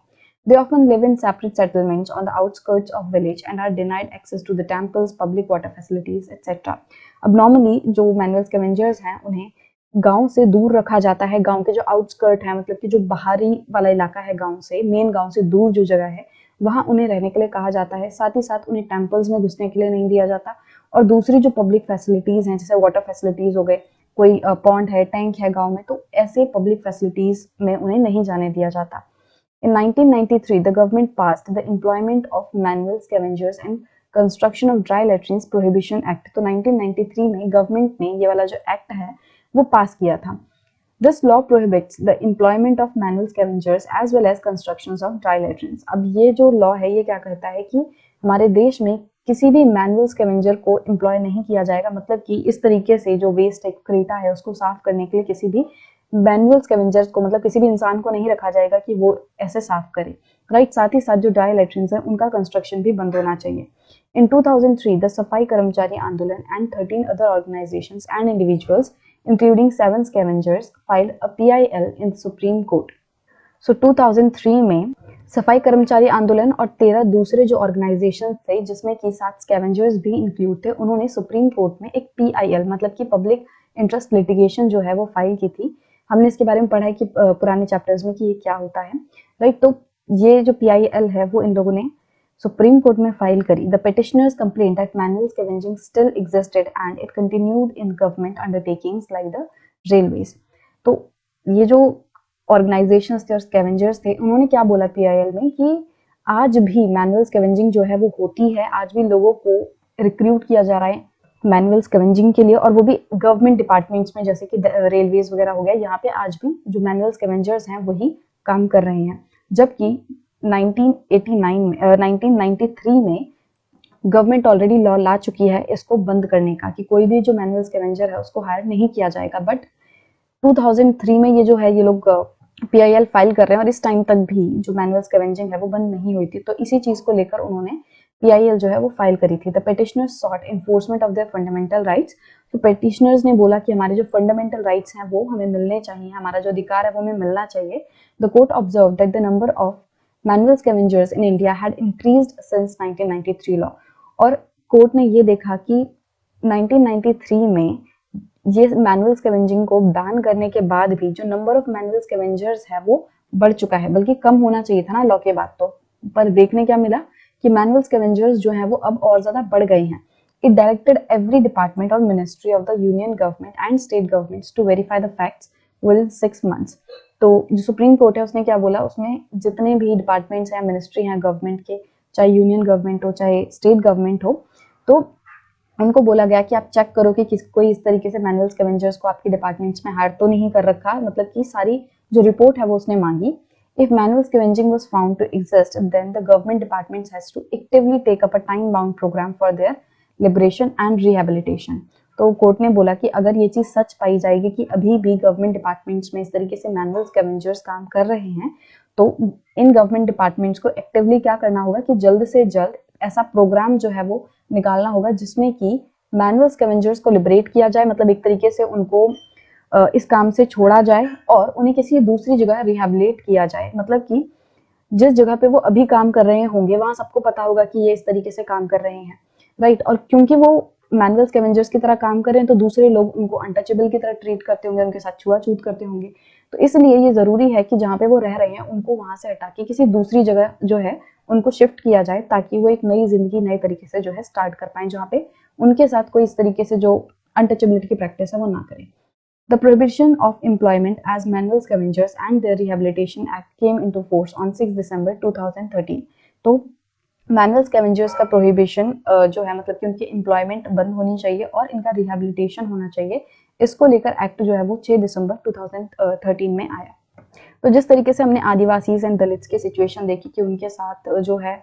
They often live in separate settlements on the outskirts of village and are denied access to the temples, public water facilities, etc. अब नॉर्मली जो मैनुअल स्कैवेंजर्स हैं उन्हें गांव से दूर रखा जाता है। गांव के जो आउटस्कर्ट है, मतलब कि जो बाहरी वाला इलाका है गांव से, मेन गांव से दूर जो जगह है, वहां उन्हें रहने के लिए कहा जाता है। साथ ही साथ उन्हें टेम्पल्स में घुसने के लिए नहीं दिया जाता, और दूसरी जो पब्लिक फैसिलिटीज हैं जैसे वाटर फैसिलिटीज हो गए, कोई पॉन्ड है, टैंक है गांव में, तो ऐसे पब्लिक फैसिलिटीज में उन्हें नहीं जाने दिया जाता। In 1993, the government passed the Employment of Manual Scavengers and Construction of Dry Latrines Prohibition Act। तो 1993 में गवर्नमेंट ने ये वाला जो एक्ट है वो पास किया था। This law prohibits the employment of manual scavengers as well as constructions of dry latrines। अब ये जो लॉ है ये क्या कहता है कि हमारे देश में किसी भी मैनुअल स्कैवेंजर को एम्प्लॉय नहीं किया जाएगा, मतलब कि इस तरीके से जो वेस्ट है, क्रेटा है, उसको साफ करने के लिए किसी भी मैनुअल स्कैवेंजर्स को, मतलब किसी भी इंसान को नहीं रखा जाएगा कि वो ऐसे साफ करे, राइट। साथ ही साथ जो ड्राई लेट्रिन्स है उनका कंस्ट्रक्शन भी बंद होना चाहिए। In 2003, the सफाई कर्मचारी आंदोलन and 13 other organizations and individuals, including 7 scavengers, filed a PIL in the Supreme Court। So 2003 में सफाई कर्मचारी आंदोलन और 13 दूसरे जो ऑर्गेनाइजेशन थे जिसमें कि 7 स्कैवेंजर्स भी इंक्लूड थे, उन्होंने सुप्रीम कोर्ट में एक PIL मतलब कि पब्लिक इंटरेस्ट लिटिगेशन जो है वो फाइल की थी। हमने इसके बारे में पढ़ा है कि पुराने चैप्टर्स में कि ये क्या होता है, राइट। तो ये जो PIL है वो इन लोगों ने सुप्रीम कोर्ट में फाइल करी। The petitioners complain that manual scavenging still existed and it continued in government undertakings like the railways. तो ये जो ऑर्गेनाइजेशंस थे और स्कैवेंजर्स थे, उन्होंने क्या बोला PIL में कि आज भी मैनुअल स्कैवेंजिंग जो है वो होती है, आज भी लोगों को रिक्रूट किया जा रहा है मैनुअल स्कैवेंजिंग के लिए, और वो भी गवर्नमेंट डिपार्टमेंट्स में जैसे कि रेलवेज वगैरह हो गया, यहाँ पे आज भी जो मैनुअल स्कैवेंजर्स हैं वही काम कर रहे हैं। जबकि 1993 में गवर्नमेंट ऑलरेडी लॉ ला चुकी है इसको बंद करने का कि कोई भी जो मैनुअल स्कैवेंजर है उसको हायर नहीं किया जाएगा। बट 2003 में ये जो है ये लोग PIL फाइल कर रहे हैं और इस टाइम तक भी जो मैनुअल स्कैवेंजिंग है वो बंद नहीं हुई थी। तो इसी चीज को लेकर उन्होंने PIL जो है वो फाइल करी थी। The petitioners sought enforcement of their fundamental rights. तो पिटिशनर्स ने बोला कि हमारे जो फंडामेंटल राइट्स हैं वो हमें मिलने चाहिए, हमारा जो अधिकार है वो हमें मिलना चाहिए। The court observe that the number of manual scavengers in India had increased since 1993 law. और कोर्ट ने ये देखा कि 1993 में ये मैनुअल स्कैवेंजिंग को बैन करने के बाद भी जो नंबर ऑफ मैनुअल स्कैवेंजर्स है वो बढ़ चुका है, बल्कि कम होना चाहिए था ना लॉ के बाद। तो पर देखने क्या मिला कि मैनुअल स्कैवेंजर्स जो है वो अब और ज्यादा बढ़ गए हैं। इट डायरेक्टेड एवरी डिपार्टमेंट और ministry of the union government and state governments to verify the facts within 6 months। तो जो सुप्रीम कोर्ट है उसने क्या बोला, उसमें जितने भी डिपार्टमेंट्स हैं, मिनिस्ट्री हैं गवर्नमेंट के, चाहे यूनियन गवर्नमेंट हो चाहे स्टेट गवर्नमेंट हो, तो उनको बोला गया कि आप चेक करो कि कोई इस तरीके से मैनुअल स्कैवेंजर्स को आपके डिपार्टमेंट्स में हायर तो नहीं कर रखा, मतलब कि सारी जो रिपोर्ट है वो उसने मांगी। If manual scavenging was found to exist, then the government departments has to actively take up a time-bound program for their liberation and rehabilitation। तो कोर्ट ने बोला कि अगर ये चीज सच पाई जाएगी कि अभी भी गवर्नमेंट डिपार्टमेंट्स में इस तरीके से मैनुअल स्कैवेंजर्स काम कर रहे हैं, तो इन गवर्नमेंट डिपार्टमेंट्स को एक्टिवली क्या करना होगा कि जल्द से जल्द ऐसा प्रोग्राम जो है वो निकालना होगा जिसमें कि मैनुअल स्कैवेंजर्स को लिबरेट किया जाए, मतलब एक तरीके से उनको इस काम से छोड़ा जाए और उन्हें किसी दूसरी जगह रिहैबिलिटेट किया जाए। मतलब कि जिस जगह पे वो अभी काम कर रहे होंगे वहां सबको पता होगा कि ये इस तरीके से काम कर रहे हैं, राइट। और क्योंकि वो मैनुअल स्कैवेंजर्स की तरह काम कर रहे हैं तो दूसरे लोग उनको अनटचेबल की तरह ट्रीट करते होंगे, उनके साथ छुआछूत करते होंगे। तो इसलिए ये जरूरी है कि जहाँ पे वो रह रहे हैं उनको वहां से हटा के किसी दूसरी जगह जो है उनको शिफ्ट किया जाए, ताकि वो एक नई जिंदगी नए तरीके से जो है स्टार्ट कर पाए, जहाँ पे उनके साथ कोई इस तरीके से जो अनटचेबिलिटी की प्रैक्टिस है वो ना करें। The Prohibition of Employment as Manual Scavengers and their Rehabilitation Act came into force on 6 December 2013। तो मैनुअल स्कैवेंजर्स का प्रोहिबिशन जो है, मतलब कि उनकी एम्प्लॉयमेंट बंद होनी चाहिए और इनका रिहैबिलिटेशन होना चाहिए, इसको लेकर एक्ट जो है वो 6 दिसंबर 2013 में आया। तो जिस तरीके से हमने आदिवासीज एंड दलित्स की सिचुएशन देखी कि उनके साथ जो है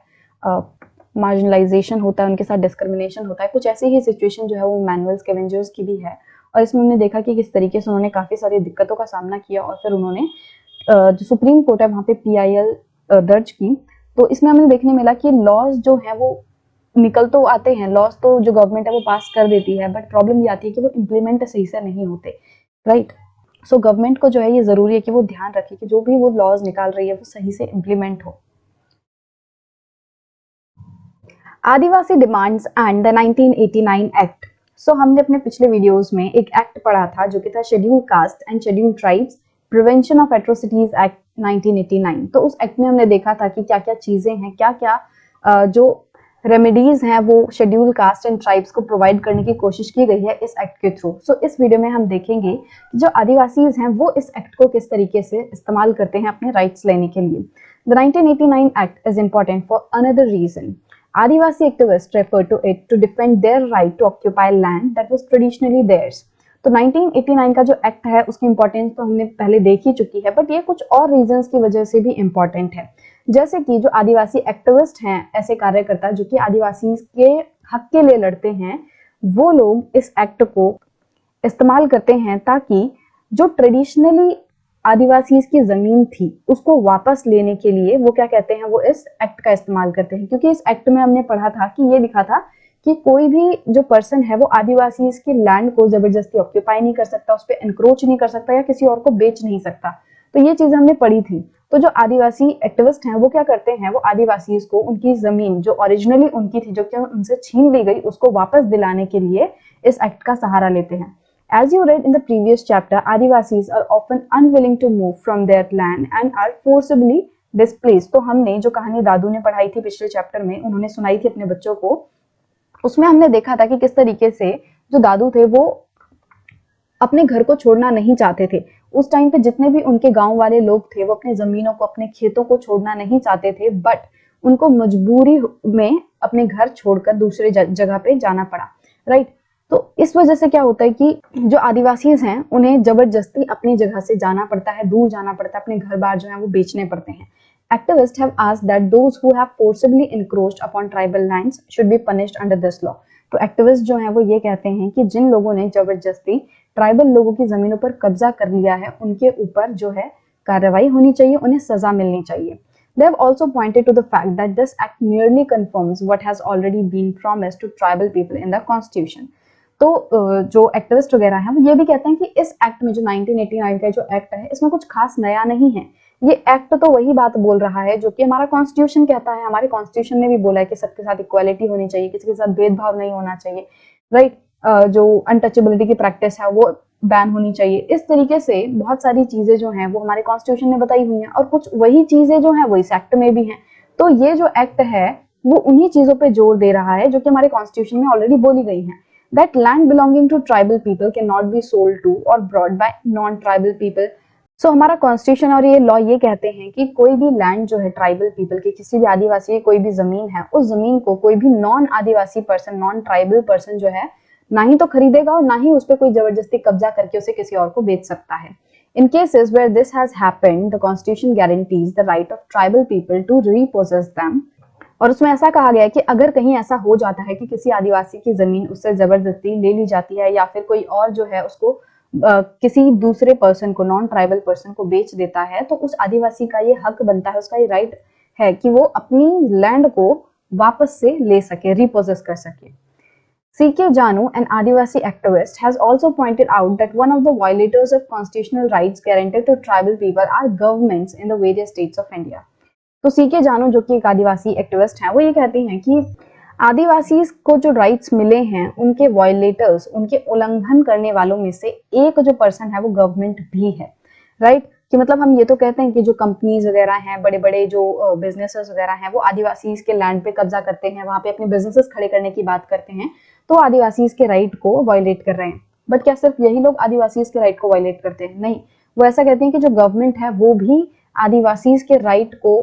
मार्जिनलाइजेशन होता है, उनके साथ डिस्क्रिमिनेशन होता है, कुछ ऐसी ही सिचुएशन जो है वो मैनुअल स्कैवेंजर्स की भी है। और इसमें हमने देखा कि किस तरीके से उन्होंने काफी सारी दिक्कतों का सामना किया और फिर उन्होंने जो सुप्रीम कोर्ट है वहां पे PIL दर्ज की। तो इसमें हमें देखने मिला कि लॉज जो है वो निकल तो आते हैं, लॉज तो जो गवर्नमेंट है वो पास कर देती है, बट प्रॉब्लम ये आती है कि वो इम्प्लीमेंट सही से नहीं होते, राइट। सो गवर्नमेंट को जो है ये जरूरी है कि वो ध्यान रखे कि जो भी वो लॉज निकाल रही है वो सही से इम्प्लीमेंट हो। आदिवासी डिमांड्स एंड द 1989 एक्ट। सो हमने अपने पिछले वीडियोस में एक एक्ट पढ़ा था जो कि था schedule caste and schedule tribes prevention of atrocities act 1989। तो उस एक्ट में हमने देखा था कि क्या क्या चीजें हैं, क्या क्या जो रेमेडीज हैं वो शेड्यूल कास्ट एंड ट्राइब्स को प्रोवाइड करने की कोशिश की गई है इस एक्ट के थ्रू। सो इस वीडियो में हम देखेंगे कि जो आदिवासीज हैं वो इस एक्ट को किस तरीके से इस्तेमाल करते हैं अपने राइट्स लेने के लिए। The 1989 act is important for another reason. Adivasi activists refer to it to defend their right to occupy land that was traditionally theirs. तो 1989 का जो एक्ट है उसकी इंपॉर्टेंस तो हमने पहले देख ही चुकी है, बट ये कुछ और रीजंस की वजह से भी इम्पोर्टेंट है। जैसे कि जो आदिवासी एक्टिविस्ट हैं, ऐसे कार्यकर्ता जो कि आदिवासी के हक के लिए लड़ते हैं, वो लोग इस एक्ट को इस्तेमाल करते हैं ताकि जो ट्रेडिशनली आदिवासी की जमीन थी उसको वापस लेने के लिए वो क्या कहते हैं, वो इस एक्ट का इस्तेमाल करते हैं। क्योंकि इस एक्ट में हमने पढ़ा था कि ये लिखा था कि कोई भी जो पर्सन है वो आदिवासी की लैंड को जबरदस्ती ऑक्यूपाई नहीं कर सकता, उस पर एनक्रोच नहीं कर सकता या किसी और को बेच नहीं सकता। तो ये चीजें हमने पढ़ी थी। तो जो आदिवासी एक्टिविस्ट हैं वो क्या करते हैं, वो आदिवासी को उनकी जमीन जो ओरिजिनली उनकी थी, जो कि उनसे छीन ली गई, उसको वापस दिलाने के लिए इस एक्ट का सहारा लेते हैं। As you read in the previous chapter, Adivasis are often unwilling to move from their land and are forcibly displaced. तो हमने जो कहानी दादू ने पढ़ाई थी पिछले चैप्टर में, उन्होंने सुनाई थी अपने बच्चों को, उसमें हमने देखा था कि किस तरीके से जो दादू थे वो अपने घर को छोड़ना नहीं चाहते थे। उस टाइम पे जितने भी उनके गांव वाले लोग थे वो अपने जमीनों को, अपने खेतों को छोड़ना नहीं चाहते थे, बट उनको मजबूरी में अपने घर छोड़कर दूसरे जगह पे जाना पड़ा, राइट। तो इस वजह से क्या होता है कि जो आदिवासीज हैं उन्हें जबरदस्ती अपनी जगह से जाना पड़ता है, दूर जाना पड़ता है, अपने घर बार जो है वो बेचने पड़ते हैं। Activists have asked that those who have forcibly encroached upon tribal lands should be punished under this law. तो एक्टिविस्ट जो हैं वो ये कहते हैं कि जिन लोगों ने जबरदस्ती ट्राइबल लोगों की जमीनों पर कब्जा कर लिया है उनके ऊपर जो है कार्रवाई होनी चाहिए, उन्हें सजा मिलनी चाहिए। They have also pointed to the fact that this act merely confirms what has already been promised to tribal people in the constitution. तो जो एक्टिविस्ट वगैरह हैं वो ये भी कहते हैं कि इस एक्ट में जो 1989 का जो एक्ट है इसमें कुछ खास नया नहीं है। ये एक्ट तो वही बात बोल रहा है जो कि हमारा कॉन्स्टिट्यूशन कहता है। हमारे कॉन्स्टिट्यूशन ने भी बोला है कि सबके साथ इक्वालिटी होनी चाहिए, किसी के साथ भेदभाव नहीं होना चाहिए, राइट। जो अनटचेबिलिटी की प्रैक्टिस है वो बैन होनी चाहिए। इस तरीके से बहुत सारी चीजें जो हैं वो हमारे कॉन्स्टिट्यूशन ने बताई हुई हैं और कुछ वही चीजें जो हैं वो इस एक्ट में भी हैं। तो ये जो एक्ट है वो उन्हीं चीजों पे जोर दे रहा है जो कि हमारे कॉन्स्टिट्यूशन में ऑलरेडी बोली गई हैं। That land belonging to tribal people cannot be sold to or bought by non-tribal people. So हमारा कॉन्स्टिट्यूशन और ये लॉ ये कहते हैं कि कोई भी लैंड जो है ट्राइबल पीपल की, किसी भी आदिवासी की कोई भी जमीन है, उस जमीन को कोई भी नॉन आदिवासी पर्सन, नॉन ट्राइबल पर्सन जो है ना ही तो खरीदेगा और ना ही उस पर कोई जबरदस्ती कब्जा करके उसे किसी और को बेच सकता है। In cases where this has happened, the constitution guarantees the right of tribal people to repossess them. और उसमें ऐसा कहा गया है कि अगर कहीं ऐसा हो जाता है कि किसी आदिवासी की जमीन उससे जबरदस्ती ले ली जाती है या फिर कोई और जो है उसको किसी दूसरे पर्सन को, नॉन ट्राइबल पर्सन को बेच देता है, तो उस आदिवासी का ये हक बनता है, उसका ये राइट है कि वो अपनी लैंड को वापस से ले सके, रिपोजेस कर सके। C.K. Janu, an Adivasi activist, has also pointed out that one of the violators of constitutional rights guaranteed to tribal people are governments in the various states of India. तो C.K. जानू जो कि एक आदिवासी activist हैं वो ये कहती हैं कि आदिवासी को जो राइट्स मिले हैं उनके वायलेटर्स, उनके उल्लंघन करने वालों में से एक जो पर्सन है वो गवर्नमेंट भी है, राइट। कि मतलब हम ये तो कहते हैं कि जो कंपनीज वगैरह हैं, बड़े बड़े जो बिजनेसेस वगैरह हैं वो आदिवासी के लैंड पे कब्जा करते हैं, वहां पे अपने बिजनेसेस खड़े करने की बात करते हैं, तो आदिवासी के राइट को वायलेट कर रहे हैं। बट क्या सिर्फ यही लोग आदिवासी के राइट को वायलेट करते हैं? नहीं, वो ऐसा कहते हैं कि जो गवर्नमेंट है वो भी आदिवासी के राइट को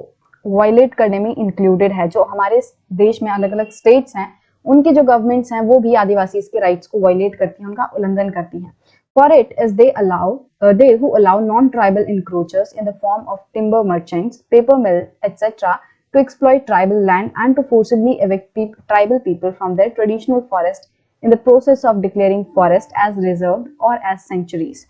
वायलेट करने में इंक्लूडेड है। जो हमारे देश में अलग अलग स्टेट्स हैं उनकी जो गवर्नमेंट्स हैं वो भी आदिवासी के राइट्स को वायलेट करती हैं, उनका उल्लंघन करती हैं। For it is they who allow non-tribal encroachers in the form of timber merchants, paper mill, etc. to exploit tribal land and to forcibly evict tribal people from their traditional forest in the process of declaring forest as reserved or as sanctuaries.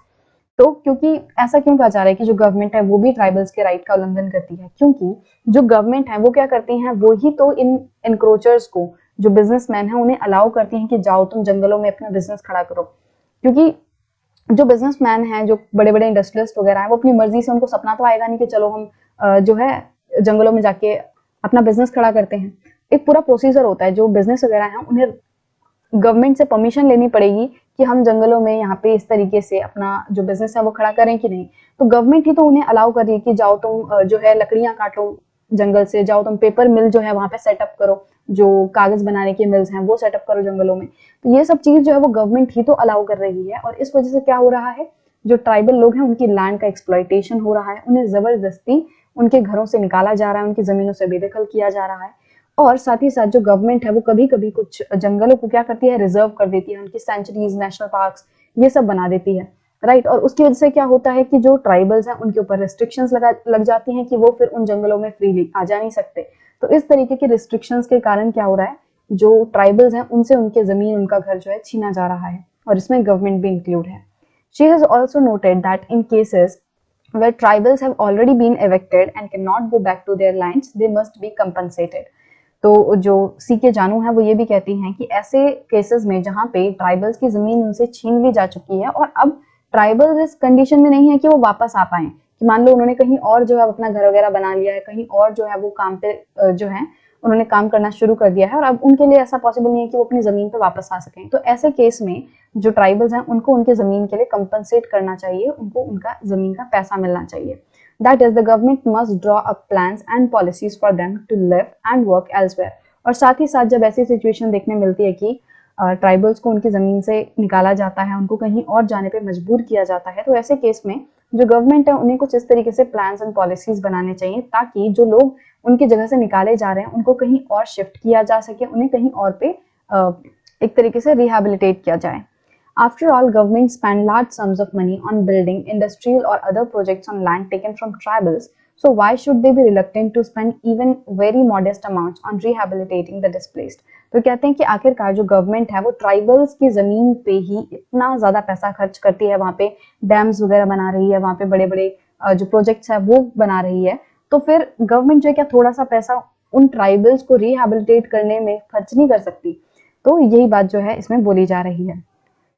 तो क्योंकि ऐसा क्यों कहा जा रहा है कि जो गवर्नमेंट है वो भी ट्राइबल्स के राइट का उल्लंघन करती है, क्योंकि जो गवर्नमेंट है वो क्या करती है, वो ही तो इन एनक्रोचर्स को, जो बिजनेसमैन है, उन्हें अलाउ करती हैं कि जाओ तुम जंगलों में अपना बिजनेस खड़ा करो। क्योंकि जो बिजनेसमैन है, जो बड़े बड़े इंडस्ट्रियलिस्ट वगैरह है, वो अपनी मर्जी से, उनको सपना तो आएगा नहीं कि चलो हम जो है जंगलों में जाके अपना बिजनेस खड़ा करते हैं। एक पूरा प्रोसीजर होता है, जो बिजनेस वगैरह है उन्हें गवर्नमेंट से परमिशन लेनी पड़ेगी कि हम जंगलों में यहाँ पे इस तरीके से अपना जो बिजनेस है वो खड़ा करें कि नहीं। तो गवर्नमेंट ही तो उन्हें अलाउ कर रही है कि जाओ तुम जो है लकड़ियां काटो जंगल से, जाओ तुम पेपर मिल जो है वहां पे सेटअप करो, जो कागज बनाने के मिल्स हैं वो सेटअप करो जंगलों में। तो ये सब चीज जो है वो गवर्नमेंट ही तो अलाउ कर रही है, और इस वजह से क्या हो रहा है, जो ट्राइबल लोग हैं उनकी लैंड का एक्सप्लॉयटेशन हो रहा है, उन्हें जबरदस्ती उनके घरों से निकाला जा रहा है, उनकी जमीनों से बेदखल किया जा रहा है। और साथ ही साथ जो गवर्नमेंट है वो कभी कभी कुछ जंगलों को क्या करती है, रिजर्व कर देती है, उनकी सेंचुरीज, नेशनल पार्क्स ये सब बना देती है, राइट। और उसकी वजह से क्या होता है कि जो ट्राइबल्स हैं उनके ऊपर रिस्ट्रिक्शंस लग जाती हैं कि वो फिर उन जंगलों में फ्रीली आ जा नहीं सकते। तो इस तरीके के रिस्ट्रिक्शंस के कारण क्या हो रहा है, जो ट्राइबल्स हैं उनसे उनके जमीन, उनका घर जो है छीना जा रहा है, और इसमें गवर्नमेंट भी इंक्लूड है। She has also noted that in cases where tribals have already been evicted and cannot go back to their lands, they must be compensated. तो जो सी के जानू है वो ये भी कहती हैं कि ऐसे केसेस में जहाँ पे ट्राइबल्स की जमीन उनसे छीन ली जा चुकी है और अब ट्राइबल्स इस कंडीशन में नहीं है कि वो वापस आ पाए, कि मान लो उन्होंने कहीं और जो है अपना घर वगैरह बना लिया है, कहीं और जो है वो काम पे जो है उन्होंने काम करना शुरू कर दिया है, और अब उनके लिए ऐसा पॉसिबल नहीं है कि वो अपनी जमीन पे वापस आ सकें। तो ऐसे केस में जो ट्राइबल्स हैं उनको उनके जमीन के लिए कंपनसेट करना चाहिए, उनको उनका जमीन का पैसा मिलना चाहिए। That is, the government must draw up plans and policies for them to live and work elsewhere. और साथ ही साथ जब ऐसी सिचुएशन देखने मिलती है कि ट्राइबल्स को उनकी ज़मीन से निकाला जाता है, उनको कहीं और जाने पे मजबूर किया जाता है, तो ऐसे केस में जो गवर्नमेंट है उन्हें कुछ इस तरीके से प्लान्स एंड पॉलिसीज बनाने चाहिए ताकि जो लोग उनकी जगह से निकाले जा रहे हैं उनको कहीं और शिफ्ट किया जा सके, उन्हें कहीं और पे एक तरीके से रिहेबिलिटेट किया जाए। After all, governments spend large sums of money on building industrial or other projects on land taken from tribals, so why should they be reluctant to spend even very modest amounts on rehabilitating the displaced? तो कहते हैं कि आखिरकार जो government है वो tribals की जमीन पे ही इतना ज्यादा पैसा खर्च करती है, वहां पे डैम्स वगैरह बना रही है, वहां पे बड़े बड़े जो प्रोजेक्ट्स है वो बना रही है, तो फिर गवर्नमेंट जो है क्या थोड़ा सा पैसा उन ट्राइबल्स को रिहेबिलिटेट करने में खर्च नहीं कर सकती? तो यही बात जो है इसमें बोली जा रही है।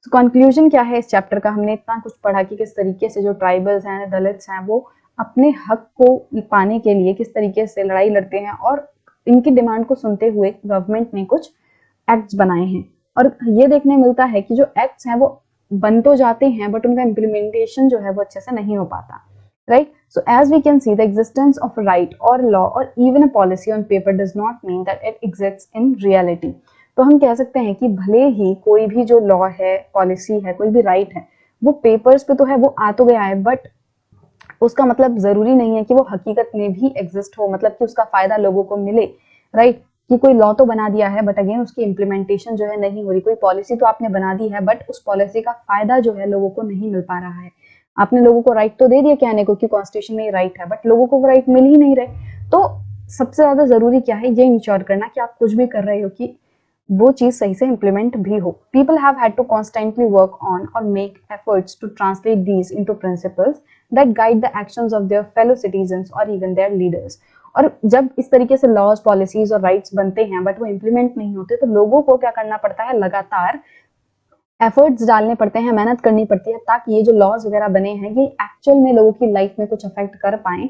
तो कंक्लूजन क्या है इस चैप्टर का, हमने इतना कुछ पढ़ा कि किस तरीके से जो ट्राइबल्स हैं, दलित्स हैं, वो अपने हक को पाने के लिए किस तरीके से लड़ाई लड़ते हैं, और इनकी डिमांड को सुनते हुए गवर्नमेंट ने कुछ एक्ट्स बनाए हैं। और ये देखने मिलता है कि जो एक्ट्स हैं वो बन तो जाते हैं बट उनका इम्प्लीमेंटेशन जो है वो अच्छे से नहीं हो पाता, right. So as we can see, the existence of a right or law or even a policy on paper does not mean that it exists in reality. तो हम कह सकते हैं कि भले ही कोई भी जो लॉ है, पॉलिसी है, कोई भी राइट है, वो पेपर्स पे तो है, वो आ तो गया है, बट उसका मतलब जरूरी नहीं है कि वो हकीकत में भी एग्जिस्ट हो, मतलब कि उसका फायदा लोगों को मिले, राइट। कि कोई लॉ तो बना दिया है बट अगेन उसकी इम्प्लीमेंटेशन जो है नहीं हो रही, कोई पॉलिसी तो आपने बना दी है बट उस पॉलिसी का फायदा जो है लोगों को नहीं मिल पा रहा है। आपने लोगों को राइट तो दे दिया कहने को कि कॉन्स्टिट्यूशन में राइट है, बट लोगों को वो राइट मिल ही नहीं रहे। तो सबसे ज्यादा जरूरी क्या है, ये इंश्योर करना कि आप कुछ भी कर रहे हो कि वो चीज सही से इम्प्लीमेंट भी हो। People have had to constantly work on or make efforts to translate these into principles that guide the actions of their fellow citizens or even their leaders. और जब इस तरीके से लॉज, पॉलिसीज और राइट्स बनते हैं बट वो implement नहीं होते, तो लोगों को क्या करना पड़ता है, लगातार एफर्ट्स डालने पड़ते हैं, मेहनत करनी पड़ती है, ताकि ये जो लॉज वगैरह बने हैं ये एक्चुअल में लोगों की लाइफ में कुछ अफेक्ट कर पाए,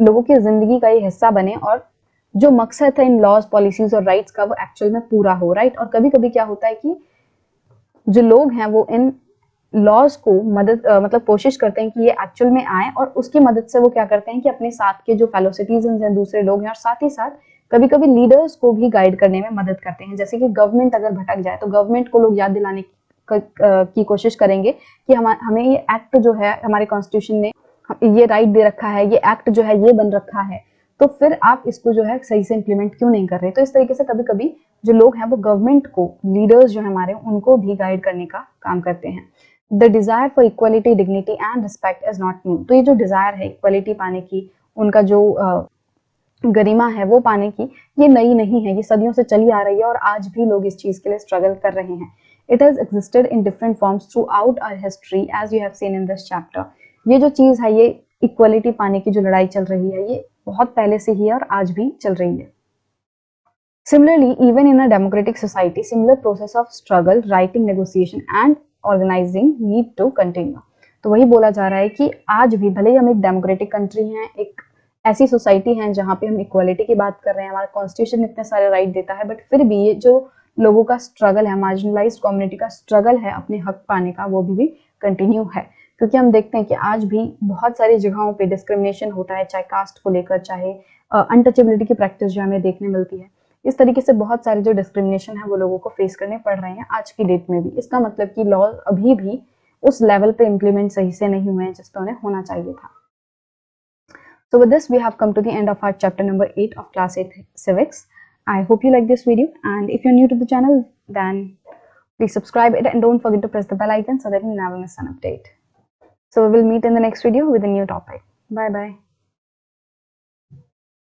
लोगों की जिंदगी का ये हिस्सा बने, और जो मकसद है इन लॉज, पॉलिसीज और राइट्स का वो एक्चुअल में पूरा हो, राइट। और कभी कभी क्या होता है कि जो लोग हैं वो इन लॉज को मदद मतलब कोशिश करते हैं कि ये एक्चुअल में आए, और उसकी मदद से वो क्या करते हैं कि अपने साथ के जो फेलो सिटीजन हैं, दूसरे लोग हैं, और साथ ही साथ कभी कभी लीडर्स को भी गाइड करने में मदद करते हैं। जैसे कि गवर्नमेंट अगर भटक जाए तो गवर्नमेंट को लोग याद दिलाने की कोशिश करेंगे कि हमें ये एक्ट जो है हमारे कॉन्स्टिट्यूशन ने ये राइट दे रखा है, ये एक्ट जो है ये बन रखा है, तो फिर आप इसको जो है सही से इम्प्लीमेंट क्यों नहीं कर रहे। तो इस तरीके से कभी कभी जो लोग हैं वो गवर्नमेंट को, लीडर्स जो है हमारे, उनको भी गाइड करने का काम करते हैं। The desire for equality, dignity and respect is not new. तो ये जो डिजायर है इक्वलिटी पाने की, उनका जो गरिमा है वो पाने की, ये नई नहीं है, ये सदियों से चली आ रही है और आज भी लोग इस चीज के लिए स्ट्रगल कर रहे हैं। It has existed in different forms throughout our history as you have seen in this chapter. ये जो चीज है, ये इक्वलिटी पाने की जो लड़ाई चल रही है, ये बहुत पहले से ही है और आज भी चल रही है। Similarly, even in a democratic society, similar process of struggle, writing, negotiation and organizing need to continue. तो वही बोला जा रहा है कि आज भी, भले ही हम एक डेमोक्रेटिक कंट्री हैं, एक ऐसी सोसाइटी है जहाँ पे हम इक्वालिटी की बात कर रहे हैं, हमारा कॉन्स्टिट्यूशन इतने सारे राइट देता है, बट फिर भी ये जो लोगों का स्ट्रगल है, मार्जिनलाइज्ड कम्युनिटी का स्ट्रगल है अपने हक पाने का, वो भी कंटिन्यू है। क्योंकि हम देखते हैं कि आज भी बहुत सारी जगहों पे डिस्क्रिमिनेशन होता है, चाहे कास्ट को लेकर, चाहे अनटचेबिलिटी की प्रैक्टिस जो हमें देखने मिलती है। इस तरीके से बहुत सारे जो डिस्क्रिमिनेशन है वो लोगों को फेस करने पड़ रहे हैं आज की डेट में भी। इसका मतलब कि लॉ अभी भी उस लेवल पे इम्प्लीमेंट सही से नहीं हुए हैं जिस पे उन्हें होना चाहिए था। So with this we have come to the end of our chapter number 8 of class 8 civics. I hope you like this video, and if you're new to the channel, then please subscribe it and don't forget to press the bell icon so that you never miss an update. So we will meet in the next video with a new topic. Bye bye.